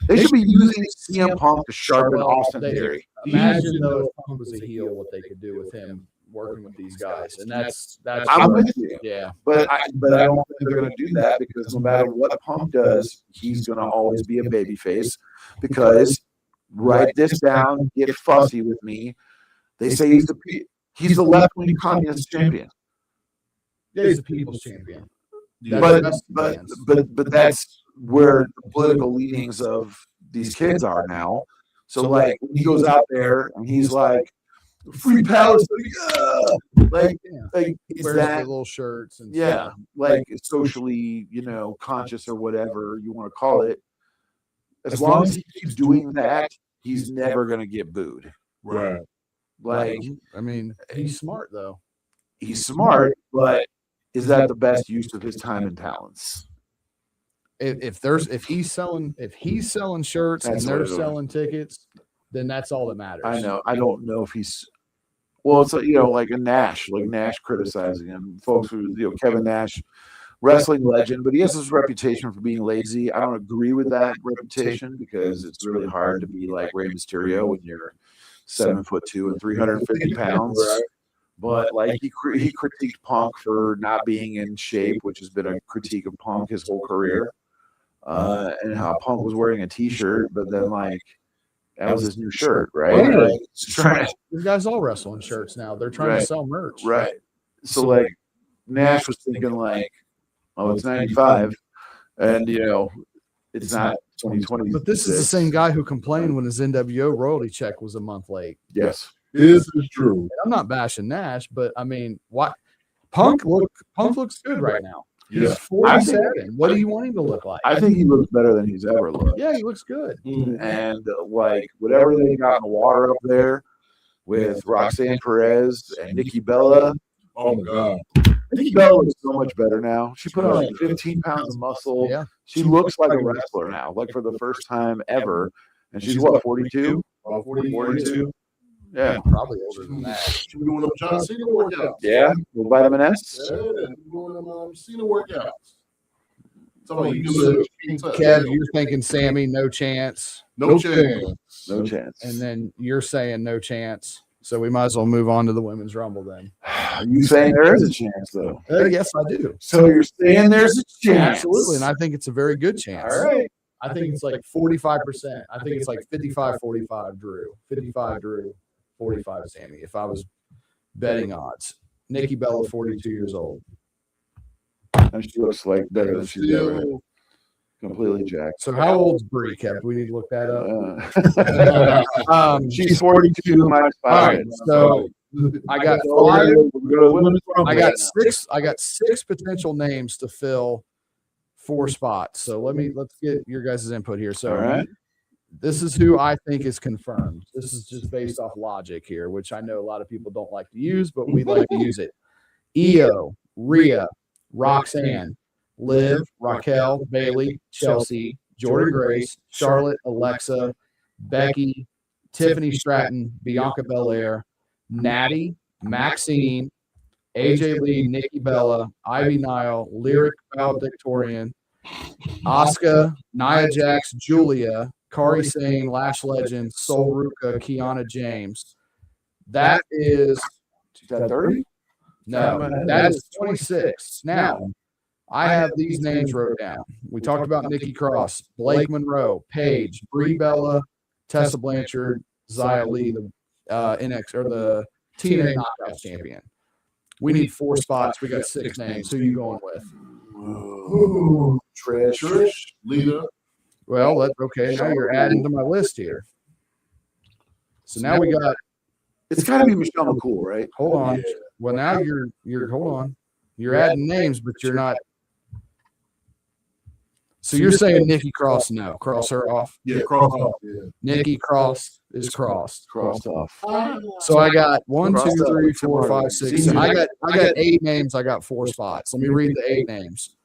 [SPEAKER 3] They should be using CM Punk to sharpen Austin Theory.
[SPEAKER 4] Imagine though if Punk was a heel, what they could do with him working with these guys, and that's.
[SPEAKER 3] I'm with you.
[SPEAKER 4] Yeah,
[SPEAKER 3] But I don't think they're going to do that because no matter what Punk does, he's going to always be a babyface. Because write this down, get fussy with me. They say he's the left-wing communist champion.
[SPEAKER 4] yeah, he's the people's champion.
[SPEAKER 3] But that's where the political leanings of these kids are now. So like when he goes out there and he's like, "Free Palestine," like is
[SPEAKER 4] Wears
[SPEAKER 3] that
[SPEAKER 4] the little shirts and
[SPEAKER 3] yeah,
[SPEAKER 4] stuff.
[SPEAKER 3] like socially conscious or whatever you want to call it. As long as he keeps doing that, he's never gonna get booed.
[SPEAKER 2] Right.
[SPEAKER 3] Like
[SPEAKER 4] I mean, he's smart though.
[SPEAKER 3] he's smart, but is that the best use of his time and talents?
[SPEAKER 4] If he's selling shirts
[SPEAKER 3] That's
[SPEAKER 4] and they're
[SPEAKER 3] what it is.
[SPEAKER 4] selling tickets, then that's all that matters.
[SPEAKER 3] I know. I don't know if he's. Well, it's like a Nash, like Nash criticizing him. Folks who Kevin Nash, wrestling legend, but he has this reputation for being lazy. I don't agree with that reputation because it's really hard to be like Rey Mysterio when you're 7'2" and 350 pounds. But like he critiqued Punk for not being in shape, which has been a critique of Punk his whole career, and how Punk was wearing a T-shirt, but then like that was his new shirt, right?
[SPEAKER 4] Yeah.
[SPEAKER 3] Like, he's trying to,
[SPEAKER 4] These guys all wrestle in shirts now. They're trying
[SPEAKER 3] Right.
[SPEAKER 4] to sell merch.
[SPEAKER 3] right. So like Nash was thinking like, oh, it's 95, and it's not 2020.
[SPEAKER 4] But this is the same guy who complained when his NWO royalty check was a month late.
[SPEAKER 3] Yes.
[SPEAKER 2] This is true.
[SPEAKER 4] And I'm not bashing Nash, but I mean, what Punk looks good right now.
[SPEAKER 2] Yeah.
[SPEAKER 4] He's 47. What do you want him to look like?
[SPEAKER 3] I think he looks better than he's ever looked.
[SPEAKER 4] Yeah, he looks good.
[SPEAKER 3] And like whatever they got in the water up there with Roxanne Perez and Nikki Bella.
[SPEAKER 2] Oh my God.
[SPEAKER 3] Nikki Bella looks so much better now. She put on like 15 pounds of muscle.
[SPEAKER 4] Yeah.
[SPEAKER 3] She looks like a wrestler now, like for the first time ever. And she's what, 42? 42? Yeah.
[SPEAKER 4] Probably older than that.
[SPEAKER 2] She was doing them John Cena workouts.
[SPEAKER 3] Yeah. With vitamin S.
[SPEAKER 2] Yeah, doing them Cena workouts. Somebody
[SPEAKER 4] Kev, you're thinking Sammy, no chance.
[SPEAKER 2] no chance.
[SPEAKER 3] No chance.
[SPEAKER 4] And then you're saying no chance. So we might as well move on to the women's rumble then.
[SPEAKER 3] Are you saying there is a chance though?
[SPEAKER 4] Yes, I do.
[SPEAKER 3] So you're saying there's a chance?
[SPEAKER 4] Absolutely. And I think it's a very good chance.
[SPEAKER 3] All right.
[SPEAKER 4] I think it's like 45%. I think it's like 55-45 Drew. 55 Drew, 45 Sammy. If I was betting odds. Nikki Bella, 42 years old.
[SPEAKER 3] And she looks like better than she's ever been. Completely jacked.
[SPEAKER 4] So how old's Brie, Kev? Do we need to look that up?
[SPEAKER 3] She's 42 minus 5.
[SPEAKER 4] All right. So I got I got six potential names to fill 4 spots. So let's get your guys' input here. So
[SPEAKER 3] All right.
[SPEAKER 4] this is who I think is confirmed. This is just based off logic here, which I know a lot of people don't like to use, but we like to use it. Io, Rhea, Roxanne, Liv, Raquel, Bailey, Chelsea, Jordan Grace, Charlotte, Alexa, Becky, Tiffany Stratton, Bianca Belair, Natty, Maxine, AJ Lee, Nikki Bella, Ivy Nile, Lyric Valedictorian, Asuka, Nia Jax, Julia, Kari Sane, Lash Legend, Sol Ruka, Kiana James. That is
[SPEAKER 3] She's at 30?
[SPEAKER 4] no, that is 26. Now, I have these names wrote down. We talked about Nikki Cross, Blake Monroe, Paige, Brie Bella, Tessa Blanchard, Xia Li, the NX or the TNA Knockouts champion. We need 4 spots. We got 6 names. Who you going with?
[SPEAKER 3] Trish.
[SPEAKER 2] Lita.
[SPEAKER 4] Well, that's okay. Now you're adding to my list here. So now we got.
[SPEAKER 3] It's got to be Michelle McCool, right?
[SPEAKER 4] Hold on. Well, now you're hold on. You're adding names, but you're not. So you're saying Nikki Cross? No, cross her off.
[SPEAKER 2] Yeah, cross off. Yeah.
[SPEAKER 4] Nikki Cross is crossed.
[SPEAKER 3] Crossed off.
[SPEAKER 4] So I got 1, 2,
[SPEAKER 3] Crossed out
[SPEAKER 4] 3,
[SPEAKER 3] with
[SPEAKER 4] 4, 5, 6. I got 8 names. I got 4 spots. Let me read the 8 names: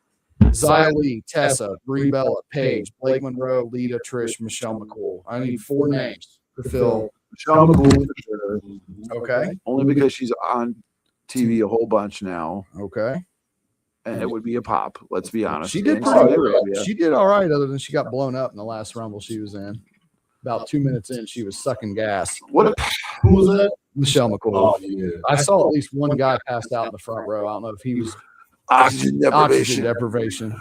[SPEAKER 4] Zia Lee, Tessa, Brie Bella, Paige, Blake Monroe, Lita, Trish, Michelle McCool. I need 4 names to fill.
[SPEAKER 3] Michelle McCool for sure.
[SPEAKER 4] Okay.
[SPEAKER 3] Only because she's on TV a whole bunch now,
[SPEAKER 4] Okay.
[SPEAKER 3] and it would be a pop. Let's be honest.
[SPEAKER 4] She did
[SPEAKER 3] In
[SPEAKER 4] pretty
[SPEAKER 3] Saudi
[SPEAKER 4] good.
[SPEAKER 3] Arabia.
[SPEAKER 4] She did all right, other than she got blown up in the last Rumble she was in. About 2 minutes in, she was sucking gas.
[SPEAKER 3] What?
[SPEAKER 2] Who was that?
[SPEAKER 4] Michelle McCool.
[SPEAKER 2] Oh, yeah.
[SPEAKER 4] I saw at least one guy passed out in the front row. I don't know if he was
[SPEAKER 3] Oxygen
[SPEAKER 4] oxygen
[SPEAKER 3] deprivation.
[SPEAKER 4] deprivation.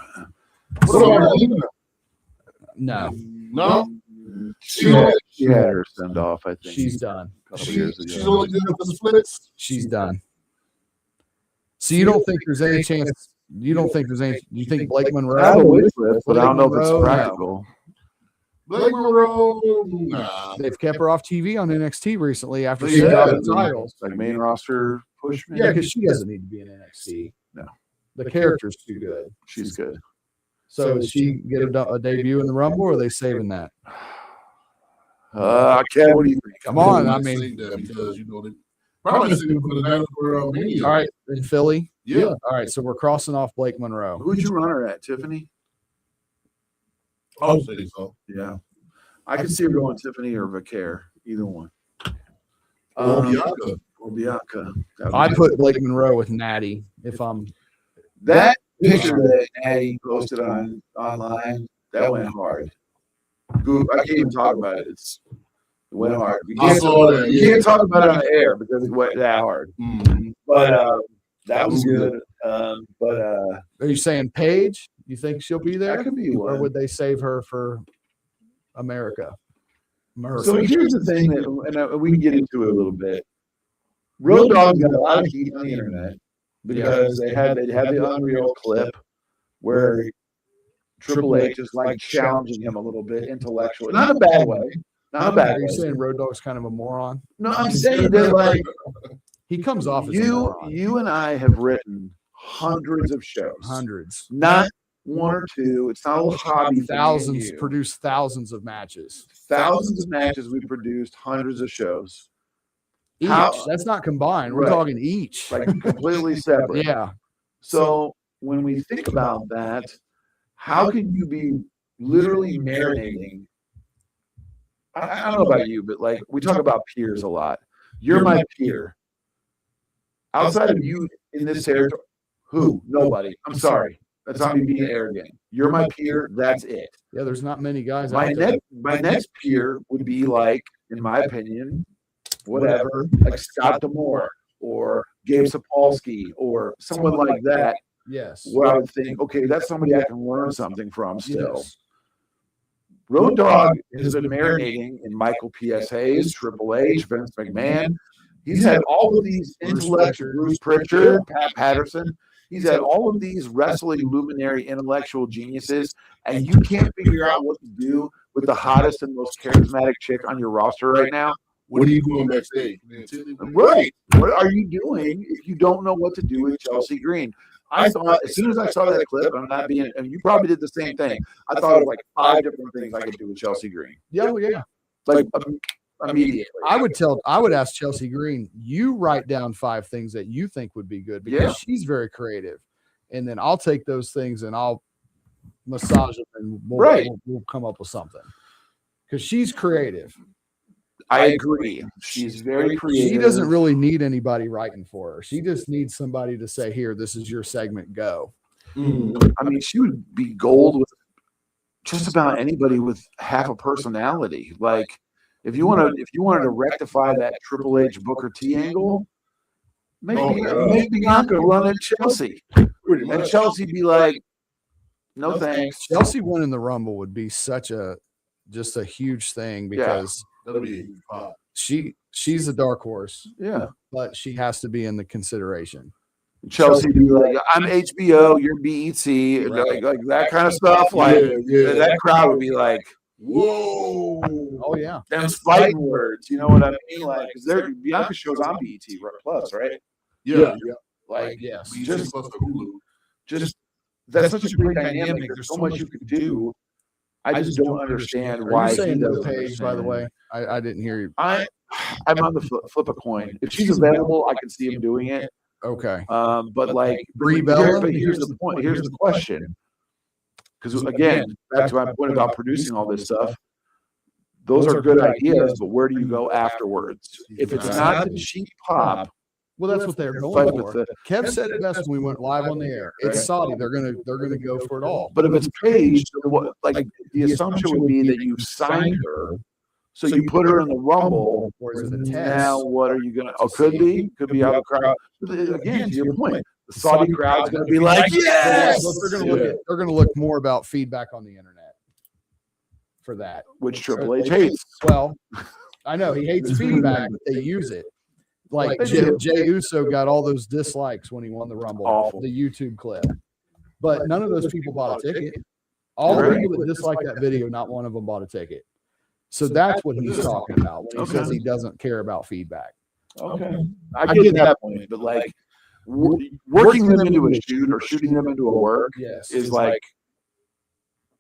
[SPEAKER 2] What about Lita?
[SPEAKER 4] No,
[SPEAKER 2] No?
[SPEAKER 3] She had her send off. I think
[SPEAKER 4] she's done.
[SPEAKER 3] a couple years
[SPEAKER 2] She's
[SPEAKER 3] ago.
[SPEAKER 2] only good for the splits.
[SPEAKER 4] She's done. So you don't think there's any chance? You don't think there's any? You think Blake
[SPEAKER 3] I have a
[SPEAKER 4] Monroe?
[SPEAKER 3] wish list, but I don't know if it's
[SPEAKER 4] Monroe, no.
[SPEAKER 3] practical.
[SPEAKER 2] Blake Monroe, nah.
[SPEAKER 4] They've kept her off TV on NXT recently after she
[SPEAKER 2] Yeah.
[SPEAKER 4] got the titles.
[SPEAKER 3] Like main roster push.
[SPEAKER 4] Yeah, because she doesn't need to be in NXT.
[SPEAKER 3] No.
[SPEAKER 4] The character's too good.
[SPEAKER 3] she's good.
[SPEAKER 4] So does she get a debut in the Rumble, or are they saving that?
[SPEAKER 3] Ken, what do you think?
[SPEAKER 4] Come on, I
[SPEAKER 2] I'd
[SPEAKER 4] mean,
[SPEAKER 2] say that because they probably just didn't put it down for Mania.
[SPEAKER 4] all right, in Philly.
[SPEAKER 2] Yeah.
[SPEAKER 4] All right, so we're crossing off Blake Monroe.
[SPEAKER 3] Who'd you run her at, Tiffany?
[SPEAKER 2] I would say so.
[SPEAKER 3] Yeah, I could see her going Tiffany or Vicaire, either one.
[SPEAKER 2] Or Bianca.
[SPEAKER 3] Or Bianca. That would
[SPEAKER 4] I
[SPEAKER 3] be-
[SPEAKER 4] put Blake Monroe with Natty. If I'm
[SPEAKER 3] that picture that Natty posted online. That went hard. I can't even talk about it. It went hard.
[SPEAKER 2] I saw that.
[SPEAKER 3] You can't talk about it on the air because it went that hard.
[SPEAKER 2] Mhm.
[SPEAKER 3] But that was good.
[SPEAKER 4] are you saying Paige? You think she'll be there,
[SPEAKER 3] That could be
[SPEAKER 4] or
[SPEAKER 3] one.
[SPEAKER 4] would they save her for America?
[SPEAKER 3] So here's the thing that, and we can get into it a little bit. Road Dogg got a lot of heat on the internet because they had the Unreal clip where Triple H is like challenging him a little bit intellectually, not in a bad way, not a bad
[SPEAKER 4] Are you
[SPEAKER 3] way.
[SPEAKER 4] saying Road Dogg's kind of a moron?
[SPEAKER 3] No, I'm saying that like
[SPEAKER 4] He comes off as a
[SPEAKER 3] you
[SPEAKER 4] moron.
[SPEAKER 3] and I have written hundreds of shows,
[SPEAKER 4] Hundreds,
[SPEAKER 3] not one or two. It's not a little hobby. for me and
[SPEAKER 4] thousands,
[SPEAKER 3] you.
[SPEAKER 4] produce thousands of matches.
[SPEAKER 3] Thousands of matches. We produced hundreds of shows,
[SPEAKER 4] Each.
[SPEAKER 3] How-
[SPEAKER 4] That's not combined. We're
[SPEAKER 3] Right.
[SPEAKER 4] talking each.
[SPEAKER 3] like completely separate.
[SPEAKER 4] Yeah.
[SPEAKER 3] So when we think about that, how can you be literally marinating? I don't know about you, but like we talk about peers a lot. You're my peer. Outside of you in this territory, who? Nobody. I'm sorry. That's not me being arrogant. You're my peer. That's it.
[SPEAKER 4] Yeah. There's not many guys
[SPEAKER 3] My
[SPEAKER 4] out there.
[SPEAKER 3] next peer would be like, in my opinion, whatever, like Scott D'Amore or Gabe Sapolsky or someone like that.
[SPEAKER 4] Yes.
[SPEAKER 3] Where I would think, okay, that's somebody I can learn something from still.
[SPEAKER 4] Yes.
[SPEAKER 3] Road Dogg has been marinating in Michael P.S. Hayes, Triple H, Vince McMahon. He's had all of these intellectual, Bruce Pritchard, Pat Patterson. He's had all of these wrestling luminary intellectual geniuses, and you can't figure out what to do with the hottest and most charismatic chick on your roster right now.
[SPEAKER 2] What are you doing backstage?
[SPEAKER 3] Right. What are you doing if you don't know what to do with Chelsea Green? I thought as soon as I saw that clip, I'm not being, and you probably did the same thing. I thought of like 5 different things I could do with Chelsea Green,
[SPEAKER 4] Yeah. Well, yeah.
[SPEAKER 3] like immediately.
[SPEAKER 4] I would ask Chelsea Green, you write down 5 things that you think would be good because
[SPEAKER 3] Yeah.
[SPEAKER 4] she's very creative. And then I'll take those things and I'll massage them and
[SPEAKER 3] Right.
[SPEAKER 4] we'll come up with something. Because she's creative.
[SPEAKER 3] I agree. She's very creative.
[SPEAKER 4] She doesn't really need anybody writing for her. She just needs somebody to say, here, this is your segment, go.
[SPEAKER 3] I mean, she would be gold with just about anybody with half a personality. Like, if you wanted to rectify that Triple H Booker T angle, make Bianca run at Chelsea, and Chelsea be like, "No thanks."
[SPEAKER 4] Chelsea winning the Rumble would be such just a huge thing because
[SPEAKER 2] That'll be a huge pop.
[SPEAKER 4] she's a dark horse,
[SPEAKER 3] Yeah,
[SPEAKER 4] but she has to be in the consideration.
[SPEAKER 3] Chelsea be like, "I'm HBO, you're BET," like that kind of stuff. Like that crowd would be like, "Whoa!"
[SPEAKER 4] Oh yeah.
[SPEAKER 3] Them fighting words, you know what I mean? Like, because Bianca shows on BET Plus, right?
[SPEAKER 2] Yeah.
[SPEAKER 3] Like,
[SPEAKER 4] Yes.
[SPEAKER 2] Just plus the Hulu.
[SPEAKER 3] just that's such a great dynamic. There's so much you could do. I just don't understand why.
[SPEAKER 4] Are you saying no
[SPEAKER 3] doesn't
[SPEAKER 4] Paige, by the way? I didn't hear you.
[SPEAKER 3] I'm on the flip a coin. If she's available, I can see him doing it.
[SPEAKER 4] Okay.
[SPEAKER 3] But like
[SPEAKER 4] Brie Bella?
[SPEAKER 3] but here's the point. Here's the question. Because again, back to my point about producing all this stuff, those are good ideas, but where do you go afterwards? If it's not the cheap pop,
[SPEAKER 4] Well, that's what they're
[SPEAKER 3] fight
[SPEAKER 4] going
[SPEAKER 3] with
[SPEAKER 4] for.
[SPEAKER 3] the,
[SPEAKER 4] Kev said it best when we went live on the air. It's Saudi. They're gonna go for it all.
[SPEAKER 3] but if it's Paige, like the assumption would be that you signed her, so you put her in the Rumble.
[SPEAKER 4] Or is it a test?
[SPEAKER 3] Now what are you gonna? Oh, could be how the crowd. Again, to your point, the Saudi crowd's gonna be like, yes.
[SPEAKER 4] They're gonna look more about feedback on the internet for that.
[SPEAKER 3] Which Triple H hates.
[SPEAKER 4] Well, I know he hates feedback, but they use it. Like Jey Uso got all those dislikes when he won the Rumble,
[SPEAKER 3] Awful.
[SPEAKER 4] the YouTube clip. But none of those people bought a ticket. All the people that dislike that video, not one of them bought a ticket. So that's what he's talking about when he says he doesn't care about feedback.
[SPEAKER 3] Okay, I get that point, but like working them into a shoot or shooting them into a work
[SPEAKER 4] Yes.
[SPEAKER 3] is like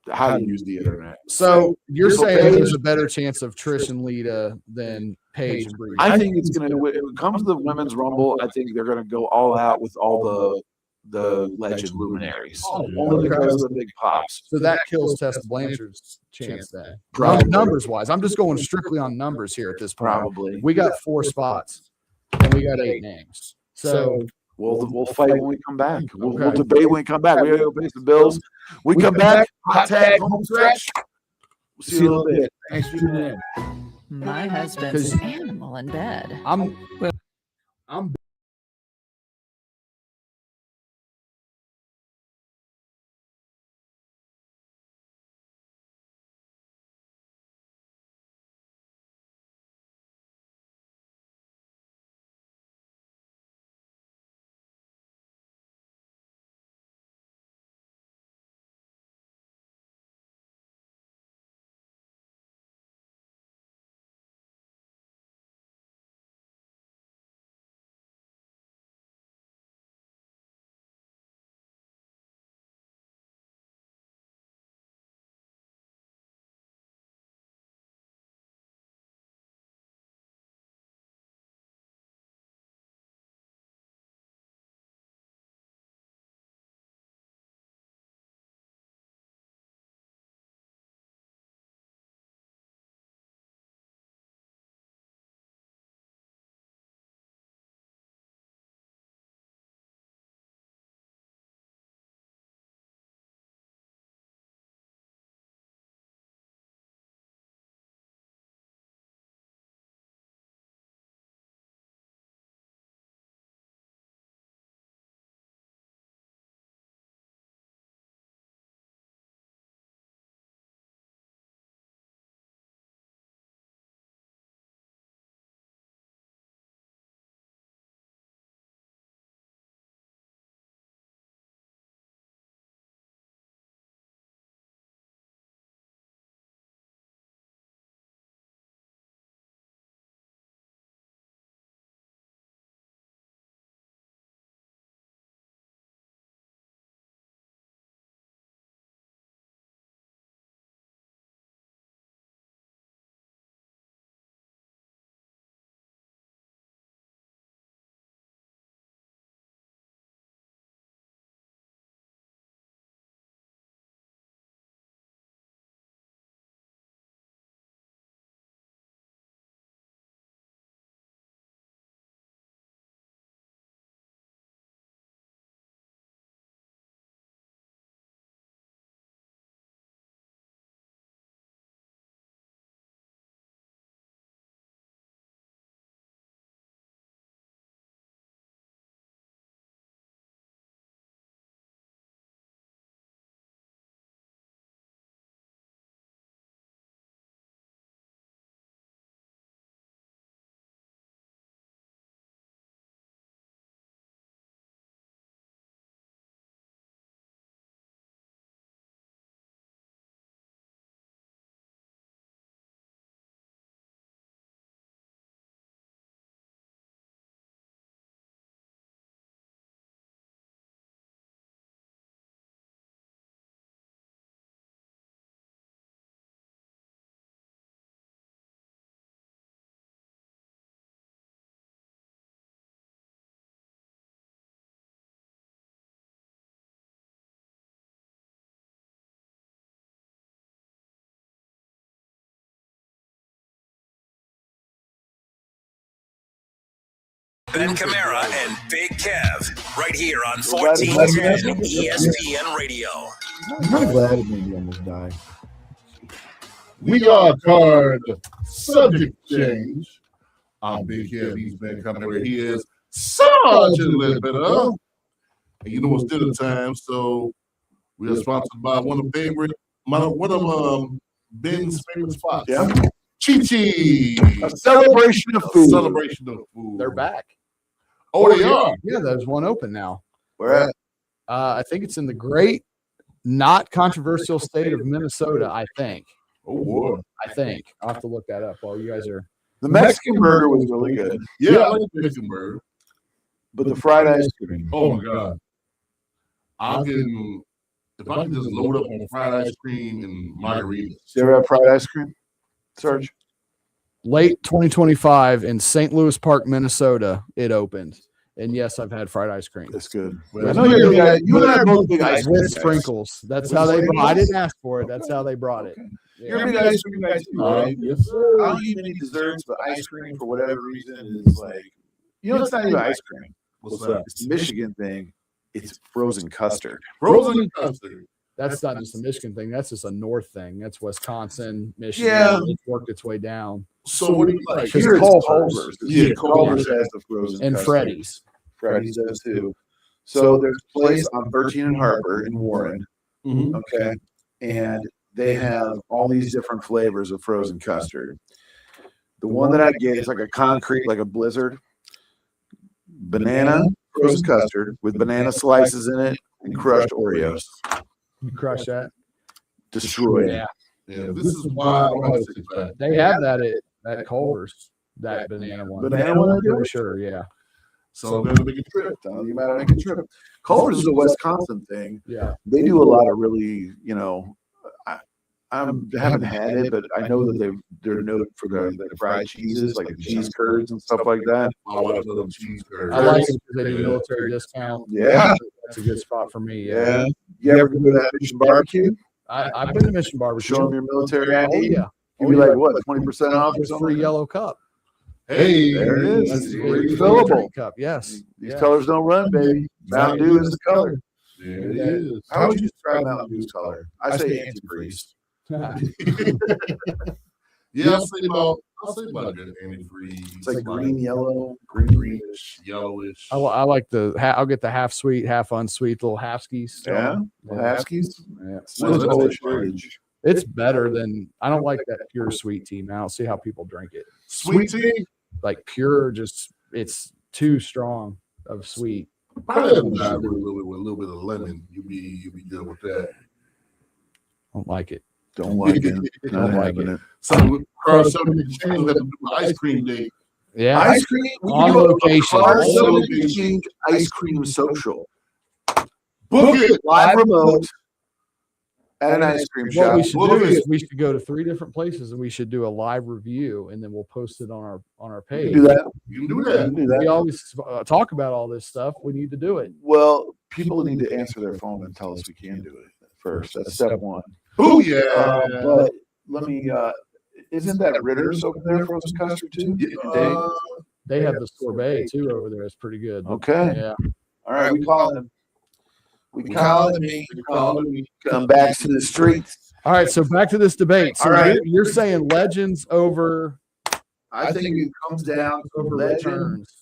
[SPEAKER 3] how you use the internet.
[SPEAKER 4] So you're
[SPEAKER 3] So
[SPEAKER 4] saying
[SPEAKER 3] Paige-
[SPEAKER 4] there's a better chance of Trish and Lita than Paige and Brie?
[SPEAKER 3] I think it's gonna when it comes to the women's rumble, I think they're gonna go all out with all the legend luminaries, only because of the big pops.
[SPEAKER 4] So that kills Tessa Blanchard's chance then.
[SPEAKER 3] Probably.
[SPEAKER 4] Numbers wise, I'm just going strictly on numbers here at this point.
[SPEAKER 3] Probably.
[SPEAKER 4] We got 4 spots and we got 8 names. So
[SPEAKER 3] We'll fight when we come back. We'll
[SPEAKER 4] Okay.
[SPEAKER 3] debate when we come back. We gotta go pay some bills. We come back. Hot tag home stretch. We'll see you in a little bit. Thanks for tuning in.
[SPEAKER 7] My husband's an animal in bed.
[SPEAKER 4] I'm
[SPEAKER 1] Ben Camara and Big Kev, right here on 1410 ESPN Radio.
[SPEAKER 3] I'm kind of glad it made me almost die.
[SPEAKER 2] We are card subject change. I'm Big Kev. He's been coming where he is Sergeant a little bit up. And you know it's dinner time, so we are sponsored by one of Ben's favorite spots.
[SPEAKER 3] Yeah.
[SPEAKER 2] Chi-Chi.
[SPEAKER 3] A celebration of
[SPEAKER 2] A
[SPEAKER 3] food.
[SPEAKER 2] celebration of food.
[SPEAKER 4] They're back.
[SPEAKER 2] Oh, they are.
[SPEAKER 4] Yeah, there's one open now.
[SPEAKER 3] Where at?
[SPEAKER 4] I think it's in the great, not controversial state of Minnesota. I think.
[SPEAKER 2] Oh, boy.
[SPEAKER 4] I'll have to look that up while you guys are.
[SPEAKER 3] The Mexican burger was really good,
[SPEAKER 2] Yeah, I like the Mexican burger.
[SPEAKER 3] but the fried ice cream.
[SPEAKER 2] Oh, my God. If I can just load up on fried ice cream and margaritas.
[SPEAKER 3] You ever have fried ice cream, Serge?
[SPEAKER 4] Late 2025 in St. Louis Park, Minnesota, it opened. And yes, I've had fried ice cream
[SPEAKER 3] That's good.
[SPEAKER 2] Well,
[SPEAKER 3] I know you and I are both big ice cream
[SPEAKER 4] with
[SPEAKER 3] guys.
[SPEAKER 4] sprinkles. That's how they brought. I didn't ask for it. That's how they brought it.
[SPEAKER 3] You're a big ice cream guy too, right?
[SPEAKER 2] Yes, sir.
[SPEAKER 3] I don't eat any desserts, but ice cream for whatever reason is like, it's not even ice cream.
[SPEAKER 2] What's that?
[SPEAKER 3] It's the Michigan thing. It's frozen custard.
[SPEAKER 2] Frozen custard.
[SPEAKER 4] That's not just a Michigan thing. That's just a North thing. That's Wisconsin, Michigan.
[SPEAKER 3] Yeah.
[SPEAKER 4] It's worked its way down.
[SPEAKER 2] So what do you like?
[SPEAKER 4] Just
[SPEAKER 3] Here it's
[SPEAKER 4] Culver's.
[SPEAKER 2] Yeah,
[SPEAKER 3] Culver's has the frozen
[SPEAKER 4] And
[SPEAKER 3] custard.
[SPEAKER 4] Freddy's.
[SPEAKER 3] Freddy's does too. So there's a place on 13 and Harper in Warren,
[SPEAKER 2] Mhm.
[SPEAKER 3] okay, and they have all these different flavors of frozen custard. The one that I get is like a concrete, like a blizzard, banana frozen custard with banana slices in it and crushed Oreos.
[SPEAKER 4] You crush that.
[SPEAKER 3] Destroyed.
[SPEAKER 4] Yeah.
[SPEAKER 2] Yeah, this is why I don't have a six-pack.
[SPEAKER 4] They have that at Culver's. That banana one.
[SPEAKER 3] Banana one?
[SPEAKER 4] I'm pretty sure. Yeah.
[SPEAKER 2] So I'm gonna make a trip.
[SPEAKER 3] You might make a trip. Culver's is a Wisconsin thing.
[SPEAKER 4] Yeah.
[SPEAKER 3] They do a lot of really, I haven't had it, but I know that they're noted for the fried cheeses, like the cheese curds and stuff like that.
[SPEAKER 2] My wife loves them cheese curds.
[SPEAKER 4] I like it because they do military discount.
[SPEAKER 3] Yeah.
[SPEAKER 4] That's a good spot for me.
[SPEAKER 3] Yeah. You ever go to that Mission barbecue?
[SPEAKER 4] I've been to Mission Barbecue.
[SPEAKER 3] Show them your military
[SPEAKER 4] Oh,
[SPEAKER 3] ID.
[SPEAKER 4] yeah.
[SPEAKER 3] You'd be like, what, 20% off or
[SPEAKER 4] It's a
[SPEAKER 3] something?
[SPEAKER 4] free yellow cup.
[SPEAKER 2] Hey,
[SPEAKER 3] There it is.
[SPEAKER 4] That's
[SPEAKER 3] It's
[SPEAKER 4] a free
[SPEAKER 3] refillable.
[SPEAKER 4] drink cup. Yes.
[SPEAKER 3] These
[SPEAKER 4] Yeah.
[SPEAKER 3] colors don't run, baby. Mountain Dew is the color.
[SPEAKER 2] There it is.
[SPEAKER 3] How would you describe Mountain Dew's color? I say antifreeze.
[SPEAKER 2] Yeah, I'll say about good antifreeze.
[SPEAKER 3] It's like green, yellow, greenish.
[SPEAKER 2] yellowish.
[SPEAKER 4] I like I'll get the half sweet, half unsweet little halfskis.
[SPEAKER 3] Yeah. Huskies.
[SPEAKER 4] Yeah.
[SPEAKER 3] Smells Polish heritage.
[SPEAKER 4] It's better than I don't like that pure sweet tea. Now I'll see how people drink it.
[SPEAKER 2] Sweet tea.
[SPEAKER 4] Like pure, just it's too strong of sweet.
[SPEAKER 2] Probably with a little bit of lemon. You be good with that.
[SPEAKER 4] I don't like it.
[SPEAKER 3] Don't like it. Not
[SPEAKER 4] like
[SPEAKER 3] having it.
[SPEAKER 2] So, Carl, something change that to do with ice cream day.
[SPEAKER 4] Yeah.
[SPEAKER 3] Ice cream we
[SPEAKER 4] On
[SPEAKER 3] can go to
[SPEAKER 4] location.
[SPEAKER 3] Car
[SPEAKER 2] On
[SPEAKER 3] Soda
[SPEAKER 2] location.
[SPEAKER 3] Exchange Ice Cream Social.
[SPEAKER 2] Book it.
[SPEAKER 3] Live remote at an ice cream
[SPEAKER 4] What
[SPEAKER 3] shop.
[SPEAKER 4] we should
[SPEAKER 2] Look
[SPEAKER 4] do
[SPEAKER 2] at
[SPEAKER 4] is
[SPEAKER 2] it.
[SPEAKER 4] we should go to 3 different places and we should do a live review and then we'll post it on our
[SPEAKER 3] You
[SPEAKER 4] page.
[SPEAKER 3] can do that.
[SPEAKER 2] You can do
[SPEAKER 3] You
[SPEAKER 2] that.
[SPEAKER 3] can do
[SPEAKER 4] We
[SPEAKER 3] that.
[SPEAKER 4] always talk about all this stuff. We need to do it.
[SPEAKER 3] Well, people need to answer their phone and tell us we can do it first. That's step one.
[SPEAKER 2] Oh yeah.
[SPEAKER 3] But let me. Isn't that Ritter's over there, frozen custard too?
[SPEAKER 2] Uh,
[SPEAKER 4] They have the sorbet too over there. It's pretty good.
[SPEAKER 3] Okay.
[SPEAKER 4] Yeah.
[SPEAKER 3] All right. We calling him. We calling me. We calling me. Come back to the streets.
[SPEAKER 4] All right. So back to this debate. So
[SPEAKER 3] All right.
[SPEAKER 4] you're saying legends over
[SPEAKER 3] I think it comes down to legend.
[SPEAKER 4] returns.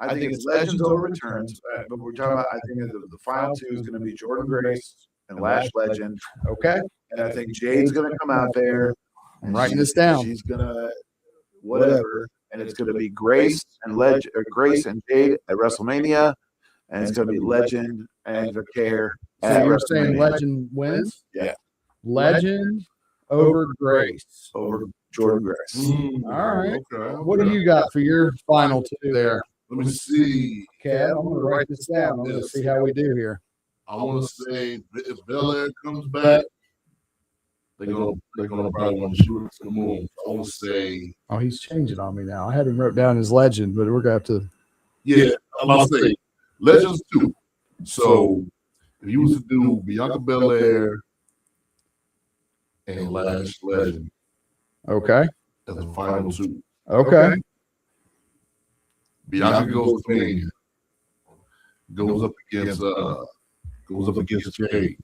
[SPEAKER 3] I think it's legends over returns. But we're talking about. I think the final two is going to be Jordan Grace and Lash Legend.
[SPEAKER 4] Okay.
[SPEAKER 3] And I think Jade's going to come out there.
[SPEAKER 4] I'm writing this down.
[SPEAKER 3] She's gonna whatever, and it's gonna be Grace and Legend, or Grace and Jade at WrestleMania, and it's gonna be Legend and Vaquer
[SPEAKER 4] So
[SPEAKER 3] at
[SPEAKER 4] you're saying
[SPEAKER 3] WrestleMania
[SPEAKER 4] legend wins?
[SPEAKER 3] Yeah.
[SPEAKER 4] Legend over Grace.
[SPEAKER 3] over Jordan Grace.
[SPEAKER 4] All right.
[SPEAKER 2] Okay.
[SPEAKER 4] What do you got for your final two there,
[SPEAKER 2] Let me see.
[SPEAKER 4] Kev? I'm gonna write this down. I'm gonna see how we do here.
[SPEAKER 2] I want to say if Belair comes back, they're gonna probably want to shoot it to the moon. I want to say
[SPEAKER 4] Oh, he's changing on me now. I had him wrote down as legend, but we're gonna have to.
[SPEAKER 2] yeah. I'm about to say Legends 2. So if you was to do Bianca Belair and Lash Legend
[SPEAKER 4] Okay.
[SPEAKER 2] as the final two,
[SPEAKER 4] Okay.
[SPEAKER 2] Bianca goes to Mania. Goes up against Jade.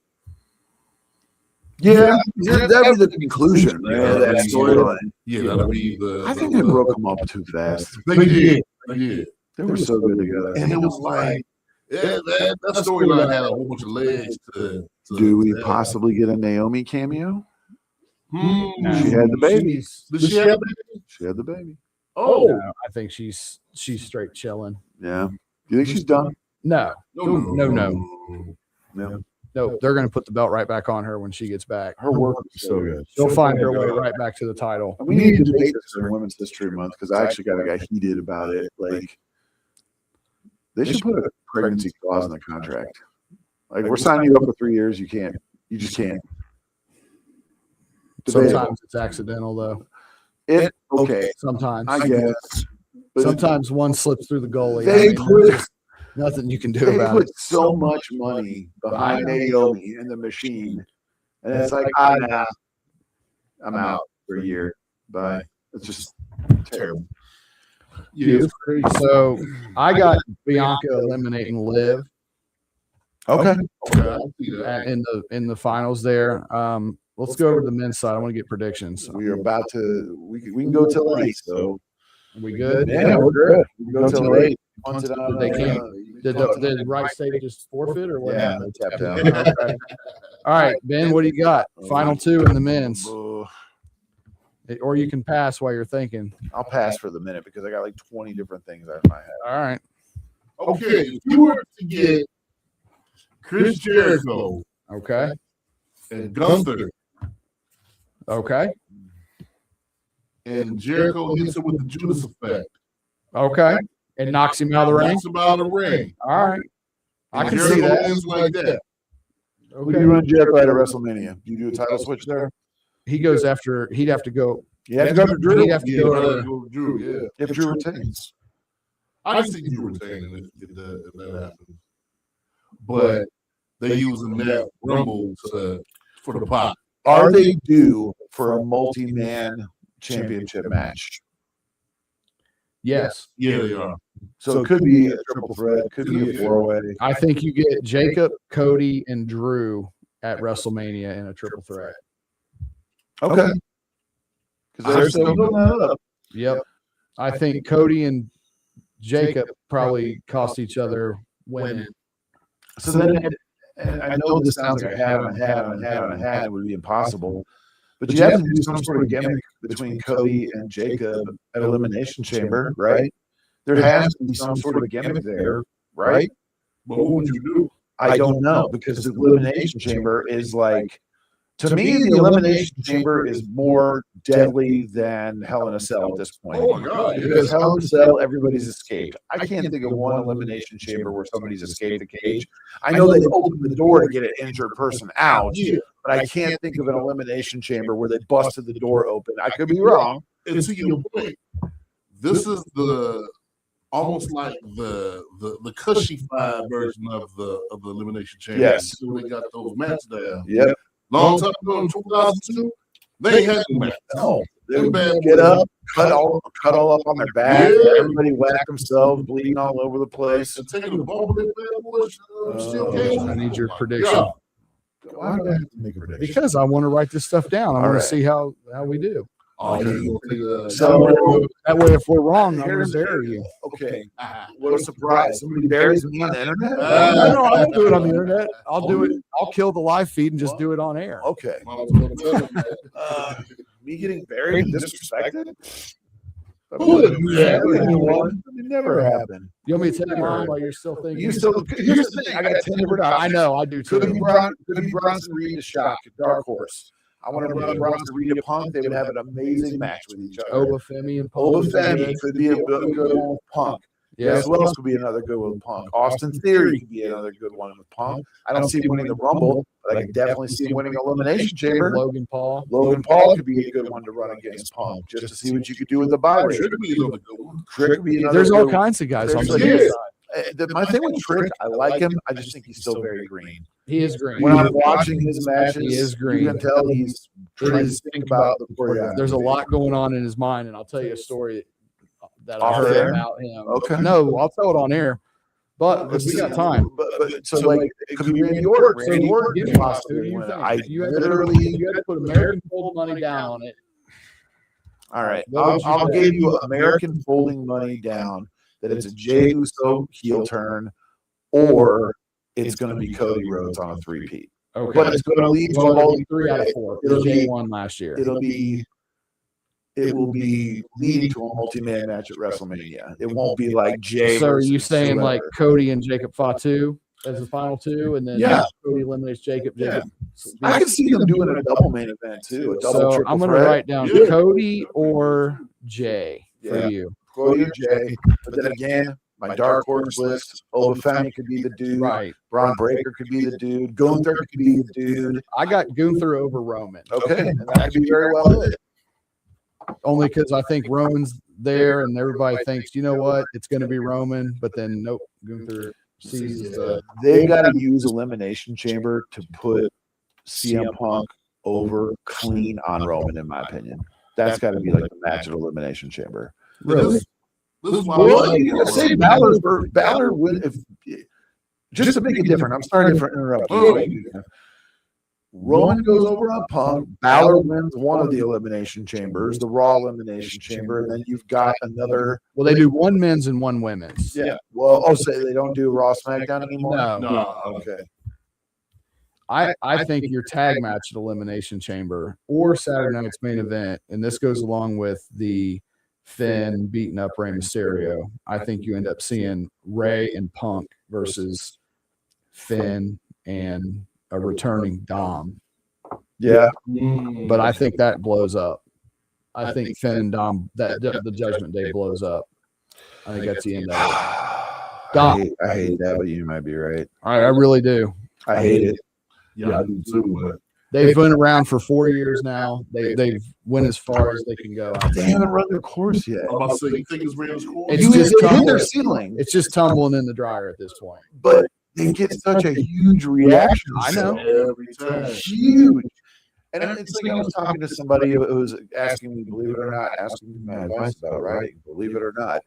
[SPEAKER 3] Yeah, that was the conclusion
[SPEAKER 2] Yeah,
[SPEAKER 3] of that storyline.
[SPEAKER 2] Yeah, that'll be the.
[SPEAKER 3] I think they broke them up too fast.
[SPEAKER 2] They did. They did.
[SPEAKER 3] They were so good together.
[SPEAKER 2] And it was like, that storyline had a whole bunch of legs to
[SPEAKER 3] Do we possibly get a Naomi cameo?
[SPEAKER 2] Hmm.
[SPEAKER 3] She had the baby.
[SPEAKER 2] Did she have a baby?
[SPEAKER 3] She had the baby.
[SPEAKER 2] Oh,
[SPEAKER 4] No, I think she's straight chilling.
[SPEAKER 3] Yeah. You think she's done?
[SPEAKER 4] No,
[SPEAKER 2] no.
[SPEAKER 4] no, they're going to put the belt right back on her when she gets back.
[SPEAKER 3] Her work is so good.
[SPEAKER 4] She'll find her way right back to the title.
[SPEAKER 3] We need to debate this during Women's History Month because I actually got heated about it. Like, they should put a pregnancy clause in the contract. Like, we're signing you up for 3 years. You just can't.
[SPEAKER 4] Sometimes it's accidental, though.
[SPEAKER 3] Okay,
[SPEAKER 4] Sometimes,
[SPEAKER 3] I guess. But
[SPEAKER 4] sometimes one slips through the goalie.
[SPEAKER 3] They
[SPEAKER 4] there's nothing you can do
[SPEAKER 3] they
[SPEAKER 4] about it.
[SPEAKER 3] put so much money behind Naomi and the machine, and it's like, I'm out for a year. Bye. It's just terrible.
[SPEAKER 2] Yeah.
[SPEAKER 4] So I got Bianca eliminating Liv
[SPEAKER 3] Okay.
[SPEAKER 2] Okay, I see that.
[SPEAKER 4] in the finals there. Let's go over to the men's side. I want to get predictions.
[SPEAKER 3] We are about to. We can go till 8. So
[SPEAKER 4] Are we good?
[SPEAKER 3] yeah, we're good. We can go till 8. Punt it on.
[SPEAKER 4] They can't. Did Wright State just forfeit or what?
[SPEAKER 3] Yeah,
[SPEAKER 4] happened?
[SPEAKER 3] they tapped out.
[SPEAKER 4] Okay. All right, Ben, what do you got? Final two in the men's. Or you can pass while you're thinking.
[SPEAKER 3] I'll pass for the minute because I got like 20 different things out of my head.
[SPEAKER 4] All right.
[SPEAKER 2] Okay, if you were to get Chris Jericho
[SPEAKER 4] Okay.
[SPEAKER 2] and Gunther,
[SPEAKER 4] Okay.
[SPEAKER 2] and Jericho hits him with the Judas effect,
[SPEAKER 4] Okay. And knocks him out of the ring.
[SPEAKER 2] knocks him out of the ring.
[SPEAKER 4] All right. I
[SPEAKER 2] And
[SPEAKER 4] can see
[SPEAKER 2] Jericho
[SPEAKER 4] that.
[SPEAKER 2] wins like that.
[SPEAKER 3] Who do you run Jericho at WrestleMania? Do you do a title switch there?
[SPEAKER 4] He goes after. He'd have to go.
[SPEAKER 3] You have to go to Drew.
[SPEAKER 4] He'd have to go to.
[SPEAKER 2] Go Drew, yeah.
[SPEAKER 3] If Drew retains.
[SPEAKER 2] I can see you retaining if that happens. But they using that Rumble for the pot.
[SPEAKER 3] Are they due for a multi-man championship match?
[SPEAKER 4] Yes.
[SPEAKER 2] Yeah, they are.
[SPEAKER 3] So it could be a triple threat, could be a 4-way.
[SPEAKER 4] I think you get Jacob, Cody, and Drew at WrestleMania in a triple threat.
[SPEAKER 3] Okay. Because they're still building that up.
[SPEAKER 4] Yep. I think Cody and Jacob probably cost each other winning.
[SPEAKER 3] So then, and I know this sounds like a hat, it would be impossible. But you have to do some sort of gimmick between Cody and Jacob at Elimination Chamber, right? There has to be some sort of gimmick there, right?
[SPEAKER 2] But what would you do?
[SPEAKER 3] I don't know because the Elimination Chamber is like, to me, the Elimination Chamber is more deadly than Hell in a Cell at this point.
[SPEAKER 2] Oh my God!
[SPEAKER 3] Because
[SPEAKER 2] Yes.
[SPEAKER 3] Hell in a Cell, everybody's escaped. I can't think of one Elimination Chamber where somebody's escaped the cage. I know they opened the door to get an injured person out,
[SPEAKER 2] Yeah.
[SPEAKER 3] but I can't think of an Elimination Chamber where they busted the door open. I could be wrong.
[SPEAKER 2] And to your point, this is the almost like the cushy-fied version of the Elimination Chamber.
[SPEAKER 3] Yes.
[SPEAKER 2] So they got those mats there.
[SPEAKER 3] Yep.
[SPEAKER 2] Long time ago in 2002, they ain't had no mats.
[SPEAKER 3] No. They
[SPEAKER 2] Them
[SPEAKER 3] would
[SPEAKER 2] bad
[SPEAKER 3] get
[SPEAKER 2] boys.
[SPEAKER 3] up, cut all up on their back.
[SPEAKER 2] Yeah.
[SPEAKER 3] Everybody whack themselves, bleeding all over the place.
[SPEAKER 2] And taking the ball with them bad boys, steel cage.
[SPEAKER 4] I need your prediction
[SPEAKER 2] Yeah.
[SPEAKER 3] Why do I have to make a prediction?
[SPEAKER 4] because I want to write this stuff down. I
[SPEAKER 3] All
[SPEAKER 4] want
[SPEAKER 3] right.
[SPEAKER 4] to see how we do.
[SPEAKER 2] Oh, you're gonna take a-
[SPEAKER 3] So-
[SPEAKER 4] That way, if we're wrong, I'm going
[SPEAKER 3] Here's
[SPEAKER 4] to bury you.
[SPEAKER 3] Okay. What a surprise. Somebody buries me on the internet?
[SPEAKER 4] No, I won't do it on the internet. I'll do it. I'll kill the live feed and just do it on air.
[SPEAKER 3] Okay.
[SPEAKER 2] Mama's gonna tell them that.
[SPEAKER 3] Me getting buried and disrespected?
[SPEAKER 2] Who would do that?
[SPEAKER 3] It never happened.
[SPEAKER 4] You want me to tell you mine while you're still thinking?
[SPEAKER 3] You still, here's the thing. I got 10 different
[SPEAKER 4] I
[SPEAKER 3] options.
[SPEAKER 4] know. I do
[SPEAKER 3] Could be
[SPEAKER 4] too.
[SPEAKER 3] Bronson Reed to Shock, Dark Horse. I want to run Bronson Reed to Punk. They would have an amazing match with each other.
[SPEAKER 4] Oba Femi and Paul.
[SPEAKER 3] Oba Femi could be a good one with Punk.
[SPEAKER 4] Yeah.
[SPEAKER 3] Yes, who else could be another good one with Punk? Austin Theory could be another good one with Punk. I don't see him winning the Rumble, but I can definitely see him winning Elimination Chamber.
[SPEAKER 4] Logan Paul.
[SPEAKER 3] Logan Paul could be a good one to run against Punk, just to see what you could do with the body.
[SPEAKER 2] Should be another good one.
[SPEAKER 3] Trick could be another
[SPEAKER 4] There's
[SPEAKER 3] good
[SPEAKER 4] all
[SPEAKER 3] one.
[SPEAKER 4] kinds of guys on
[SPEAKER 3] There's
[SPEAKER 4] the
[SPEAKER 3] like-
[SPEAKER 4] men's side.
[SPEAKER 3] My thing with Trick, I like him. I just think he's still very green.
[SPEAKER 4] He is green.
[SPEAKER 3] When I'm watching his matches,
[SPEAKER 4] He is green.
[SPEAKER 3] you can tell he's trying to think about the choreography.
[SPEAKER 4] There's a lot going on in his mind, and I'll tell you a story that
[SPEAKER 3] Off
[SPEAKER 4] I heard
[SPEAKER 3] air?
[SPEAKER 4] about him.
[SPEAKER 3] Okay.
[SPEAKER 4] No, I'll tell it on air. But we got time.
[SPEAKER 3] But so like it could be Randy Orton. Randy Orton
[SPEAKER 4] give
[SPEAKER 3] could
[SPEAKER 4] me
[SPEAKER 3] possibly
[SPEAKER 4] who do you
[SPEAKER 3] win it.
[SPEAKER 4] think?
[SPEAKER 3] I
[SPEAKER 4] you had to
[SPEAKER 3] literally.
[SPEAKER 4] put American Fold money down on it.
[SPEAKER 3] All right,
[SPEAKER 4] What would you
[SPEAKER 3] I'll
[SPEAKER 4] say?
[SPEAKER 3] give you American folding money down that it's a Jey Uso heel turn, or it's going to be Cody Rhodes on a three-peat.
[SPEAKER 4] Okay.
[SPEAKER 3] But it's going to lead to
[SPEAKER 4] Well,
[SPEAKER 3] all
[SPEAKER 4] 3 out of 4.
[SPEAKER 3] It'll
[SPEAKER 4] Jay
[SPEAKER 3] be-
[SPEAKER 4] won last year.
[SPEAKER 3] it will be leading to a multi-man match at WrestleMania. It won't be like Jay.
[SPEAKER 4] So are you
[SPEAKER 3] versus
[SPEAKER 4] saying like
[SPEAKER 3] whoever.
[SPEAKER 4] Cody and Jacob Fatu as the final 2, and then
[SPEAKER 3] Yeah.
[SPEAKER 4] Cody eliminates Jacob?
[SPEAKER 3] Yeah.
[SPEAKER 4] Jacob.
[SPEAKER 3] I can see them doing a double main event too. A double
[SPEAKER 4] So
[SPEAKER 3] triple
[SPEAKER 4] I'm going to
[SPEAKER 3] threat.
[SPEAKER 4] write down
[SPEAKER 2] Yeah.
[SPEAKER 4] Cody or Jay for
[SPEAKER 3] Yeah.
[SPEAKER 4] you.
[SPEAKER 3] Cody or Jay. But then again, my dark horse list, Oba Femi could be the dude.
[SPEAKER 4] Right.
[SPEAKER 3] Braun Breaker could be the dude. Gunther could be the dude.
[SPEAKER 4] I got Gunther over Roman.
[SPEAKER 3] Okay. And that could be very well it.
[SPEAKER 4] Only because I think Roman's there and everybody thinks, you know what, it's going to be Roman, but then nope, Gunther seizes the.
[SPEAKER 3] They got to use Elimination Chamber to put CM Punk over clean on Roman, in my opinion. That's got to be like the match of Elimination Chamber.
[SPEAKER 4] Really?
[SPEAKER 2] This is why
[SPEAKER 3] Well, you gotta say Balor would if just to make it different. I'm sorry to interrupt you. Roman goes over on Punk. Balor wins one of the Elimination Chambers, the Raw Elimination Chamber, and then you've got another.
[SPEAKER 4] Well, they do one men's and one women's.
[SPEAKER 3] Yeah. Well, say they don't do Raw SmackDown anymore.
[SPEAKER 4] No.
[SPEAKER 2] No,
[SPEAKER 3] Okay.
[SPEAKER 4] I think your tag match at Elimination Chamber or Saturday Night's main event, and this goes along with the Finn beating up Rey Mysterio. I think you end up seeing Rey and Punk versus Finn and a returning Dom.
[SPEAKER 3] Yeah.
[SPEAKER 4] But I think that blows up. I think Finn and Dom, that the Judgment Day blows up. I think that's the end of it. Dom.
[SPEAKER 3] I hate that, but you might be right.
[SPEAKER 4] I really do.
[SPEAKER 3] I hate it.
[SPEAKER 2] yeah, I do too. But
[SPEAKER 4] They've been around for 4 years now. They've went as far as they can go. I
[SPEAKER 3] They
[SPEAKER 4] think.
[SPEAKER 3] haven't run their course yet.
[SPEAKER 2] I'm about to say, you think it's Rand's cool?
[SPEAKER 4] It's
[SPEAKER 3] You
[SPEAKER 4] just
[SPEAKER 3] hit their
[SPEAKER 4] tumbling.
[SPEAKER 3] ceiling,
[SPEAKER 4] It's just tumbling in the dryer at this point.
[SPEAKER 3] but they get such a huge reaction.
[SPEAKER 4] I know.
[SPEAKER 2] Every time.
[SPEAKER 3] Huge. And it's like I was talking to somebody who was asking me, believe it or not, asking me my advice about writing, believe it or not.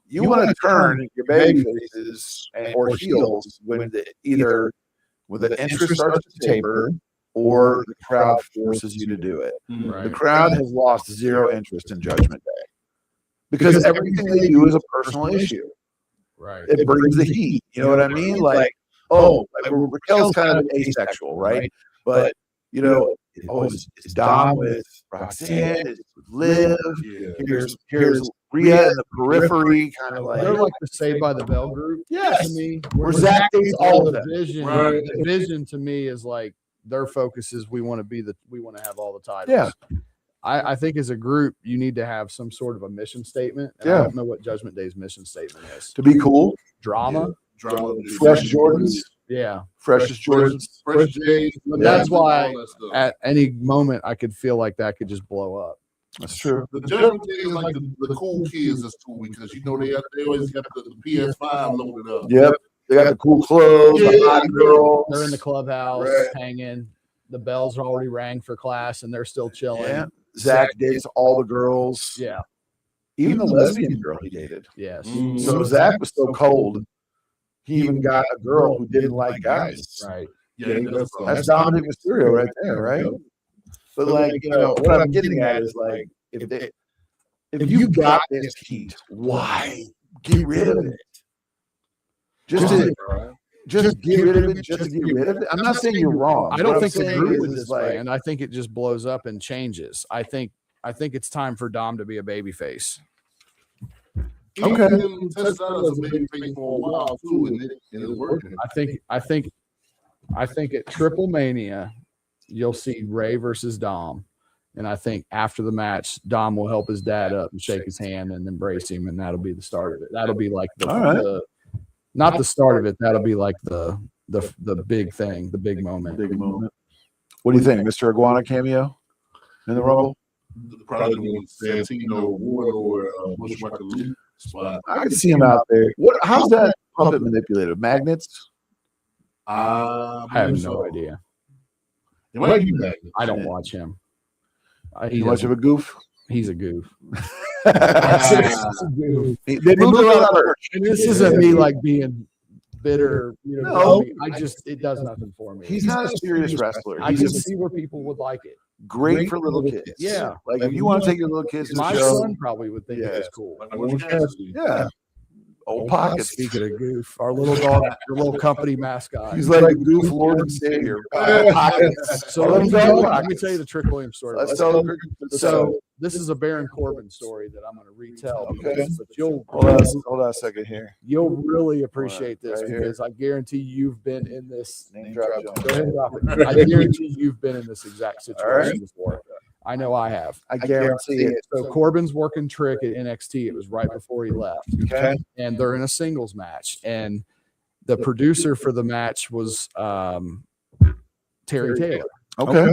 [SPEAKER 3] You want to turn your baby faces or heels when either when the interest starts to taper or the crowd forces you to do it. The crowd has lost zero interest in Judgment Day because everything they do is a personal issue.
[SPEAKER 4] Right.
[SPEAKER 3] It brings the heat. You know what I mean? Like, oh, like Raquel's kind of asexual, right? But you know, it's Dom with Roxanne, it's with Liv.
[SPEAKER 2] Yeah.
[SPEAKER 3] Here's Rhea in the periphery, kind of
[SPEAKER 4] They're
[SPEAKER 3] like
[SPEAKER 4] like the Saved by the Bell group.
[SPEAKER 3] Yes.
[SPEAKER 4] To me,
[SPEAKER 3] where Zach takes all of
[SPEAKER 4] the
[SPEAKER 3] them.
[SPEAKER 4] vision.
[SPEAKER 2] Right.
[SPEAKER 4] The vision to me is like their focus is we want to have all the titles.
[SPEAKER 3] Yeah.
[SPEAKER 4] I think as a group, you need to have some sort of a mission statement. And
[SPEAKER 3] Yeah.
[SPEAKER 4] I don't know what Judgment Day's mission statement is.
[SPEAKER 3] To be cool,
[SPEAKER 4] Drama.
[SPEAKER 2] Drama.
[SPEAKER 3] fresh Jordans,
[SPEAKER 4] Yeah.
[SPEAKER 3] freshest Jordans.
[SPEAKER 2] Fresh J's.
[SPEAKER 4] But that's why
[SPEAKER 2] all that stuff.
[SPEAKER 4] at any moment I could feel like that could just blow up.
[SPEAKER 3] That's true.
[SPEAKER 2] The Judgment Day is like the cool kids is cool because you know they always got the PS5 loaded up.
[SPEAKER 3] Yep. They got the cool clothes, the hot girls.
[SPEAKER 4] They're in the clubhouse
[SPEAKER 3] Right.
[SPEAKER 4] hanging. The bells are already rang for class and they're still chilling.
[SPEAKER 3] Yeah. Zach dates all the girls,
[SPEAKER 4] Yeah.
[SPEAKER 3] even the lesbian girl he dated.
[SPEAKER 4] Yes.
[SPEAKER 2] Mm.
[SPEAKER 3] So Zach was so cold, he even got a girl who didn't like guys.
[SPEAKER 4] Right.
[SPEAKER 2] Yeah,
[SPEAKER 3] That's Dominic Mysterio right there, right? But like, you know, what I'm getting at is like, if you got this heat, why get rid of it? Just get rid of it. Just to get rid of it. I'm not saying you're wrong.
[SPEAKER 4] I don't
[SPEAKER 3] What
[SPEAKER 4] think
[SPEAKER 3] I'm
[SPEAKER 4] the
[SPEAKER 3] saying
[SPEAKER 4] group
[SPEAKER 3] is
[SPEAKER 4] is this
[SPEAKER 3] like,
[SPEAKER 4] way, and I think it just blows up and changes. I think it's time for Dom to be a babyface.
[SPEAKER 3] Okay.
[SPEAKER 2] Test out as a baby face for a while too, and it's working.
[SPEAKER 4] I think at Triple Mania, you'll see Ray versus Dom. And I think after the match, Dom will help his dad up and shake his hand and embrace him, and that'll be the start of it. That'll be like
[SPEAKER 3] All right.
[SPEAKER 4] not the start of it. That'll be like the big thing, the big moment.
[SPEAKER 3] big moment. What do you think, Mr. Iguana cameo in the Rumble?
[SPEAKER 2] Probably doing Santino Ward or Bushwhacker Lee spot.
[SPEAKER 3] I can see him out there. How's that puppet manipulated? Magnets?
[SPEAKER 4] I have no idea.
[SPEAKER 2] It might be that.
[SPEAKER 4] I don't watch him.
[SPEAKER 3] Too much of a goof?
[SPEAKER 4] He's a goof.
[SPEAKER 3] They moved a lot of her.
[SPEAKER 4] And this isn't me like being bitter. You know, it does nothing for me.
[SPEAKER 3] He's not a serious wrestler.
[SPEAKER 4] I
[SPEAKER 3] He's
[SPEAKER 4] can
[SPEAKER 3] just
[SPEAKER 4] see where people would like it.
[SPEAKER 3] great for little kids.
[SPEAKER 4] Yeah.
[SPEAKER 3] Like if you want to take your little kids to
[SPEAKER 4] My
[SPEAKER 3] the show,
[SPEAKER 4] son probably would think it's cool.
[SPEAKER 3] yeah. Old pockets.
[SPEAKER 4] Speaking of goof, our little dog, our little company mascot.
[SPEAKER 3] He's like the goof lord and savior. Pockets.
[SPEAKER 4] So let me tell you the Trick Williams story.
[SPEAKER 3] Let's tell them.
[SPEAKER 4] So this is a Baron Corbin story that I'm going to retell.
[SPEAKER 3] Okay.
[SPEAKER 4] But you'll
[SPEAKER 3] Hold on a second here.
[SPEAKER 4] you'll really appreciate this
[SPEAKER 3] Right here.
[SPEAKER 4] because I guarantee you've been in this.
[SPEAKER 3] Name drop, John.
[SPEAKER 4] Go ahead and drop it. I guarantee you've been in this exact situation before. I know I have.
[SPEAKER 3] I guarantee it.
[SPEAKER 4] So Corbin's working Trick at NXT. It was right before he left.
[SPEAKER 3] Okay.
[SPEAKER 4] And they're in a singles match. And the producer for the match was Terry Taylor.
[SPEAKER 3] Okay.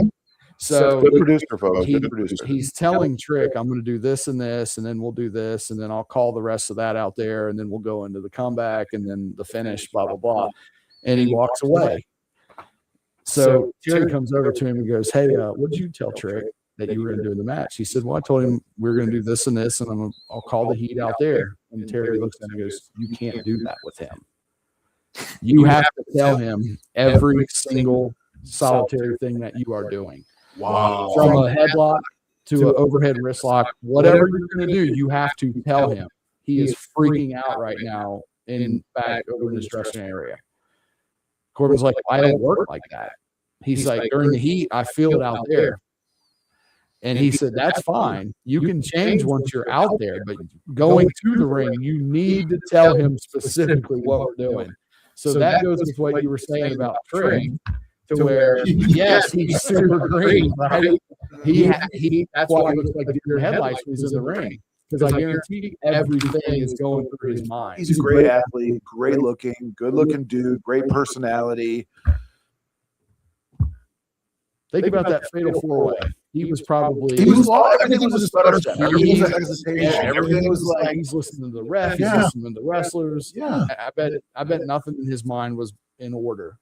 [SPEAKER 4] So
[SPEAKER 3] Good producer, folks. Good producer.
[SPEAKER 4] he's telling Trick, I'm going to do this and this, and then we'll do this, and then I'll call the rest of that out there, and then we'll go into the comeback, and then the finish, blah, blah, blah. And he walks away. So Terry comes over to him and goes, hey, what did you tell Trick that you were going to do in the match? He said, well, I told him we were going to do this and this, and I'll call the heat out there. And Terry looks at him and goes, you can't do that with him. You have to tell him every single solitary thing that you are doing.
[SPEAKER 2] Wow.
[SPEAKER 4] From a headlock to an overhead wrist lock, whatever you're going to do, you have to tell him. He is freaking out right now in back over in his dressing area. Corbin's like, I don't work like that. He's like, during the heat, I feel it out there. And he said, that's fine. You can change once you're out there, but going to the ring, you need to tell him specifically what we're doing. So that goes with what you were saying about Trick, to where, yes, he's super green, right? That's why he looks like deer headlights when he's in the ring. Because I guarantee everything is going through his mind.
[SPEAKER 3] He's a great athlete, great looking, good looking dude, great personality.
[SPEAKER 4] Think about that fatal four-way. He was probably
[SPEAKER 3] Everything was a stutter step. Everything was a hesitation. Everything was like
[SPEAKER 4] he's listening to the ref, he's
[SPEAKER 3] Yeah.
[SPEAKER 4] listening to the wrestlers.
[SPEAKER 3] yeah.
[SPEAKER 4] I bet nothing in his mind was in order.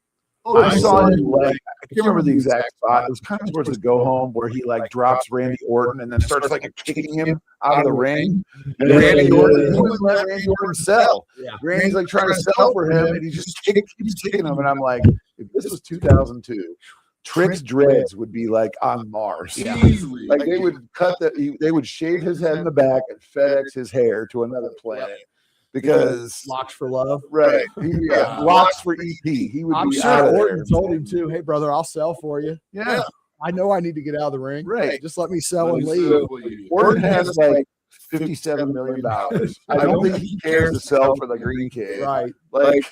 [SPEAKER 3] I saw him like I can't remember the exact spot. It was kind of towards the go home where he like drops Randy Orton and then starts like kicking him out of the ring. And Randy Orton, he wouldn't let Randy Orton sell.
[SPEAKER 4] Yeah.
[SPEAKER 3] Randy's like trying to sell for him, and he just keeps kicking him. And I'm like, if this was 2002, Trick's dreads would be like on Mars.
[SPEAKER 2] Easily.
[SPEAKER 3] Like they would they would shave his head in the back and FedEx his hair to another planet because
[SPEAKER 4] Locks for love.
[SPEAKER 3] right, locks for EP. He would
[SPEAKER 4] I'm
[SPEAKER 3] be out
[SPEAKER 4] sure
[SPEAKER 3] of
[SPEAKER 4] Orton
[SPEAKER 3] there.
[SPEAKER 4] told him too, hey brother, I'll sell for you.
[SPEAKER 3] Yeah,
[SPEAKER 4] I know I need to get out of the ring.
[SPEAKER 3] right.
[SPEAKER 4] Just let me sell and leave.
[SPEAKER 3] Orton has like $57 million. I don't think he cares to sell for the Green Kid.
[SPEAKER 4] Right.
[SPEAKER 3] Like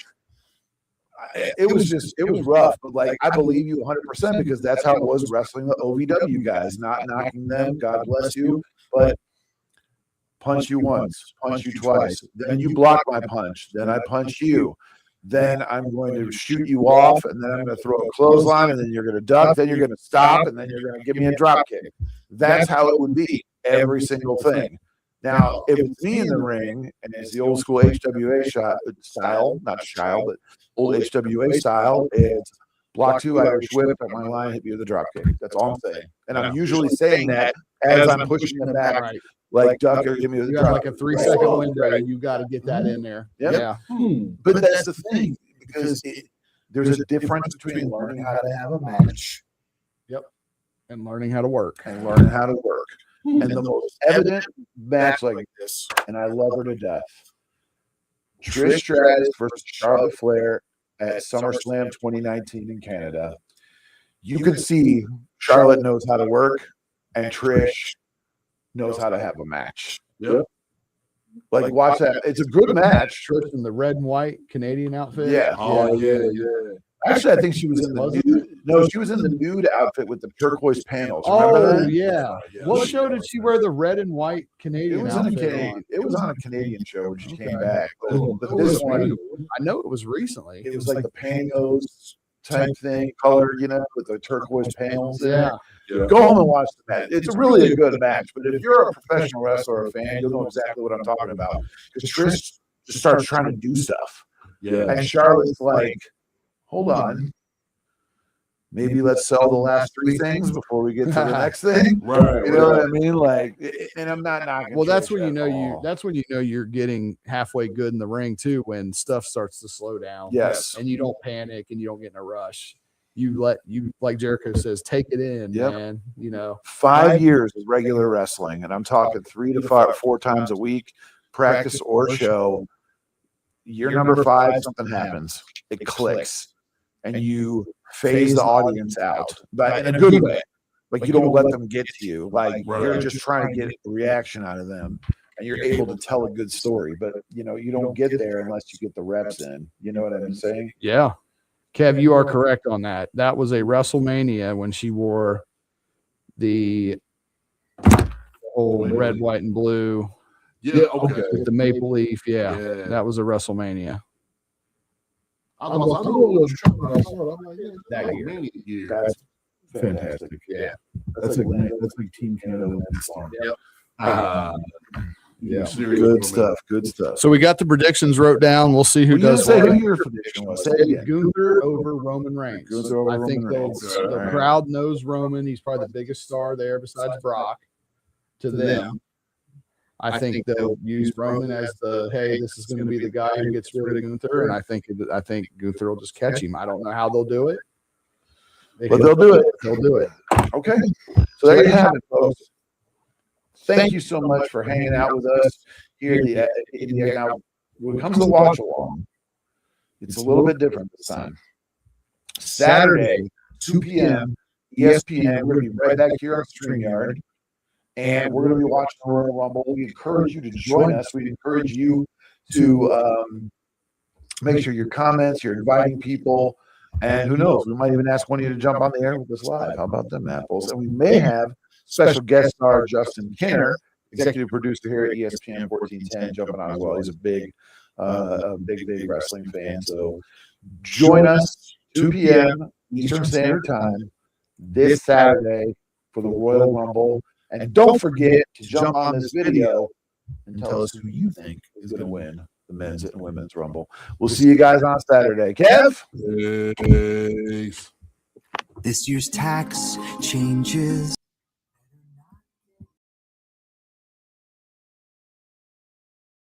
[SPEAKER 3] it was rough, but like I believe you 100% because that's how it was wrestling the OVW guys. Not knocking them, God bless you, but punch you once, punch you twice, then you block my punch, then I punch you, then I'm going to shoot you off, and then I'm going to throw a clothesline, and then you're going to duck, then you're going to stop, and then you're going to give me a drop kick. That's how it would be every single thing. Now, if it's me in the ring and it's the old school HWA style, not style, but old HWA style, it's block two, Irish whip at my line, hit me with a drop kick. That's all I'm saying. And I'm usually saying that as I'm pushing them back,
[SPEAKER 4] Right.
[SPEAKER 3] like duck or give me with a
[SPEAKER 4] You have
[SPEAKER 3] drop
[SPEAKER 4] like a 3-second window and you got to get that in there.
[SPEAKER 3] Yep.
[SPEAKER 4] Yeah.
[SPEAKER 3] But that's the thing, because there's a difference between learning how to have a match
[SPEAKER 4] And learning how to work.
[SPEAKER 3] and learning how to work. And the most evident match like this, and I love her to death, Trish Stratus versus Charlotte Flair at SummerSlam 2019 in Canada. You can see Charlotte knows how to work, and Trish knows how to have a match.
[SPEAKER 2] Yep.
[SPEAKER 3] Like, watch that. It's a good match.
[SPEAKER 4] Trish in the red and white Canadian outfit.
[SPEAKER 3] Yeah.
[SPEAKER 2] Oh, yeah.
[SPEAKER 3] Actually, I think she was in the nude. No, she was in the nude outfit with the turquoise panels. Remember
[SPEAKER 4] Oh
[SPEAKER 3] that?
[SPEAKER 4] yeah. What show did she wear the red and white Canadian
[SPEAKER 3] It was on a
[SPEAKER 4] outfit
[SPEAKER 3] Canadian.
[SPEAKER 4] on?
[SPEAKER 3] It was on a Canadian show when she came
[SPEAKER 4] Okay.
[SPEAKER 3] back.
[SPEAKER 4] Oh,
[SPEAKER 3] But
[SPEAKER 4] it
[SPEAKER 3] this
[SPEAKER 4] was
[SPEAKER 3] one,
[SPEAKER 4] recent. I know it was recently.
[SPEAKER 3] it was like the pantyhose type thing, color, you know, with the turquoise panels. in it.
[SPEAKER 4] Yeah.
[SPEAKER 3] Go home and watch the match. It's really a good match. But if you're a professional wrestler or a fan, you'll know exactly what I'm talking about. Because Trish just starts trying to do stuff,
[SPEAKER 2] Yeah.
[SPEAKER 3] and Charlotte's like, "Hold on, maybe let's sell the last 3 things before we get to the next thing.
[SPEAKER 2] Right.
[SPEAKER 3] You know what I mean? Like, and I'm not knocking.
[SPEAKER 4] Well, that's
[SPEAKER 3] Trish
[SPEAKER 4] when you
[SPEAKER 3] at
[SPEAKER 4] know
[SPEAKER 3] all.
[SPEAKER 4] that's when you know you're getting halfway good in the ring too, when stuff starts to slow down.
[SPEAKER 3] Yes.
[SPEAKER 4] And you don't panic and you don't get in a rush. You like Jericho says, take it in,
[SPEAKER 3] Yep.
[SPEAKER 4] man. You know,
[SPEAKER 3] 5 years of regular wrestling, and I'm talking 3 to 4 times a week, practice or show. Year number 5, something happens. It clicks, and you phase the audience out, but in a good way. Like, you don't let them get to you. Like, you're just trying to get a reaction out of them, and you're able to tell a good story. But you don't get there unless you get the reps in. You know what I'm saying?
[SPEAKER 4] yeah. Kev, you are correct on that. That was a WrestleMania when she wore the old red, white, and blue
[SPEAKER 2] Yeah. Okay.
[SPEAKER 4] with the maple leaf. Yeah,
[SPEAKER 2] Yeah.
[SPEAKER 4] that was a WrestleMania.
[SPEAKER 2] I knew it was true when I saw it. I'm like, yeah,
[SPEAKER 3] That
[SPEAKER 2] that's
[SPEAKER 3] year.
[SPEAKER 2] many years.
[SPEAKER 3] That's fantastic. Yeah, that's like Team Canada Women's Farm.
[SPEAKER 2] Yeah.
[SPEAKER 3] Good stuff. Good stuff.
[SPEAKER 4] So we got the predictions wrote down. We'll see who
[SPEAKER 3] Who
[SPEAKER 4] does
[SPEAKER 3] say
[SPEAKER 4] what.
[SPEAKER 3] who your prediction was? Say it again.
[SPEAKER 4] Gunther over Roman Reigns.
[SPEAKER 3] Gunther over
[SPEAKER 4] I think
[SPEAKER 3] Roman Reigns.
[SPEAKER 4] the
[SPEAKER 3] All right.
[SPEAKER 4] crowd knows Roman. He's probably the biggest star there besides Brock to them. I think they'll use Roman as the, hey, this is going to be the guy who gets rid of Gunther, and I think Gunther will just catch him. I don't know how they'll do it,
[SPEAKER 3] But they'll do it.
[SPEAKER 4] They'll do it.
[SPEAKER 3] Okay. So there you have it, folks. Thank you so much for hanging out with us here at the Now, when it comes to watch along, it's a little bit different this time. Saturday, 2 p.m. ESPN. We're going to be right back here on StreamYard, and we're going to be watching the Royal Rumble. We encourage you to join us. We encourage you to make sure your comments, you're inviting people, and who knows, we might even ask one of you to jump on the air with us live. How about them apples? And we may have special guest star Justin Kinner, executive producer here at ESPN 1410, jumping on as well. He's a big wrestling fan. So join us 2 p.m. Eastern Standard Time this Saturday for the Royal Rumble. And don't forget to jump on this video and tell us who you think is going to win the men's and women's Rumble. We'll see you guys on Saturday. Kev?
[SPEAKER 2] Peace.
[SPEAKER 8] This year's tax changes.